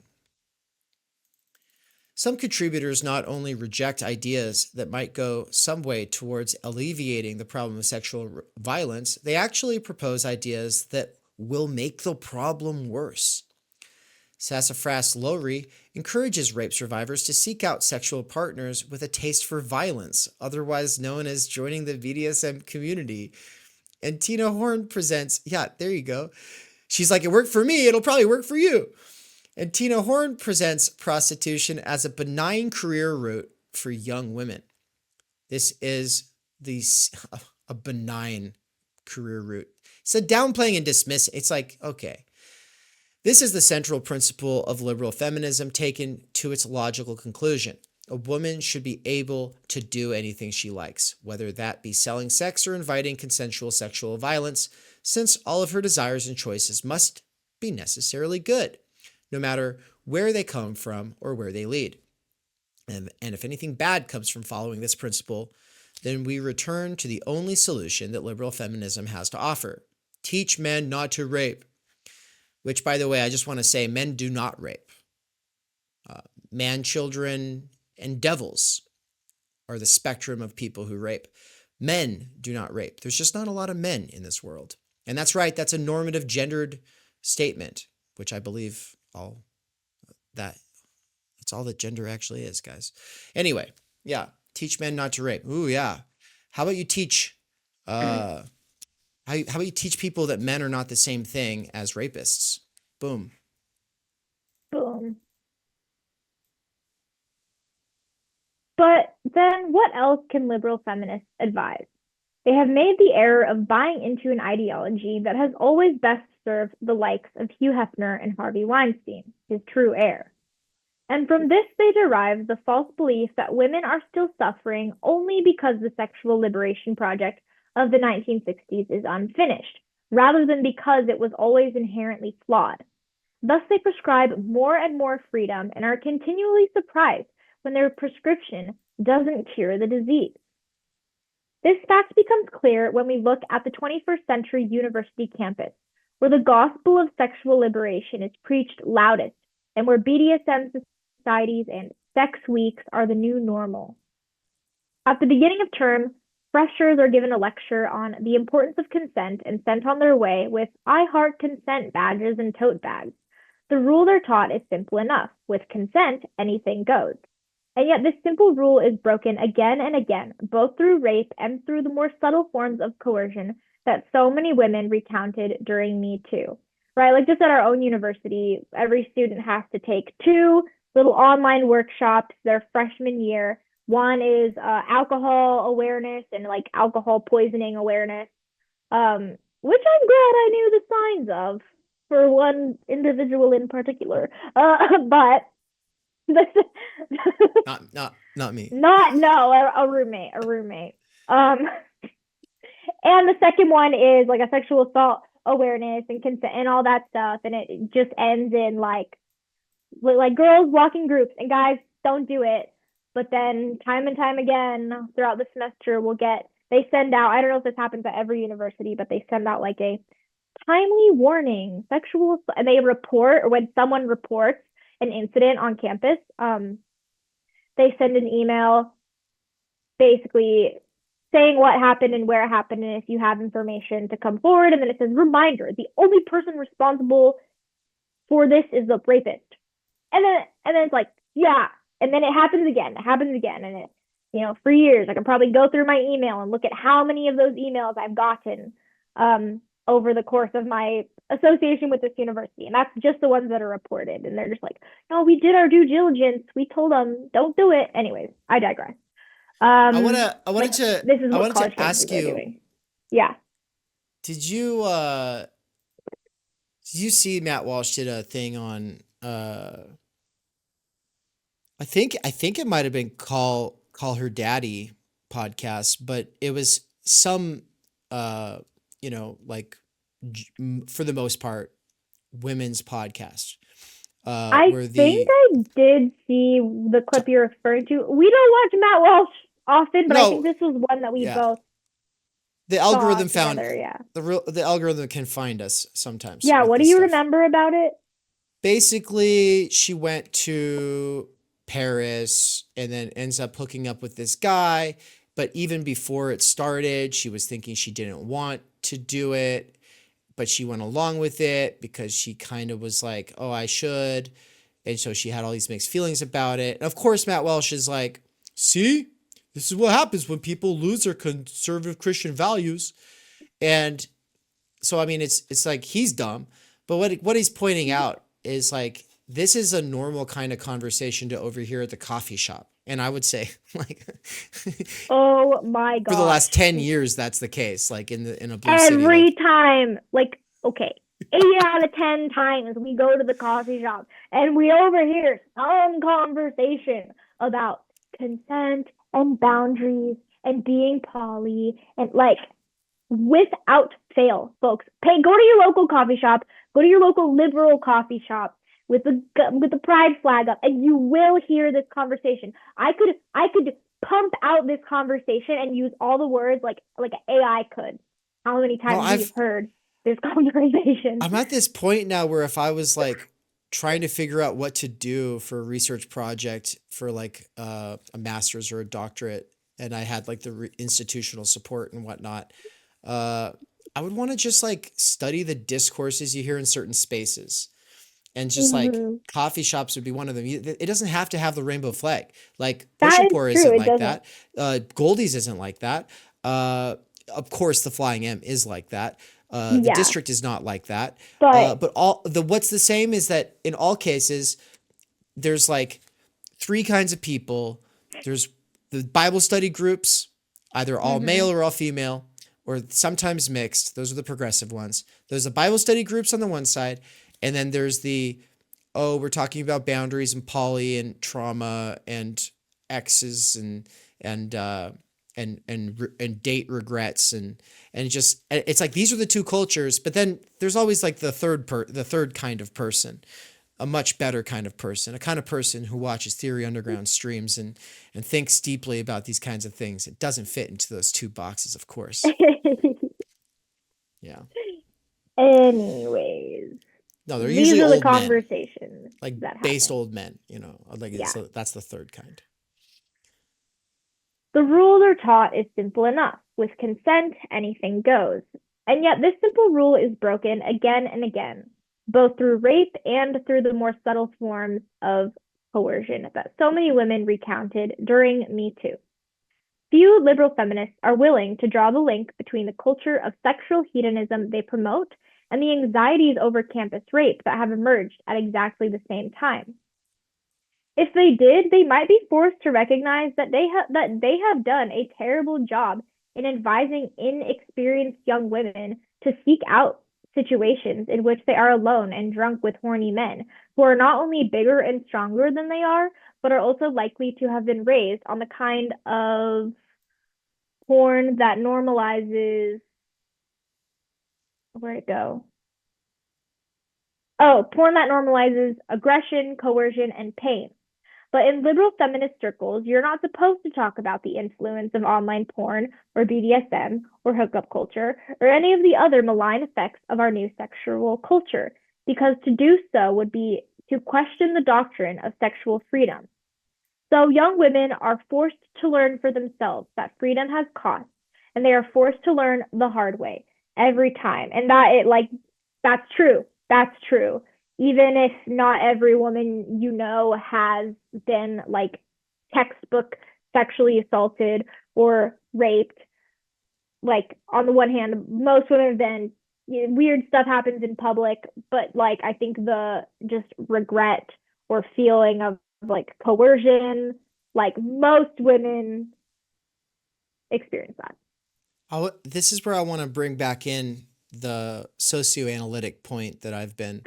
Some contributors not only reject ideas that might go some way towards alleviating the problem of sexual violence, they actually propose ideas that will make the problem worse. Sassafras Lowry encourages rape survivors to seek out sexual partners with a taste for violence, otherwise known as joining the BDSM community. And Tina Horn presents, yeah, there you go. She's like, it worked for me, it'll probably work for you. And Tina Horn presents prostitution as a benign career route for young women. This is a benign career route. It's a downplaying and dismissing. It's like, okay. This is the central principle of liberal feminism taken to its logical conclusion. A woman should be able to do anything she likes, whether that be selling sex or inviting consensual sexual violence, since all of her desires and choices must be necessarily good, no matter where they come from or where they lead. And if anything bad comes from following this principle, then we return to the only solution that liberal feminism has to offer. Teach men not to rape. Which, by the way, I just want to say, men do not rape. Man, children, and devils are the spectrum of people who rape. Men do not rape. There's just not a lot of men in this world. And that's right, that's a normative gendered statement, which I believe that's all that gender actually is, guys. Anyway, yeah, teach men not to rape. Ooh, yeah. How about you teach... How about you teach people that men are not the same thing as rapists? Boom. Boom. But then what else can liberal feminists advise? They have made the error of buying into an ideology that has always best served the likes of Hugh Hefner and Harvey Weinstein, his true heir. And from this they derive the false belief that women are still suffering only because the sexual liberation project of the 1960s is unfinished, rather than because it was always inherently flawed. Thus, they prescribe more and more freedom and are continually surprised when their prescription doesn't cure the disease. This fact becomes clear when we look at the 21st century university campus, where the gospel of sexual liberation is preached loudest, and where BDSM societies and sex weeks are the new normal. At the beginning of term, freshers are given a lecture on the importance of consent and sent on their way with I Heart Consent badges and tote bags. The rule they're taught is simple enough. With consent, anything goes. And yet this simple rule is broken again and again, both through rape and through the more subtle forms of coercion that so many women recounted during Me Too. Right? Like just at our own university, every student has to take two little online workshops their freshman year. One is alcohol awareness and like alcohol poisoning awareness, which I'm glad I knew the signs of for one individual in particular. But Not me. not no, a roommate. And the second one is like a sexual assault awareness and consent and all that stuff, and it just ends in like girls walking groups and guys don't do it. But then time and time again throughout the semester, they send out. I don't know if this happens at every university, but they send out like a timely warning, and they report, or when someone reports an incident on campus, they send an email basically saying what happened and where it happened, and if you have information to come forward. And then it says, reminder, the only person responsible for this is the rapist. And then it's like, yeah. And then it happens again. And it, for years, I can probably go through my email and look at how many of those emails I've gotten over the course of my association with this university. And that's just the ones that are reported. And they're just like, no, we did our due diligence. We told them, don't do it. Anyways, I digress. I wanted to ask you. Doing. Yeah. Did you see Matt Walsh did a thing on I think it might have been Call Her Daddy podcast, but it was some like for the most part women's podcast. I think I did see the clip you're referring to. We don't watch Matt Walsh often, but I think this was one that we both. The algorithm found together, yeah. The algorithm can find us sometimes. Yeah, what do you remember about it? Basically, she went to Paris and then ends up hooking up with this guy. But even before it started, she was thinking she didn't want to do it, but she went along with it because she kind of was like, oh, I should. And so she had all these mixed feelings about it. And of course, Matt Welsh is like, see, this is what happens when people lose their conservative Christian values. And so, I mean, it's like he's dumb. But what he's pointing out is like, this is a normal kind of conversation to overhear at the coffee shop. And I would say, like, oh my God, for the last 10 years, that's the case. Like in a blue city, every time, like, okay, 8 out of 10 times we go to the coffee shop and we overhear some conversation about consent and boundaries and being poly, and like, without fail, folks, go to your local coffee shop, go to your local liberal coffee shop with the pride flag up, and you will hear this conversation. I could pump out this conversation and use all the words like an AI could. How many times have you heard this conversation? I'm at this point now where if I was like trying to figure out what to do for a research project for like a master's or a doctorate, and I had like the institutional support and whatnot, I would want to just like study the discourses you hear in certain spaces. And just like coffee shops would be one of them. It doesn't have to have the rainbow flag. Like Push and Pour isn't like that. Goldie's isn't like that. Of course, the Flying M is like that. The District is not like that. But what's the same is that in all cases, there's like 3 kinds of people. There's the Bible study groups, either all male or all female, or sometimes mixed. Those are the progressive ones. There's the Bible study groups on the one side. And then there's we're talking about boundaries and poly and trauma and exes and date regrets and just, it's like these are the 2 cultures. But then there's always like the third kind of person, a much better kind of person, a kind of person who watches Theory Underground streams and thinks deeply about these kinds of things. It doesn't fit into those 2 boxes, of course. Yeah. Anyways. No, they're usually old conversations, like based old men, like so that's the third kind. The rule they're taught is simple enough. With consent, anything goes. And yet this simple rule is broken again and again, both through rape and through the more subtle forms of coercion that so many women recounted during Me Too. Few liberal feminists are willing to draw the link between the culture of sexual hedonism they promote and the anxieties over campus rape that have emerged at exactly the same time. If they did, they might be forced to recognize that they have done a terrible job in advising inexperienced young women to seek out situations in which they are alone and drunk with horny men who are not only bigger and stronger than they are, but are also likely to have been raised on the kind of porn that normalizes, where'd it go? Oh, porn that normalizes aggression, coercion, and pain. But in liberal feminist circles, you're not supposed to talk about the influence of online porn or BDSM or hookup culture or any of the other malign effects of our new sexual culture, because to do so would be to question the doctrine of sexual freedom. So young women are forced to learn for themselves that freedom has costs, and they are forced to learn the hard way every time. And that's true. That's true. Even if not every woman has been textbook sexually assaulted or raped. Like, on the one hand, most women have been, weird stuff happens in public, but I think the just regret or feeling of coercion, most women experience that. This is where I want to bring back in the socioanalytic point that I've been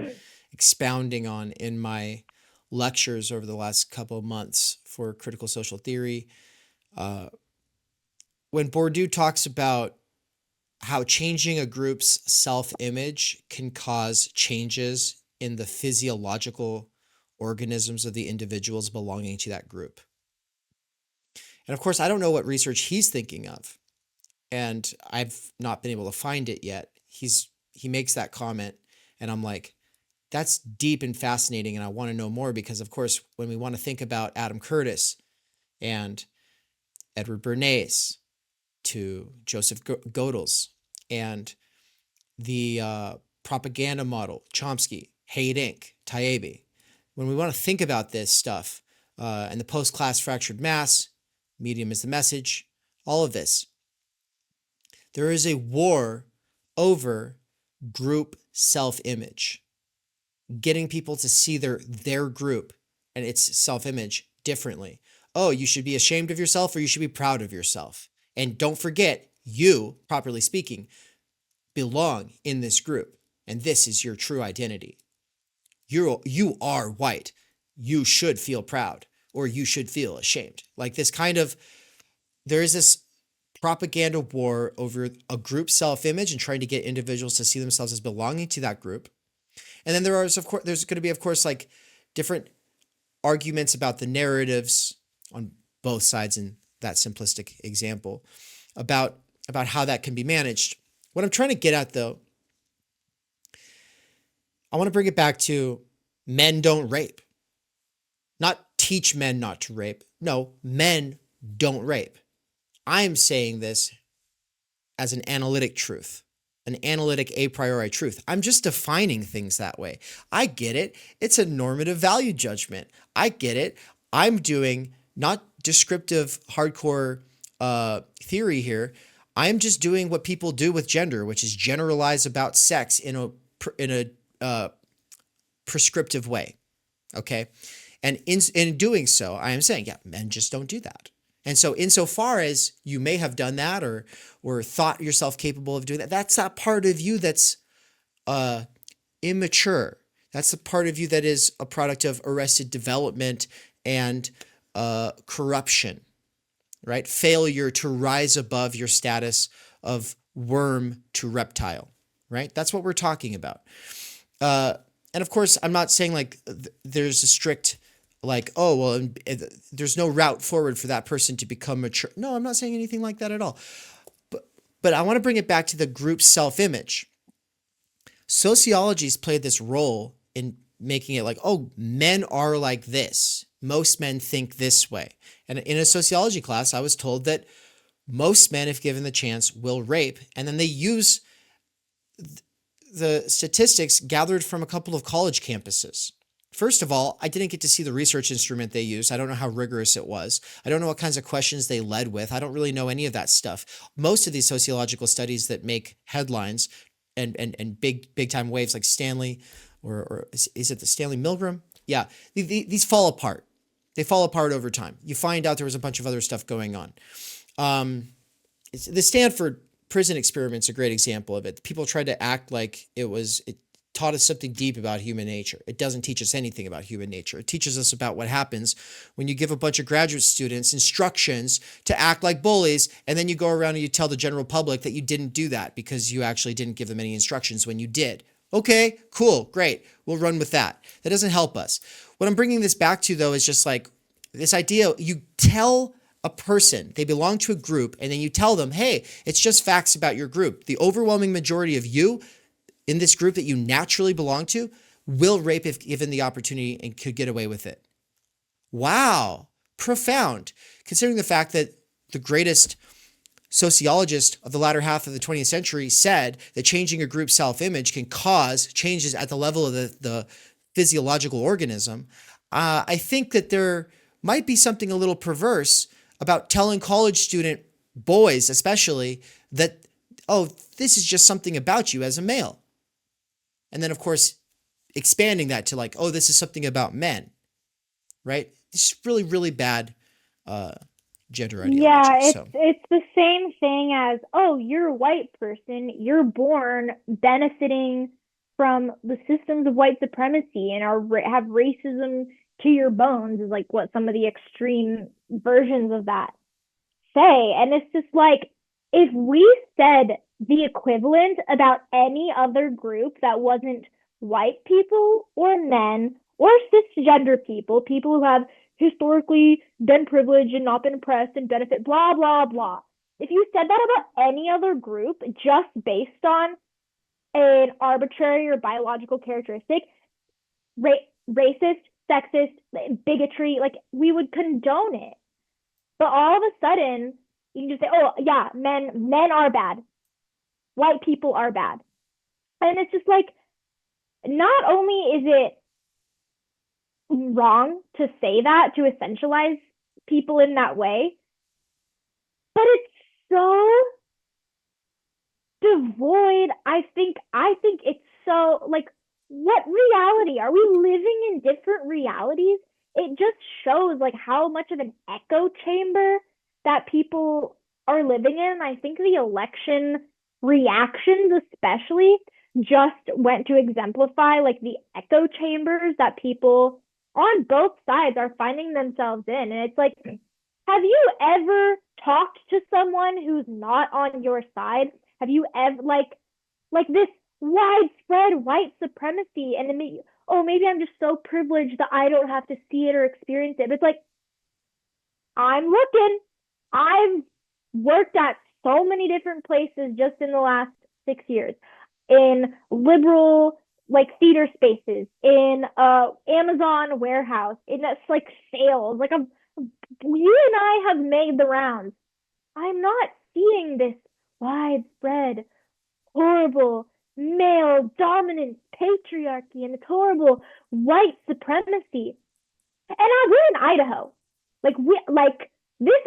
expounding on in my lectures over the last couple of months for critical social theory. When Bourdieu talks about how changing a group's self-image can cause changes in the physiological organisms of the individuals belonging to that group. And of course, I don't know what research he's thinking of, and I've not been able to find it yet. He makes that comment, and I'm like, that's deep and fascinating, and I want to know more because, of course, when we want to think about Adam Curtis and Edward Bernays to Joseph Gödel's and the propaganda model, Chomsky, Haight Inc., Taibbi, when we want to think about this stuff and the post-class fractured mass, medium is the message, all of this, there is a war over group self-image, getting people to see their group and its self-image differently. Oh, you should be ashamed of yourself or you should be proud of yourself. And don't forget, you, properly speaking, belong in this group. And this is your true identity. You are white. You should feel proud or you should feel ashamed. Like this kind of, there is this propaganda war over a group self-image and trying to get individuals to see themselves as belonging to that group. And then there's going to be, of course, different arguments about the narratives on both sides in that simplistic example about how that can be managed. What I'm trying to get at, though, I want to bring it back to men don't rape. Not teach men not to rape. No, men don't rape. I'm saying this as an analytic truth, an analytic a priori truth. I'm just defining things that way. I get it. It's a normative value judgment. I get it. I'm doing not descriptive hardcore theory here. I'm just doing what people do with gender, which is generalize about sex in a prescriptive way. Okay. And in doing so, I am saying, yeah, men just don't do that. And so insofar as you may have done that or thought yourself capable of doing that, that's that part of you that's immature. That's the part of you that is a product of arrested development and corruption, right? Failure to rise above your status of worm to reptile, right? That's what we're talking about. And of course, I'm not saying there's a strict there's no route forward for that person to become mature. No, I'm not saying anything like that at all. But I want to bring it back to the group self-image. Sociology's played this role in making it men are like this. Most men think this way. And in a sociology class, I was told that most men, if given the chance, will rape. And then they use the statistics gathered from a couple of college campuses First of all, I didn't get to see the research instrument they used. I don't know how rigorous it was. I don't know what kinds of questions they led with. I don't really know any of that stuff. Most of these sociological studies that make headlines and big time waves like Stanley or is it the Stanley Milgram? Yeah, these fall apart. They fall apart over time. You find out there was a bunch of other stuff going on. The Stanford prison experiment's a great example of it. People tried to act like it taught us something deep about human nature. It doesn't teach us anything about human nature. It teaches us about what happens when you give a bunch of graduate students instructions to act like bullies, and then you go around and you tell the general public that you didn't do that because you actually didn't give them any instructions when you did. Okay, cool, great. We'll run with that. That doesn't help us. What I'm bringing this back to, though, is just like this idea, you tell a person they belong to a group, and then you tell them, hey, it's just facts about your group. The overwhelming majority of you in this group that you naturally belong to will rape if given the opportunity and could get away with it. Wow, profound. Considering the fact that the greatest sociologist of the latter half of the 20th century said that changing a group's self-image can cause changes at the level of the physiological organism, I think that there might be something a little perverse about telling college student boys especially that, oh, this is just something about you as a male. And then, of course, expanding that to like, oh, this is something about men, right? It's just really, really bad gender ideology. Yeah, it's the same thing as, oh, you're a white person, you're born benefiting from the systems of white supremacy and have racism to your bones is like what some of the extreme versions of that say. And it's just like, if we said the equivalent about any other group that wasn't white people or men or cisgender people who have historically been privileged and not been oppressed and benefit, blah, blah, blah. If you said that about any other group just based on an arbitrary or biological characteristic, racist, sexist, bigotry, like we would condone it. But all of a sudden, you can just say, oh, yeah, men are bad. White people are bad. And it's just like, not only is it wrong to say that, to essentialize people in that way, but it's so devoid. I think it's so, like, what reality? Are we living in different realities? It just shows like how much of an echo chamber that people are living in. I think the election reactions especially just went to exemplify like the echo chambers that people on both sides are finding themselves in. And it's like, have you ever talked to someone who's not on your side? Have you ever like this widespread white supremacy, and maybe I'm just so privileged that I don't have to see it or experience it. But it's like, I'm looking. I've worked at so many different places just in the last 6 years, in liberal like theater spaces, in Amazon warehouse, in that's like sales. Like you and I have made the rounds. I'm not seeing this widespread, horrible male dominant patriarchy and it's horrible white supremacy. And we're in Idaho. This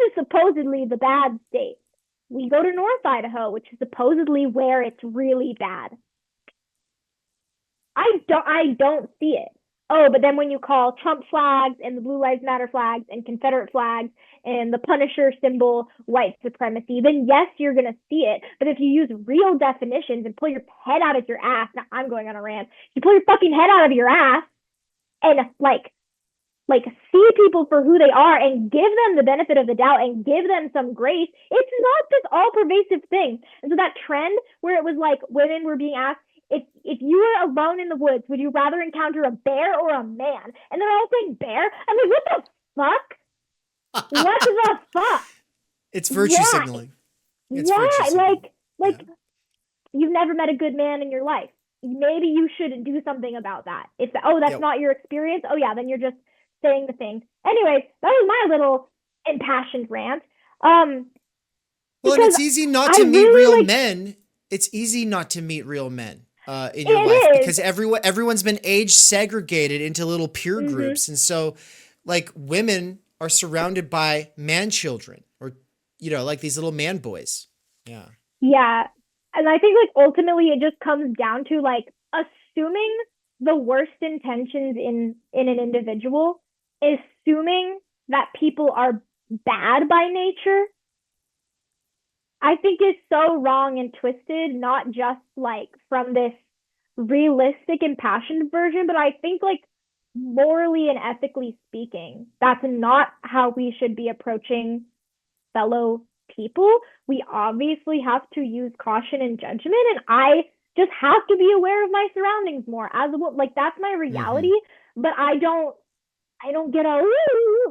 is supposedly the bad state. We go to North Idaho, which is supposedly where it's really bad. I don't see it. Oh, but then when you call Trump flags and the Blue Lives Matter flags and Confederate flags and the Punisher symbol white supremacy, then yes, you're going to see it. But if you use real definitions and pull your head out of your ass, now I'm going on a rant, you pull your fucking head out of your ass and like see people for who they are and give them the benefit of the doubt and give them some grace, it's not this all pervasive thing. And so that trend where it was like women were being asked, if you were alone in the woods, would you rather encounter a bear or a man? And they're all saying bear. I mean, what the fuck? What the fuck? It's virtue signaling. It's virtue signaling. You've never met a good man in your life. Maybe you should do something about that. If that's not your experience, then you're just saying the thing. Anyways, that was my little impassioned rant. And it's easy not to meet real men. It's easy not to meet real men. in your life, It is. because everyone's been age segregated into little peer Mm-hmm. groups, and so like women are surrounded by man children, or like these little man boys. Yeah. Yeah. And I think like ultimately it just comes down to like assuming the worst intentions in an individual, assuming that people are bad by nature, I think is so wrong and twisted, not just like from this realistic impassioned version, but I think like morally and ethically speaking, that's not how we should be approaching fellow people. We obviously have to use caution and judgment, and I just have to be aware of my surroundings more as a like that's my Mm-hmm. reality. But I don't get a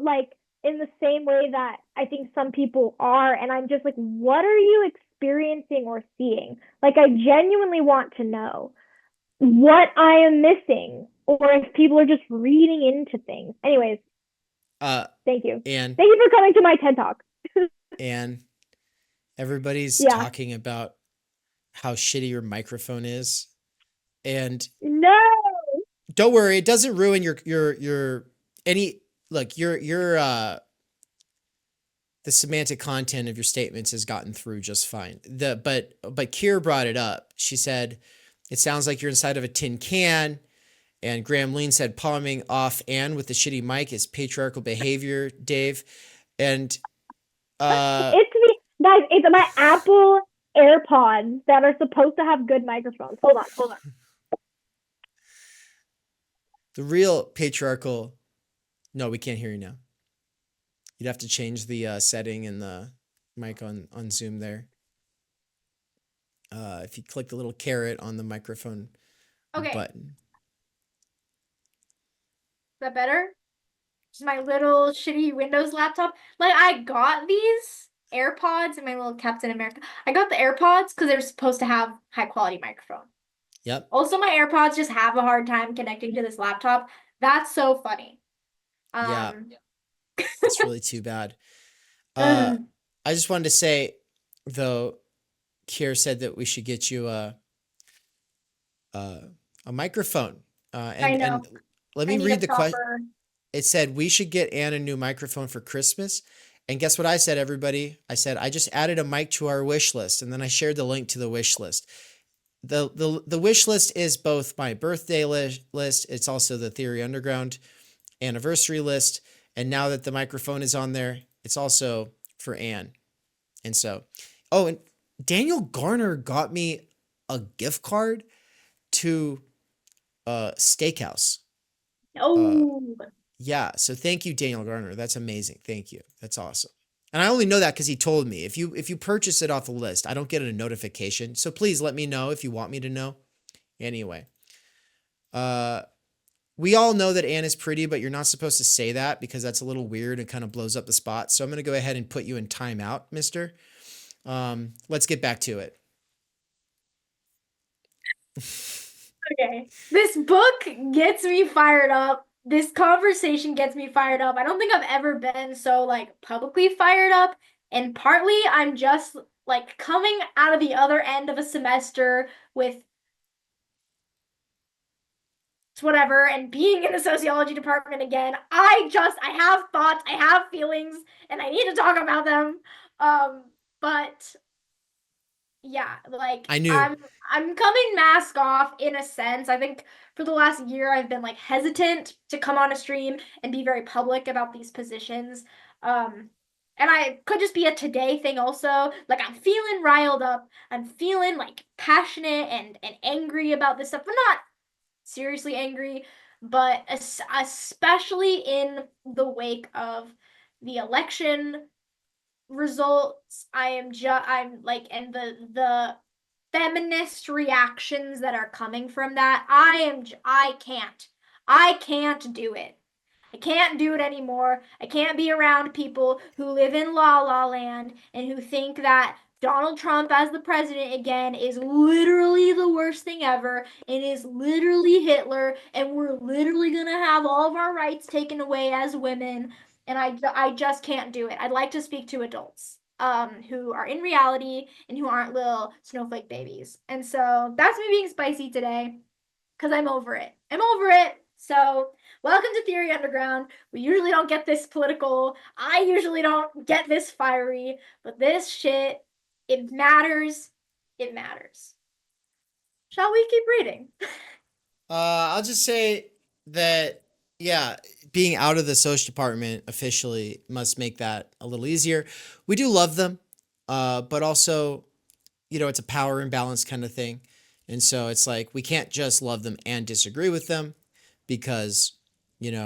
like in the same way that I think some people are, and I'm just like, what are you experiencing or seeing? Like I genuinely want to know what I am missing, or if people are just reading into things. Anyways, Uh, thank you. and Thank you for coming to my TED Talk. and everybody's Yeah. talking about how shitty your microphone is, and No. don't worry, it doesn't ruin your any look. Your the semantic content of your statements has gotten through just fine. But Kier brought it up. She said, "It sounds like you're inside of a tin can." And Graham Lean said, "Palming off Anne with the shitty mic is patriarchal behavior, Dave." And It's me, guys. It's my Apple AirPods that are supposed to have good microphones. Hold on, hold on. the real patriarchal. No, we can't hear you now. You'd have to change the setting in the mic on Zoom there. If you click the little caret on the microphone Okay, is button. that better? Just my little shitty Windows laptop. Like I got these AirPods in my little Captain America. I got the AirPods because they're supposed to have high quality microphone. Yep. Also, my AirPods just have a hard time connecting to this laptop. That's so funny. Yeah. Um, It's really too bad. I just wanted to say, though, Kier said that we should get you a microphone. I know. And let I me need read a the question. proper. It said we should get Anne a new microphone for Christmas. And guess what I said, everybody? I said I just added a mic to our wish list, and then I shared the link to the wish list. The wish list is both my birthday list. It's also the Theory Underground anniversary list. And now that the microphone is on there, it's also for Anne. And so, oh, and Daniel Garner got me a gift card to steakhouse. Oh, Yeah, so thank you, Daniel Garner. That's amazing. Thank you. That's awesome. And I only know that because he told me. If you purchase it off the list, I don't get a notification. So please let me know if you want me to know. Anyway, we all know that Anne is pretty, but you're not supposed to say that because that's a little weird and kind of blows up the spot. So I'm going to go ahead and put you in timeout, mister. Let's get back to it. okay. This book gets me fired up. This conversation gets me fired up. I don't think I've ever been so like publicly fired up. And partly I'm just like coming out of the other end of a semester with whatever and being in the sociology department again. I have thoughts, I have feelings, and I need to talk about them. But yeah, like I knew. I'm coming mask off in a sense. I think for the last year I've been like hesitant to come on a stream and be very public about these positions. And I could just be a today thing also. Like I'm feeling riled up. I'm feeling like passionate and angry about this stuff. I'm not seriously angry, but especially in the wake of the election results, I'm like, and the feminist reactions that are coming from that. I can't do it. I can't do it anymore. I can't be around people who live in la la land and who think that Donald Trump as the president again is literally the worst thing ever and is literally Hitler and we're literally gonna have all of our rights taken away as women. And I just can't do it. I'd like to speak to adults. who are in reality and who aren't little snowflake babies. And so that's me being spicy today because I'm over it. I'm over it. So welcome to Theory Underground. We usually don't get this political. I usually don't get this fiery, but this shit, it matters. It matters. Shall we keep reading? I'll just say that, yeah, being out of the social department officially must make that a little easier. We do love them, but also, it's a power imbalance kind of thing. And so it's like we can't just love them and disagree with them because, they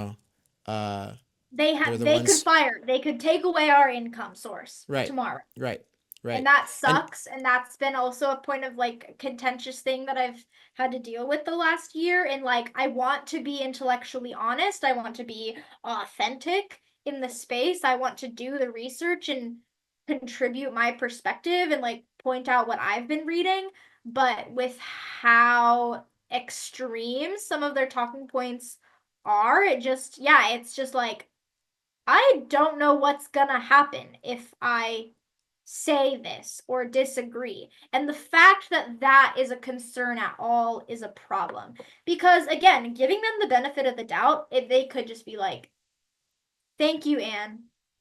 could fire. They could take away our income source tomorrow. Right. And that sucks. And that's been also a point of like contentious thing that I've had to deal with the last year. And like, I want to be intellectually honest. I want to be authentic in the space. I want to do the research and contribute my perspective and like point out what I've been reading. But with how extreme some of their talking points are, it's just like, I don't know what's gonna happen if I say this or disagree. And the fact that that is a concern at all is a problem. Because again, giving them the benefit of the doubt, if they could just be like, thank you, Anne,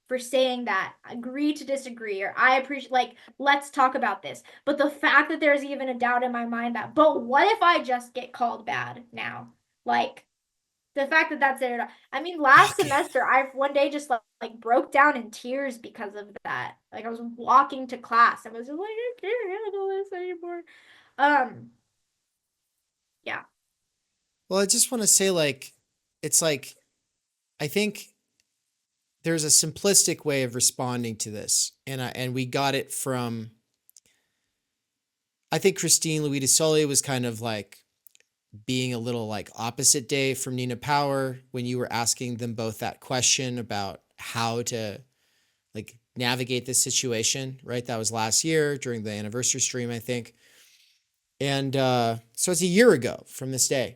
for saying that. Agree to disagree, or I appreciate, like, let's talk about this. But the fact that there's even a doubt in my mind that, but what if I just get called bad now? Like, the fact that that's there. I mean, last semester, I one day just like broke down in tears because of that. Like I was walking to class and was just like, I can't handle this anymore. Yeah. Well, I just want to say, like, it's like, I think there's a simplistic way of responding to this, and we got it from, I think Christine Louis de Sully was kind of like being a little like opposite day from Nina Power when you were asking them both that question about how to like navigate this situation, right? That was last year during the anniversary stream, I think. And so it's a year ago from this day.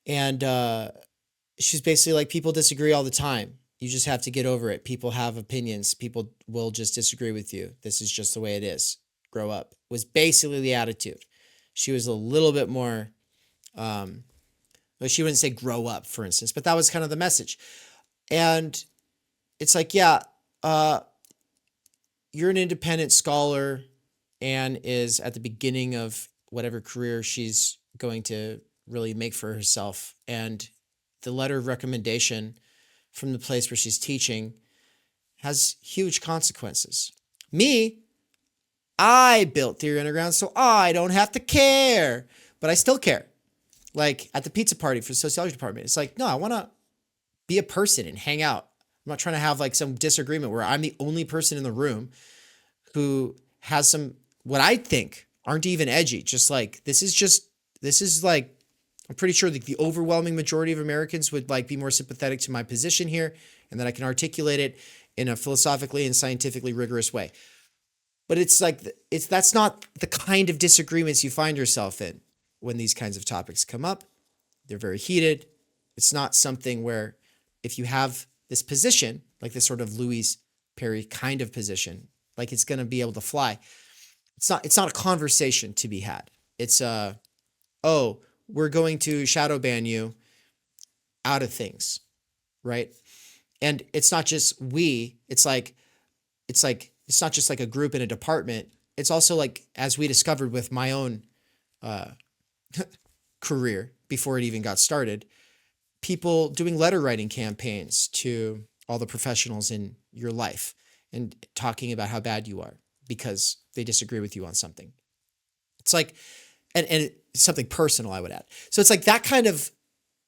And she's basically like, people disagree all the time. You just have to get over it. People have opinions. People will just disagree with you. This is just the way it is. Grow up, was basically the attitude. She was a little bit more, well, she wouldn't say grow up, for instance, but that was kind of the message. And it's like, yeah, you're an independent scholar. Anne is at the beginning of whatever career she's going to really make for herself. And the letter of recommendation from the place where she's teaching has huge consequences. Me, I built Theory Underground, so I don't have to care, but I still care. Like at the pizza party for the sociology department, it's like, no, I want to be a person and hang out. I'm not trying to have like some disagreement where I'm the only person in the room who has some, what I think aren't even edgy. Just like, this is like, I'm pretty sure that the overwhelming majority of Americans would like be more sympathetic to my position here and that I can articulate it in a philosophically and scientifically rigorous way. But it's like, that's not the kind of disagreements you find yourself in when these kinds of topics come up. They're very heated. It's not something where if you have this position, like this sort of Louis Perry kind of position, like it's going to be able to fly. It's not a conversation to be had. It's oh, we're going to shadow ban you out of things, right? And it's not just we, it's not just like a group in a department. It's also like, as we discovered with my own career before it even got started, people doing letter writing campaigns to all the professionals in your life and talking about how bad you are because they disagree with you on something. It's like, and it's something personal, I would add. So it's like that kind of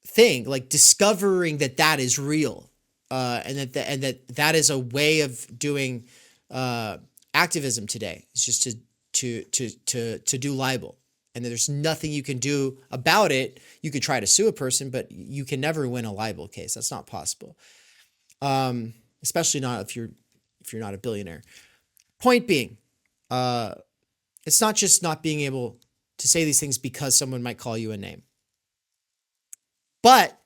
thing, like discovering that is real, and that is a way of doing activism today. It's just to do libel, and there's nothing you can do about it. You could try to sue a person, but you can never win a libel case. That's not possible. Especially not if you're not a billionaire. Point being, it's not just not being able to say these things because someone might call you a name, but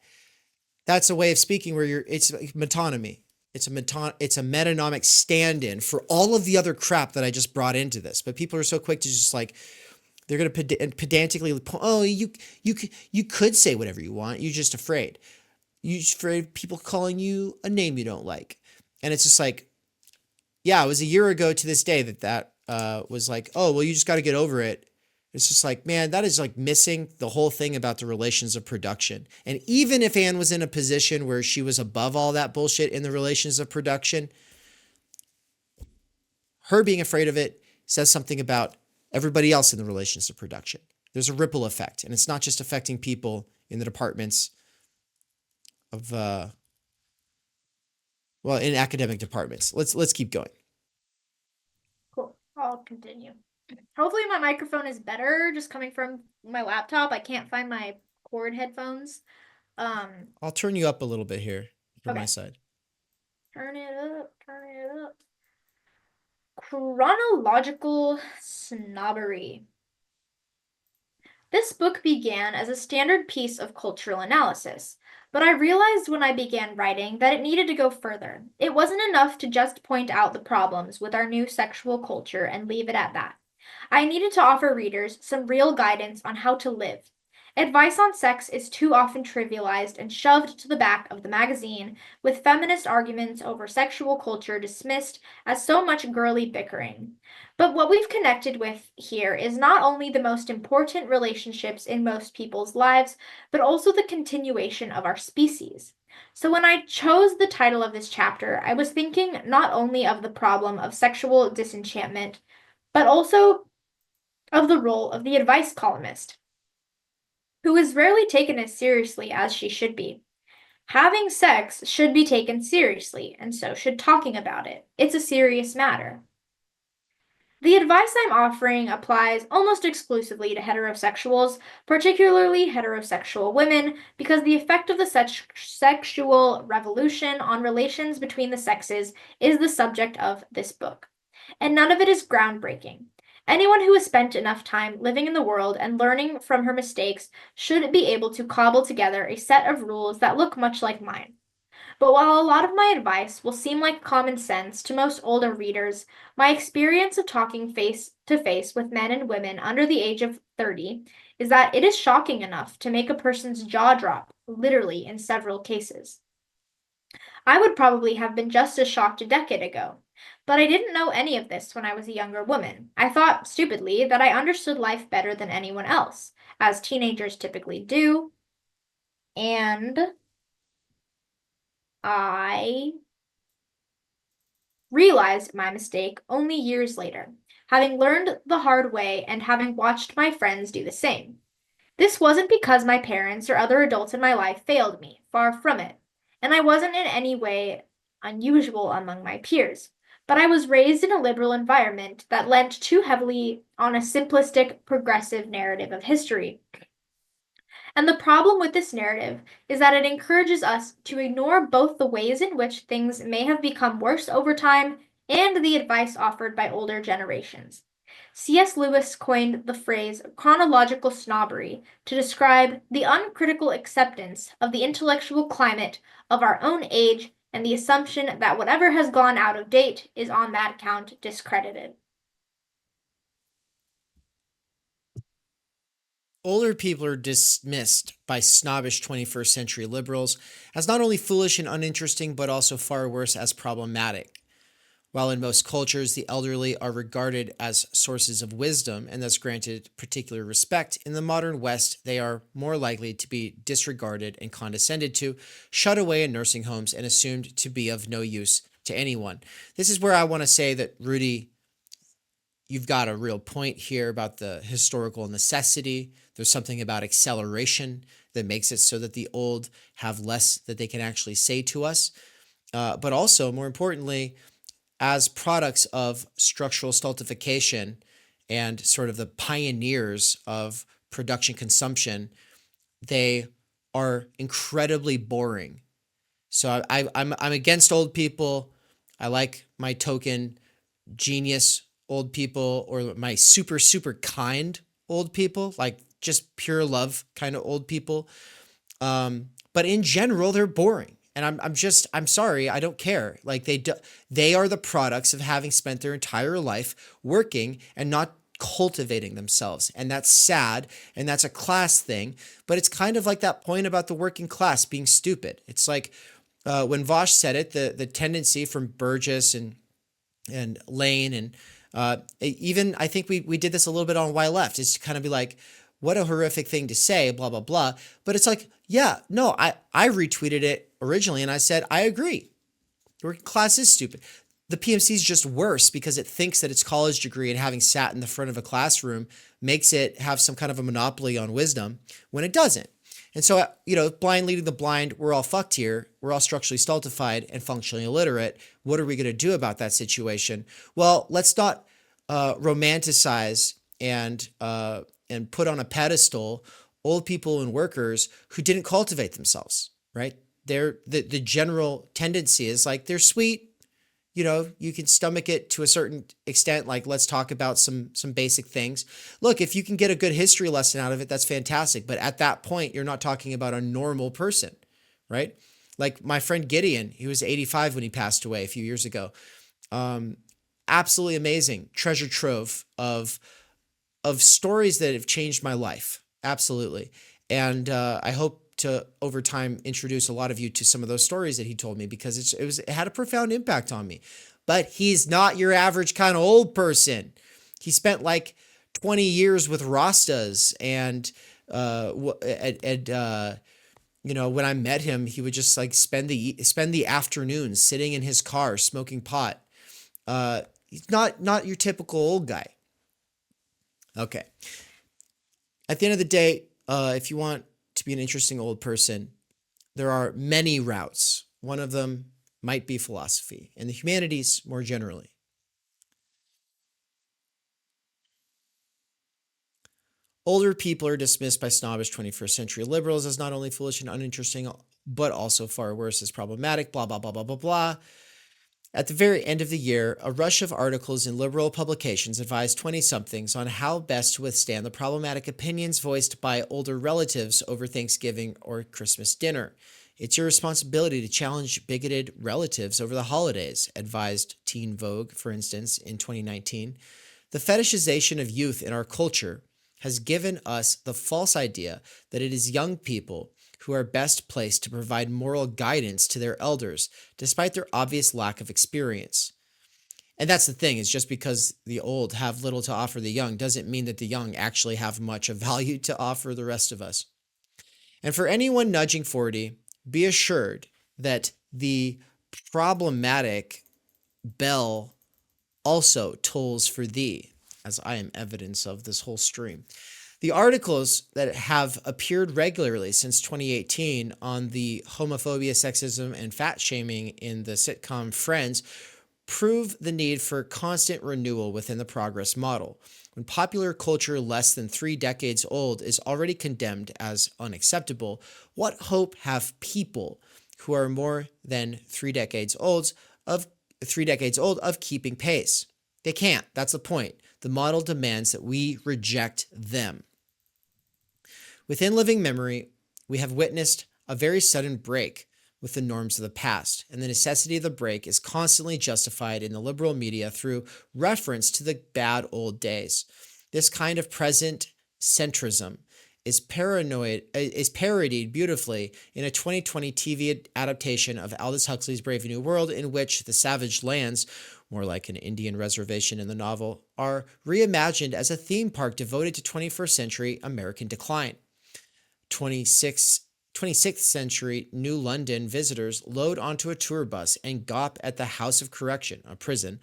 that's a way of speaking where it's like metonymy. it's a metanomic stand-in for all of the other crap that I just brought into this. But people are so quick to just like, they're going to pedantically, oh, you could say whatever you want. You're just afraid. You're just afraid of people calling you a name you don't like. And it's just like, yeah, it was a year ago to this day that was like, oh, well, you just got to get over it. It's just like, man, that is like missing the whole thing about the relations of production. And even if Anne was in a position where she was above all that bullshit in the relations of production, her being afraid of it says something about everybody else in the relations of production. There's a ripple effect, and it's not just affecting people in the departments of, in academic departments. Let's keep going. Cool. I'll continue. Hopefully my microphone is better just coming from my laptop. I can't find my cord headphones. I'll turn you up a little bit here from my side. Turn it up. Chronological snobbery. This book began as a standard piece of cultural analysis, but I realized when I began writing that it needed to go further. It wasn't enough to just point out the problems with our new sexual culture and leave it at that. I needed to offer readers some real guidance on how to live. Advice on sex is too often trivialized and shoved to the back of the magazine, with feminist arguments over sexual culture dismissed as so much girly bickering. But what we've connected with here is not only the most important relationships in most people's lives, but also the continuation of our species. So when I chose the title of this chapter, I was thinking not only of the problem of sexual disenchantment, but also of the role of the advice columnist, who is rarely taken as seriously as she should be. Having sex should be taken seriously, and so should talking about it. It's a serious matter. The advice I'm offering applies almost exclusively to heterosexuals, particularly heterosexual women, because the effect of the sexual revolution on relations between the sexes is the subject of this book. And none of it is groundbreaking. Anyone who has spent enough time living in the world and learning from her mistakes should be able to cobble together a set of rules that look much like mine. But while a lot of my advice will seem like common sense to most older readers, my experience of talking face to face with men and women under the age of 30 is that it is shocking enough to make a person's jaw drop, literally in several cases. I would probably have been just as shocked a decade ago. But I didn't know any of this when I was a younger woman. I thought, stupidly, that I understood life better than anyone else, as teenagers typically do. And I realized my mistake only years later, having learned the hard way and having watched my friends do the same. This wasn't because my parents or other adults in my life failed me, far from it, and I wasn't in any way unusual among my peers. But I was raised in a liberal environment that lent too heavily on a simplistic, progressive narrative of history. And the problem with this narrative is that it encourages us to ignore both the ways in which things may have become worse over time and the advice offered by older generations. C.S. Lewis coined the phrase chronological snobbery to describe the uncritical acceptance of the intellectual climate of our own age and the assumption that whatever has gone out of date is on that count discredited. Older people are dismissed by snobbish 21st century liberals as not only foolish and uninteresting, but also far worse, as problematic. While in most cultures, the elderly are regarded as sources of wisdom and thus granted particular respect, in the modern West, they are more likely to be disregarded and condescended to, shut away in nursing homes, and assumed to be of no use to anyone. This is where I want to say that, Rudy, you've got a real point here about the historical necessity. There's something about acceleration that makes it so that the old have less that they can actually say to us. But also, more importantly, as products of structural stultification and sort of the pioneers of production consumption, they are incredibly boring. So I'm against old people. I like my token genius old people, or my super, super kind old people, like just pure love kind of old people. But in general, they're boring. And I'm sorry, I don't care. Like they are the products of having spent their entire life working and not cultivating themselves. And that's sad. And that's a class thing. But it's kind of like that point about the working class being stupid. It's like when Vosh said it, the tendency from Burgess and Lane and even I think we did this a little bit on Why Left, is to kind of be like, what a horrific thing to say, blah, blah, blah. But it's like, yeah, no, I retweeted it originally and I said, I agree. The working class is stupid. The PMC is just worse because it thinks that its college degree and having sat in the front of a classroom makes it have some kind of a monopoly on wisdom when it doesn't. And so, blind leading the blind, we're all fucked here. We're all structurally stultified and functionally illiterate. What are we going to do about that situation? Well, let's not romanticize and put on a pedestal old people and workers who didn't cultivate themselves, right? The general tendency is like, they're sweet, you can stomach it to a certain extent. Like, let's talk about some basic things. Look, if you can get a good history lesson out of it, that's fantastic. But at that point, you're not talking about a normal person, right? Like my friend Gideon, he was 85 when he passed away a few years ago. Absolutely amazing treasure trove of stories that have changed my life. Absolutely. And I hope to, over time, introduce a lot of you to some of those stories that he told me, because it had a profound impact on me. But he's not your average kind of old person. He spent like 20 years with Rastas, and when I met him, he would just like spend the afternoons sitting in his car smoking pot. He's not your typical old guy. Okay. At the end of the day, if you want to be an interesting old person, there are many routes. One of them might be philosophy and the humanities more generally. Older people are dismissed by snobbish 21st century liberals as not only foolish and uninteresting, but also far worse as problematic, blah, blah, blah, blah, blah, blah. At the very end of the year, a rush of articles in liberal publications advised 20-somethings on how best to withstand the problematic opinions voiced by older relatives over Thanksgiving or Christmas dinner. It's your responsibility to challenge bigoted relatives over the holidays, advised Teen Vogue, for instance, in 2019. The fetishization of youth in our culture has given us the false idea that it is young people who are best placed to provide moral guidance to their elders, despite their obvious lack of experience. And that's the thing, is just because the old have little to offer the young doesn't mean that the young actually have much of value to offer the rest of us. And for anyone nudging 40, be assured that the problematic bell also tolls for thee, as I am evidence of this whole stream. The articles that have appeared regularly since 2018 on the homophobia, sexism, and fat shaming in the sitcom Friends prove the need for constant renewal within the progress model. When popular culture less than 3 decades old is already condemned as unacceptable, what hope have people who are more than 3 decades old of keeping pace? They can't. That's the point. The model demands that we reject them. Within living memory, we have witnessed a very sudden break with the norms of the past, and the necessity of the break is constantly justified in the liberal media through reference to the bad old days. This kind of present centrism is parodied beautifully in a 2020 TV adaptation of Aldous Huxley's Brave New World, in which the savage lands, more like an Indian reservation in the novel, are reimagined as a theme park devoted to 21st century American decline. 26th century New London visitors load onto a tour bus and gawp at the House of Correction, a prison,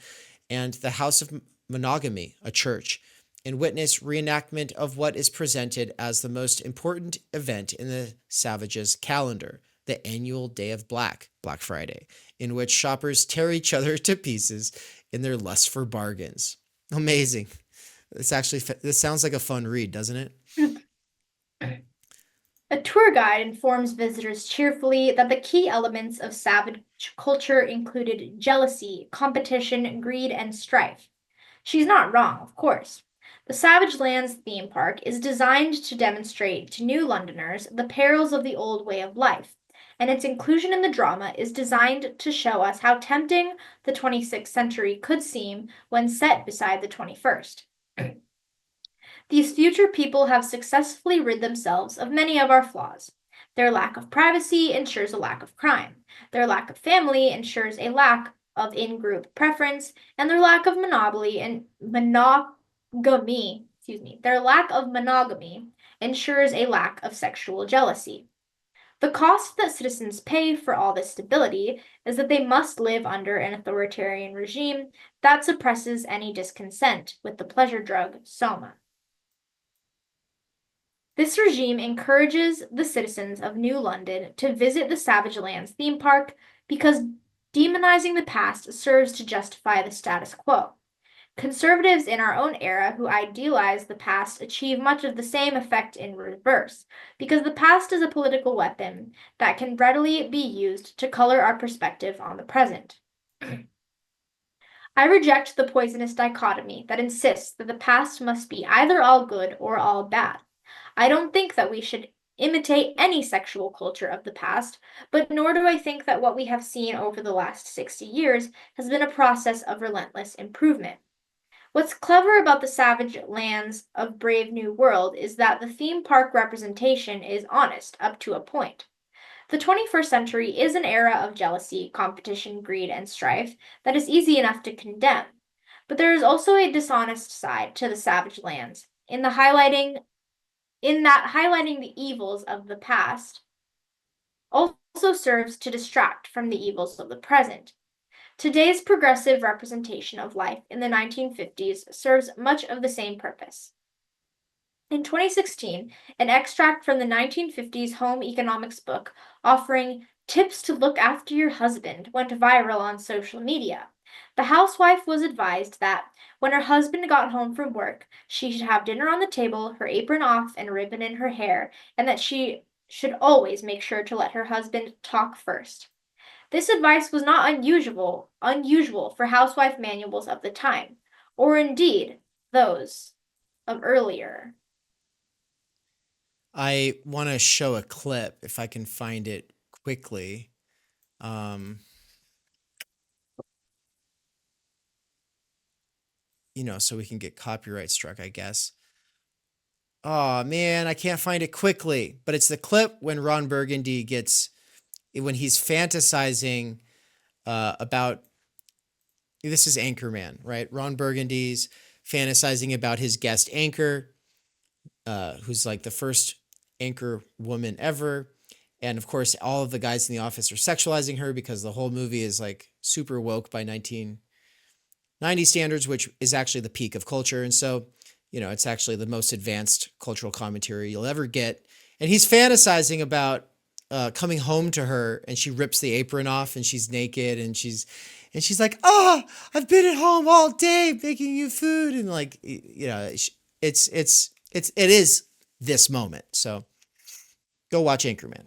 and the House of Monogamy, a church, and witness reenactment of what is presented as the most important event in the savages' calendar, the annual Day of Black, Black Friday, in which shoppers tear each other to pieces in their lust for bargains. Amazing. This sounds like a fun read, doesn't it? A tour guide informs visitors cheerfully that the key elements of savage culture included jealousy, competition, greed, and strife. She's not wrong, of course. The Savage Lands theme park is designed to demonstrate to new Londoners the perils of the old way of life, and its inclusion in the drama is designed to show us how tempting the 26th century could seem when set beside the 21st. These future people have successfully rid themselves of many of our flaws. Their lack of privacy ensures a lack of crime. Their lack of family ensures a lack of in-group preference, and their lack of monogamy ensures a lack of sexual jealousy. The cost that citizens pay for all this stability is that they must live under an authoritarian regime that suppresses any discontent with the pleasure drug soma. This regime encourages the citizens of New London to visit the Savage Lands theme park because demonizing the past serves to justify the status quo. Conservatives in our own era who idealize the past achieve much of the same effect in reverse, because the past is a political weapon that can readily be used to color our perspective on the present. I reject the poisonous dichotomy that insists that the past must be either all good or all bad. I don't think that we should imitate any sexual culture of the past, but nor do I think that what we have seen over the last 60 years has been a process of relentless improvement. What's clever about the Savage Lands of Brave New World is that the theme park representation is honest up to a point. The 21st century is an era of jealousy, competition, greed, and strife that is easy enough to condemn. But there is also a dishonest side to the Savage Lands, in that highlighting the evils of the past also serves to distract from the evils of the present. Today's progressive representation of life in the 1950s serves much of the same purpose. In 2016, an extract from the 1950s home economics book offering tips to look after your husband went viral on social media. The housewife was advised that when her husband got home from work, she should have dinner on the table, her apron off, and a ribbon in her hair, and that she should always make sure to let her husband talk first. This advice was not unusual for housewife manuals of the time, or indeed those of earlier. I want to show a clip if I can find it quickly. So we can get copyright struck, I guess. Oh man, I can't find it quickly, but it's the clip when Ron Burgundy when he's fantasizing about, this is Anchorman, right? Ron Burgundy's fantasizing about his guest anchor, who's like the first anchor woman ever. And of course, all of the guys in the office are sexualizing her because the whole movie is like super woke by 1990 standards, which is actually the peak of culture. And so, it's actually the most advanced cultural commentary you'll ever get. And he's fantasizing about coming home to her, and she rips the apron off and she's naked and she's like, "Oh, I've been at home all day making you food." And like, it is this moment. So go watch Anchorman.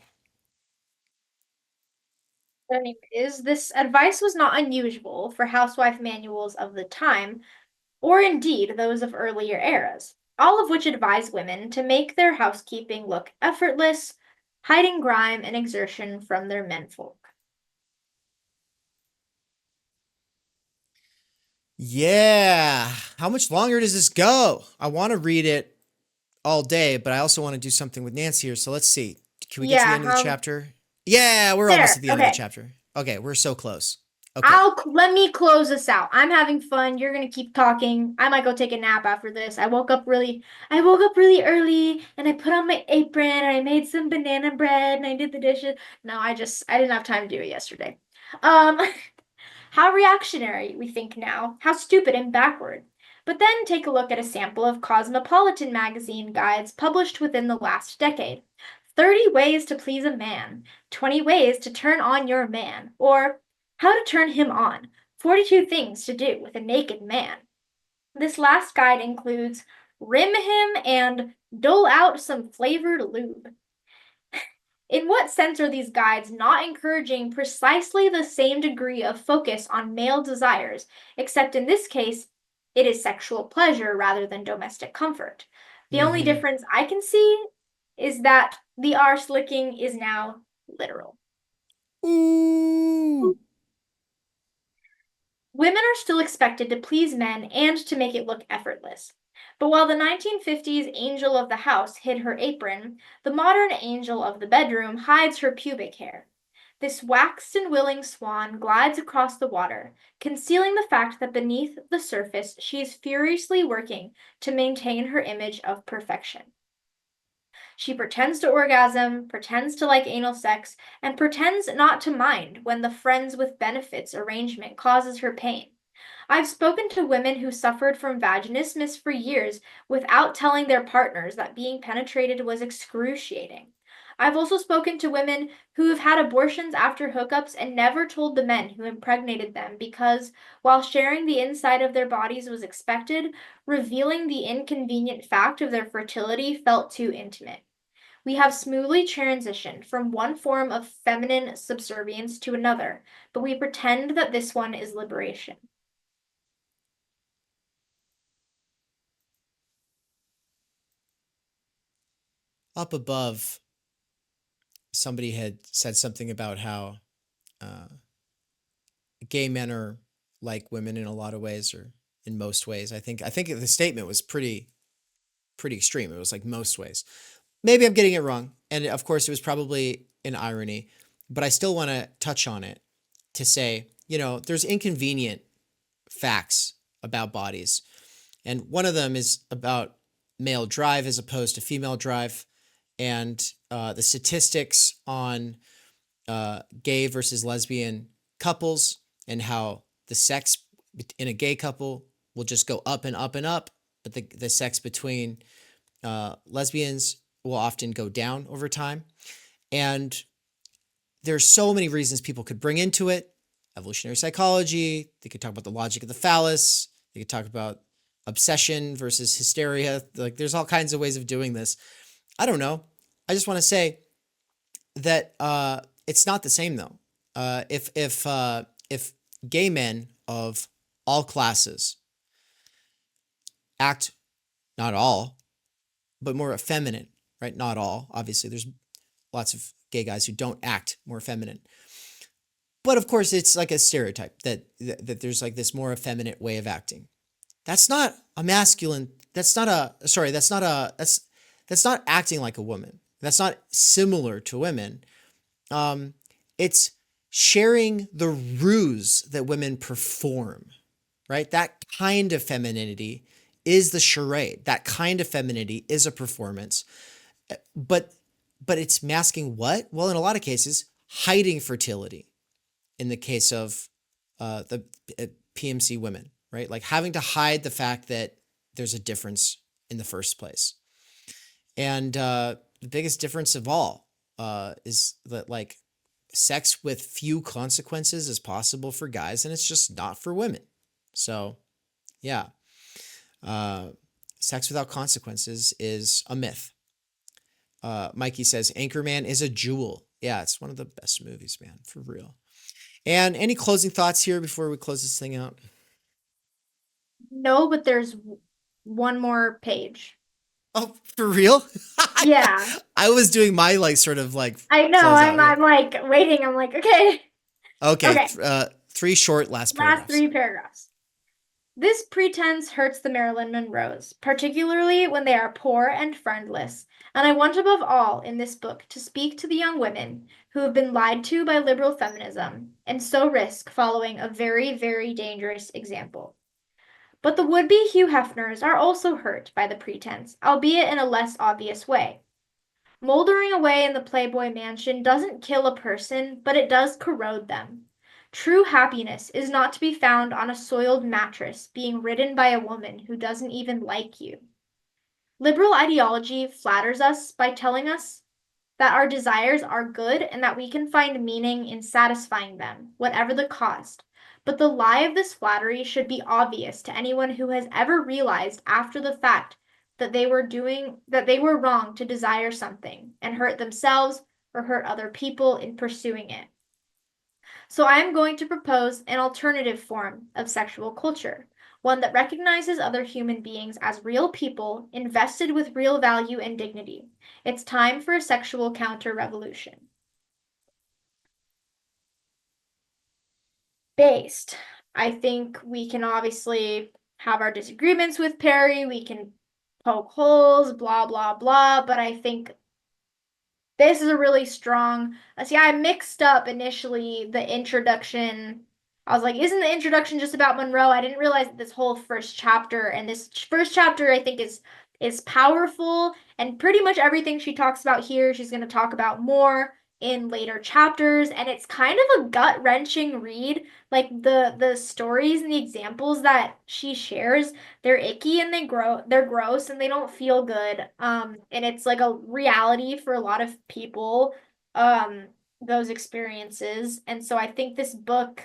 Anyways, this advice was not unusual for housewife manuals of the time, or indeed those of earlier eras, all of which advise women to make their housekeeping look effortless, hiding grime and exertion from their menfolk. Yeah. How much longer does this go? I want to read it all day, but I also want to do something with Nancy here. So let's see. Can we get to the end of the chapter? Yeah, we're almost at the end of the chapter. Okay, we're so close. Okay. Let me close this out. I'm having fun. You're gonna keep talking. I might go take a nap after this. I woke up really early, and I put on my apron, and I made some banana bread, and I did the dishes. No, I didn't have time to do it yesterday. How reactionary we think now. How stupid and backward. But then take a look at a sample of Cosmopolitan magazine guides published within the last decade. 30 ways to please a man. 20 ways to turn on your man. Or how to turn him on. 42 things to do with a naked man. This last guide includes rim him and dole out some flavored lube. In what sense are these guides not encouraging precisely the same degree of focus on male desires, except in this case, it is sexual pleasure rather than domestic comfort? The only difference I can see is that the arse licking is now literal. Ooh. Women are still expected to please men and to make it look effortless. But while the 1950s angel of the house hid her apron, the modern angel of the bedroom hides her pubic hair. This waxed and willing swan glides across the water, concealing the fact that beneath the surface she is furiously working to maintain her image of perfection. She pretends to orgasm, pretends to like anal sex, and pretends not to mind when the friends with benefits arrangement causes her pain. I've spoken to women who suffered from vaginismus for years without telling their partners that being penetrated was excruciating. I've also spoken to women who have had abortions after hookups and never told the men who impregnated them because, while sharing the inside of their bodies was expected, revealing the inconvenient fact of their fertility felt too intimate. We have smoothly transitioned from one form of feminine subservience to another, but we pretend that this one is liberation. Up above, somebody had said something about how gay men are like women in a lot of ways, or in most ways. I think the statement was pretty extreme. It was like most ways. Maybe I'm getting it wrong, and of course it was probably an irony, but I still want to touch on it to say, there's inconvenient facts about bodies, and one of them is about male drive as opposed to female drive, and the statistics on gay versus lesbian couples, and how the sex in a gay couple will just go up and up and up, but the sex between lesbians will often go down over time. And there's so many reasons people could bring into it. Evolutionary psychology, they could talk about the logic of the phallus, they could talk about obsession versus hysteria. Like, there's all kinds of ways of doing this. I don't know. I just want to say that it's not the same though. If gay men of all classes act, not all, but more effeminate, right? Not all, obviously. There's lots of gay guys who don't act more feminine. But of course, it's like a stereotype that there's like this more effeminate way of acting. That's not a masculine. That's not acting like a woman. That's not similar to women. It's sharing the ruse that women perform, right? That kind of femininity is the charade. That kind of femininity is a performance. But it's masking what? Well, in a lot of cases, hiding fertility. In the case of the PMC women, right? Like having to hide the fact that there's a difference in the first place. And the biggest difference of all is that, like, sex with few consequences is possible for guys, and it's just not for women. So, yeah. Sex without consequences is a myth. Mikey says, Anchorman is a jewel. Yeah, it's one of the best movies, man, for real. And any closing thoughts here before we close this thing out? No, but there's one more page. Oh, for real? Yeah. I was doing my sort of I know. I'm like waiting. I'm like, okay. Okay. 3 short last paragraphs. Last 3 paragraphs. This pretense hurts the Marilyn Monroes, particularly when they are poor and friendless, and I want above all in this book to speak to the young women who have been lied to by liberal feminism and so risk following a very, very dangerous example. But the would-be Hugh Hefners are also hurt by the pretense, albeit in a less obvious way. Moldering away in the Playboy mansion doesn't kill a person, but it does corrode them. True happiness is not to be found on a soiled mattress being ridden by a woman who doesn't even like you. Liberal ideology flatters us by telling us that our desires are good and that we can find meaning in satisfying them, whatever the cost. But the lie of this flattery should be obvious to anyone who has ever realized after the fact that they were wrong to desire something and hurt themselves or hurt other people in pursuing it. So I am going to propose an alternative form of sexual culture, one that recognizes other human beings as real people invested with real value and dignity. It's time for a sexual counter-revolution. based. I think we can obviously have our disagreements with Perry. We can poke holes, blah, blah, blah. But I think this is a really strong. See, I mixed up initially the introduction. I was like, isn't the introduction just about Monroe? I didn't realize that this whole first chapter, and this first chapter I think is powerful, and pretty much everything she talks about here, she's going to talk about more in later chapters, and it's kind of a gut-wrenching read. Like the stories and the examples that she shares, they're icky and they're gross and they don't feel good. And it's like a reality for a lot of people, those experiences. And so I think this book,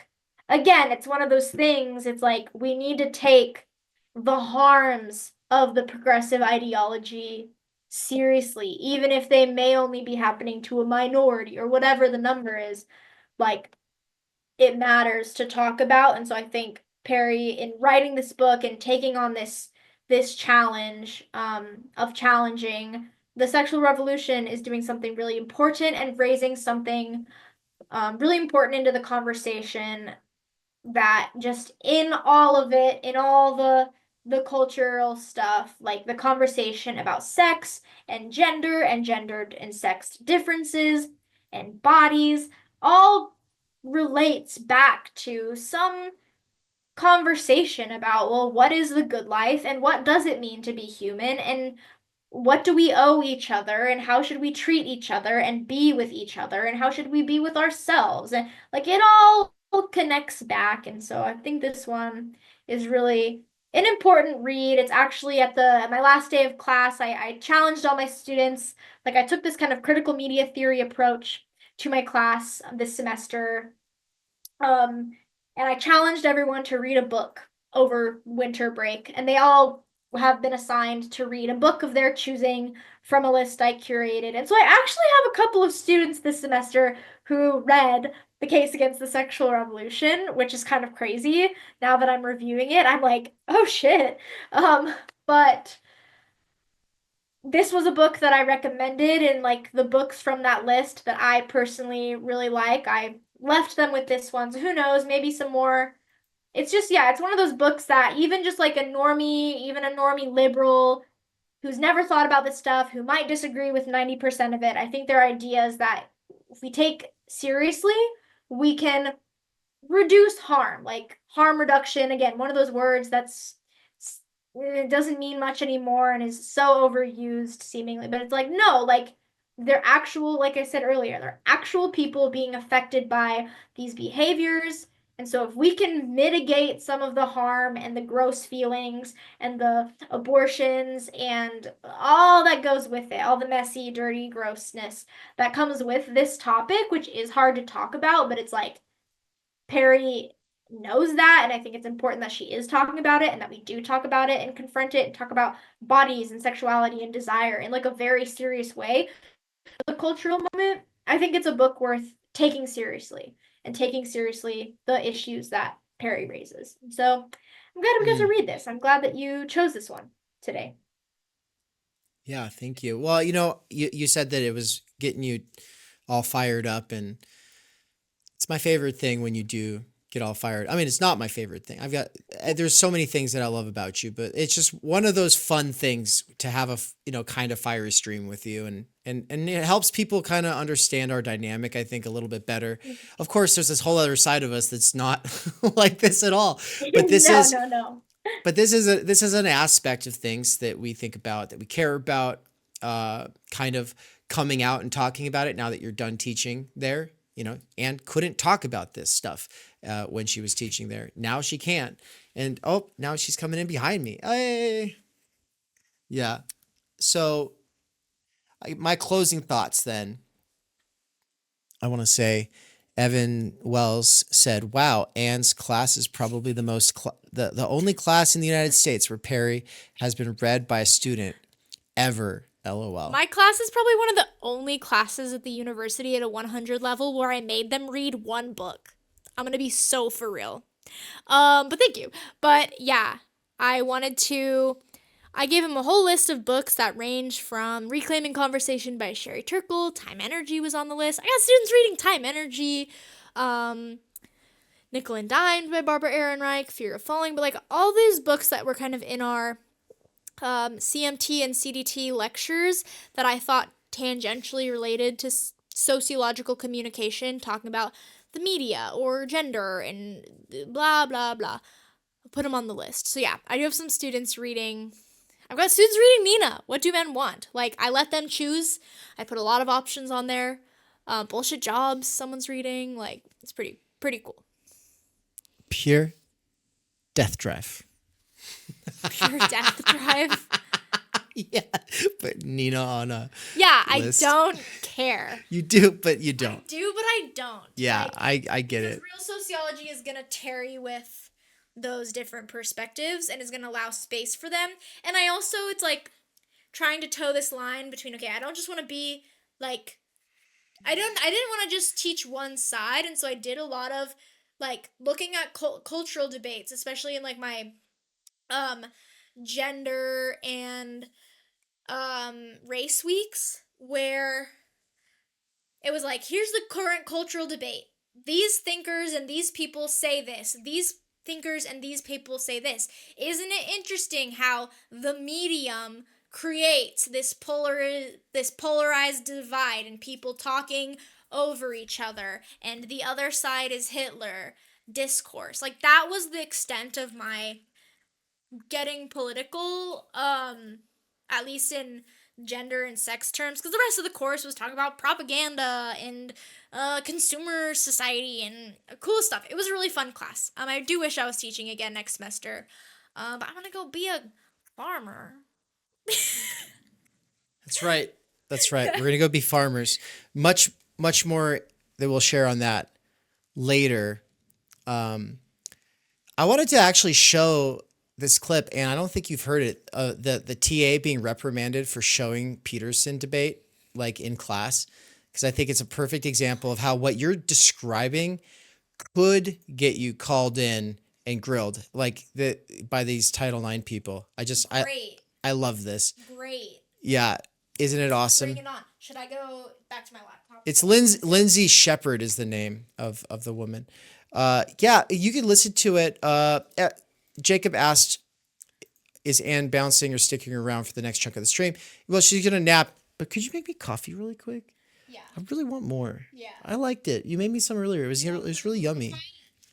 again, it's one of those things, it's like we need to take the harms of the progressive ideology seriously, even if they may only be happening to a minority or whatever the number is. Like, it matters to talk about. And so I think Perry, in writing this book and taking on this challenge, of challenging the sexual revolution, is doing something really important and raising something really important into the conversation, that just in all of it, in all the cultural stuff, like the conversation about sex and gendered and sexed differences and bodies, all relates back to some conversation about, well, what is the good life and what does it mean to be human, and what do we owe each other, and how should we treat each other and be with each other, and how should we be with ourselves, and like it all connects back. And so I think this one is really an important read. It's actually at my last day of class, I challenged all my students. Like, I took this kind of critical media theory approach to my class this semester, and I challenged everyone to read a book over winter break, and they all have been assigned to read a book of their choosing from a list I curated. And so I actually have a couple of students this semester who read The Case Against the Sexual Revolution, which is kind of crazy. Now that I'm reviewing it, I'm like, oh shit. But this was a book that I recommended, and like the books from that list that I personally really like, I left them with this one. So who knows, maybe some more. It's just, yeah, it's one of those books that even just like even a normie liberal who's never thought about this stuff, who might disagree with 90% of it, I think there are ideas that if we take seriously, we can reduce harm. Like harm reduction, again, one of those words that's, it doesn't mean much anymore and is so overused seemingly, but it's like, no, like they're actual, like I said earlier, they're actual people being affected by these behaviors. And so if we can mitigate some of the harm and the gross feelings and the abortions and all that goes with it, all the messy, dirty grossness that comes with this topic, which is hard to talk about, but it's like Perry knows that, and I think it's important that she is talking about it and that we do talk about it and confront it and talk about bodies and sexuality and desire in like a very serious way. The cultural moment, I think it's a book worth taking seriously and taking seriously the issues that Perry raises. So I'm glad I'm going to read this. I'm glad that you chose this one today. Yeah, thank you. Well, you said that it was getting you all fired up, and it's my favorite thing when you do get all fired. I mean, it's not my favorite thing. There's so many things that I love about you, but it's just one of those fun things to have a, kind of fiery stream with you, and it helps people kind of understand our dynamic, I think, a little bit better. Of course, there's this whole other side of us that's not like this at all, but this No. But this is an aspect of things that we think about, that we care about, kind of coming out and talking about it now that you're done teaching there. Anne couldn't talk about this stuff when she was teaching there. Now she can. And now she's coming in behind me. Hey. Yeah. So my closing thoughts then, I want to say, Evan Wells said, wow, Anne's class is probably the only class in the United States where Perry has been read by a student ever. LOL. My class is probably one of the only classes at the university at a 100 level where I made them read one book. I'm going to be so for real. But thank you. But yeah, I gave him a whole list of books that range from Reclaiming Conversation by Sherry Turkle. Timenergy was on the list. I got students reading Timenergy. Nickel and Dimed by Barbara Ehrenreich, Fear of Falling, but like all these books that were kind of in our CMT and CDT lectures that I thought tangentially related to sociological communication, talking about the media or gender and blah, blah, blah. I'll put them on the list. So yeah, I do have some students reading. I've got students reading Nina, What Do Men Want? Like, I let them choose. I put a lot of options on there. Bullshit Jobs, someone's reading. Like, it's pretty cool. Pure Death Drive. Pure Death Drive. Yeah, but Nina on a Yeah, list. I don't care. You do, but you don't. I do, but I don't. Yeah, Like, I get it. real sociology is going to tarry with those different perspectives and is going to allow space for them. And I also, it's like trying to toe this line between, okay, I don't just want to be like, I didn't want to just teach one side. And so I did a lot of like looking at cultural debates, especially in like my gender and race weeks, where it was like, here's the current cultural debate. These thinkers and these people say this. These thinkers and these people say this. Isn't it interesting how the medium creates this polarized divide and people talking over each other, and the other side is Hitler discourse? Like, that was the extent of my getting political, at least in gender and sex terms, because the rest of the course was talking about propaganda and consumer society and cool stuff. It was a really fun class. I do wish I was teaching again next semester, but I'm gonna go be a farmer. That's right. We're gonna go be farmers. Much more that we'll share on that later. I wanted to actually show this clip, and I don't think you've heard it, the TA being reprimanded for showing Peterson debate, like in class, because I think it's a perfect example of how what you're describing could get you called in and grilled, like by these Title IX people. Great. I love this. Great. Yeah. Isn't it awesome? Bring it on. Should I go back to my laptop? It's Lindsay Shepherd is the name of the woman. Yeah, you can listen to it. Jacob asked, is Anne bouncing or sticking around for the next chunk of the stream? Well, she's going to nap, but could you make me coffee really quick? Yeah. I really want more. Yeah. I liked it. You made me some earlier. It was really yummy.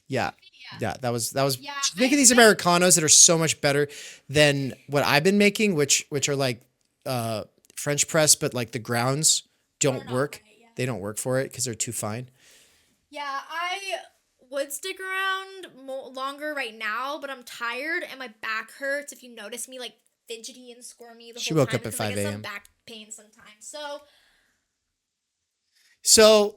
Yeah. That was Yeah, she's making these Americanos that are so much better than what I've been making, which are like French press, but like the grounds don't work. Right, yeah. They don't work for it because they're too fine. Yeah, I would stick around longer right now, but I'm tired and my back hurts. If you notice me like fidgety and squirmy the She whole woke time, up at because I 5 get some a.m. back pain sometimes. So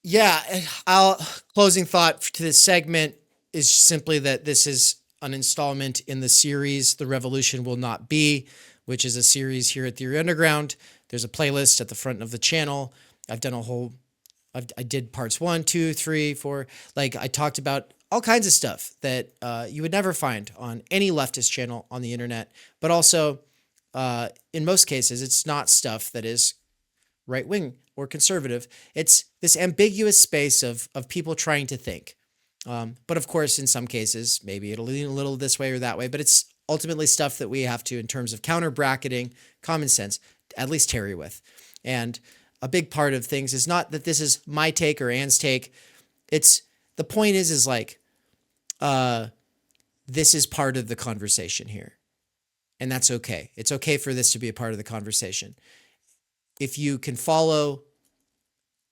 yeah, I'll closing thought to this segment is simply that this is an installment in the series The Revolution Will Not Be, which is a series here at Theory Underground. There's a playlist at the front of the channel. I've done I did parts 1, 2, 3, 4. Like, I talked about all kinds of stuff that you would never find on any leftist channel on the internet. But also, in most cases, it's not stuff that is right-wing or conservative. It's this ambiguous space of people trying to think. But of course, in some cases, maybe it'll lean a little this way or that way, but it's ultimately stuff that we have to, in terms of counter bracketing, common sense, at least tarry with. And a big part of things is not that this is my take or Anne's take. It's the point is like, this is part of the conversation here. And that's okay. It's okay for this to be a part of the conversation. If you can follow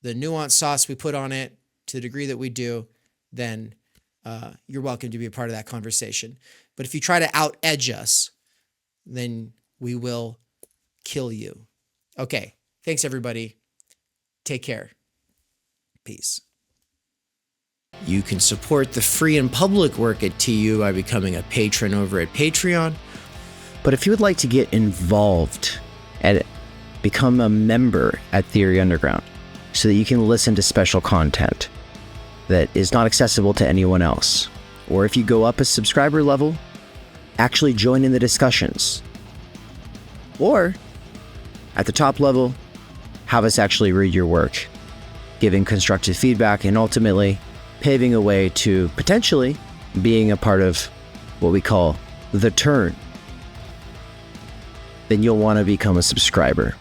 the nuanced sauce we put on it to the degree that we do, then you're welcome to be a part of that conversation. But if you try to out-edge us, then we will kill you. Okay. Thanks, everybody. Take care. Peace. You can support the free and public work at TU by becoming a patron over at Patreon. But if you would like to get involved and become a member at Theory Underground so that you can listen to special content that is not accessible to anyone else, or if you go up a subscriber level, actually join in the discussions, or at the top level, have us actually read your work, giving constructive feedback, and ultimately paving a way to potentially being a part of what we call the turn, then you'll want to become a subscriber.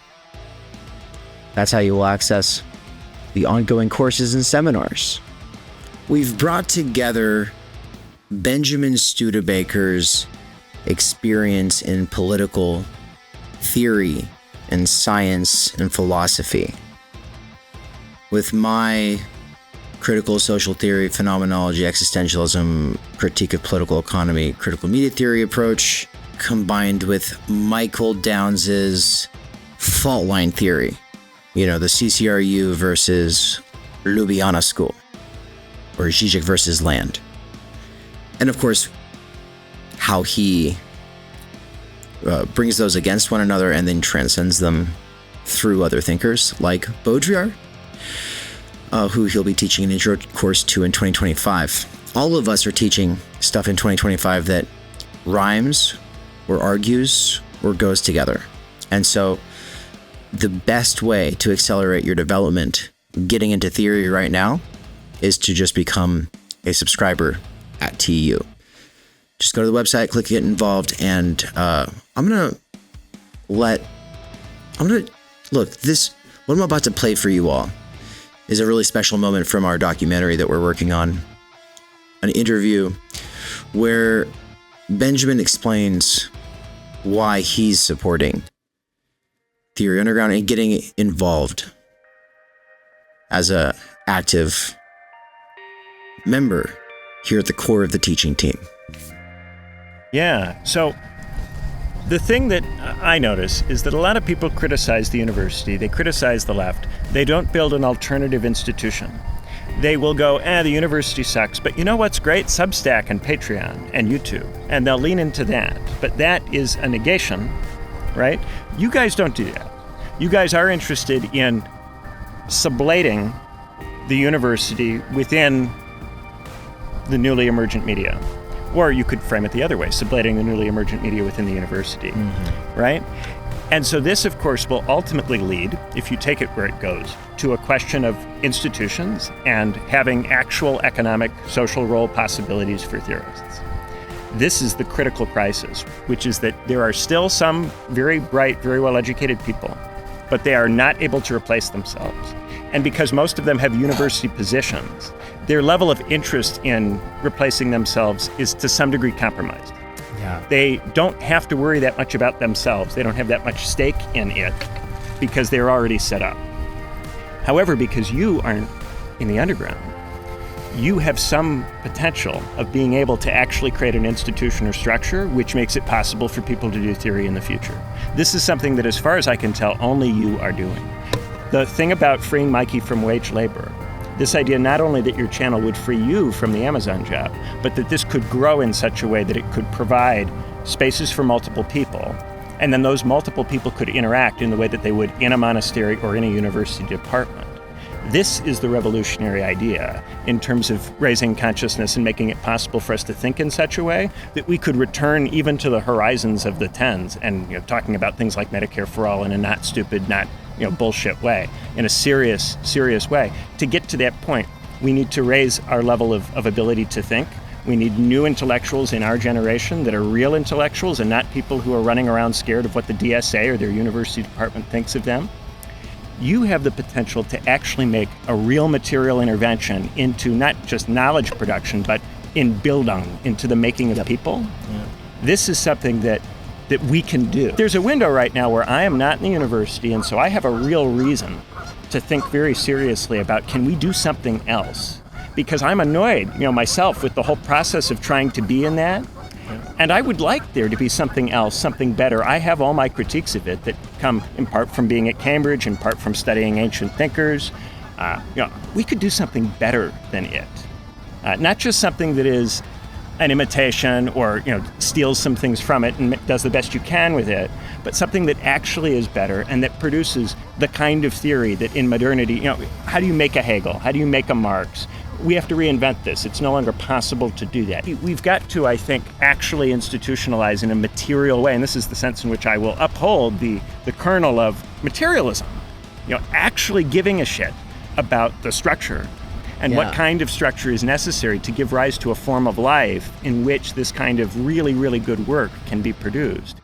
That's how you will access the ongoing courses and seminars. We've brought together Benjamin Studebaker's experience in political theory and science and philosophy with my critical social theory, phenomenology, existentialism, critique of political economy, critical media theory approach, combined with Michael Downes's fault line theory, the CCRU versus Ljubljana School, or Žižek versus Land. And of course, how he brings those against one another and then transcends them through other thinkers like Baudrillard, who he'll be teaching an intro course to in 2025. All of us are teaching stuff in 2025 that rhymes or argues or goes together. And so the best way to accelerate your development getting into theory right now is to just become a subscriber at TU. Just go to the website, click get involved, and what I'm about to play for you all is a really special moment from our documentary that we're working on, an interview where Benjamin explains why he's supporting Theory Underground and getting involved as a active member here at the core of the teaching team. Yeah, so the thing that I notice is that a lot of people criticize the university, they criticize the left, they don't build an alternative institution. They will go, the university sucks, but you know what's great? Substack and Patreon and YouTube, and they'll lean into that. But that is a negation, right? You guys don't do that. You guys are interested in sublating the university within the newly emergent media. Or you could frame it the other way, sublating the newly emergent media within the university, right? And so this, of course, will ultimately lead, if you take it where it goes, to a question of institutions and having actual economic, social role possibilities for theorists. This is the critical crisis, which is that there are still some very bright, very well-educated people, but they are not able to replace themselves. And because most of them have university positions, their level of interest in replacing themselves is to some degree compromised. Yeah. They don't have to worry that much about themselves. They don't have that much stake in it because they're already set up. However, because you aren't in the underground, you have some potential of being able to actually create an institution or structure which makes it possible for people to do theory in the future. This is something that, as far as I can tell, only you are doing. The thing about freeing Mikey from wage labor, this idea not only that your channel would free you from the Amazon job, but that this could grow in such a way that it could provide spaces for multiple people, and then those multiple people could interact in the way that they would in a monastery or in a university department. This is the revolutionary idea in terms of raising consciousness and making it possible for us to think in such a way that we could return even to the horizons of the tens and talking about things like Medicare for all in a not stupid, not bullshit way, in a serious way. To get to that point, we need to raise our level of ability to think. We need new intellectuals in our generation that are real intellectuals and not people who are running around scared of what the DSA or their university department thinks of them. You have the potential to actually make a real material intervention into not just knowledge production, but in Bildung, into the making of people. Yeah. This is something that we can do. There's a window right now where I am not in the university, and so I have a real reason to think very seriously about, can we do something else? Because I'm annoyed, myself with the whole process of trying to be in that. And I would like there to be something else, something better. I have all my critiques of it that come in part from being at Cambridge, in part from studying ancient thinkers. We could do something better than it. Not just something that is an imitation or steals some things from it and does the best you can with it, but something that actually is better and that produces the kind of theory that in modernity, how do you make a Hegel? How do you make a Marx? We have to reinvent this. It's no longer possible to do that. We've got to, I think, actually institutionalize in a material way, and this is the sense in which I will uphold the kernel of materialism. Actually giving a shit about the structure and what kind of structure is necessary to give rise to a form of life in which this kind of really, really good work can be produced.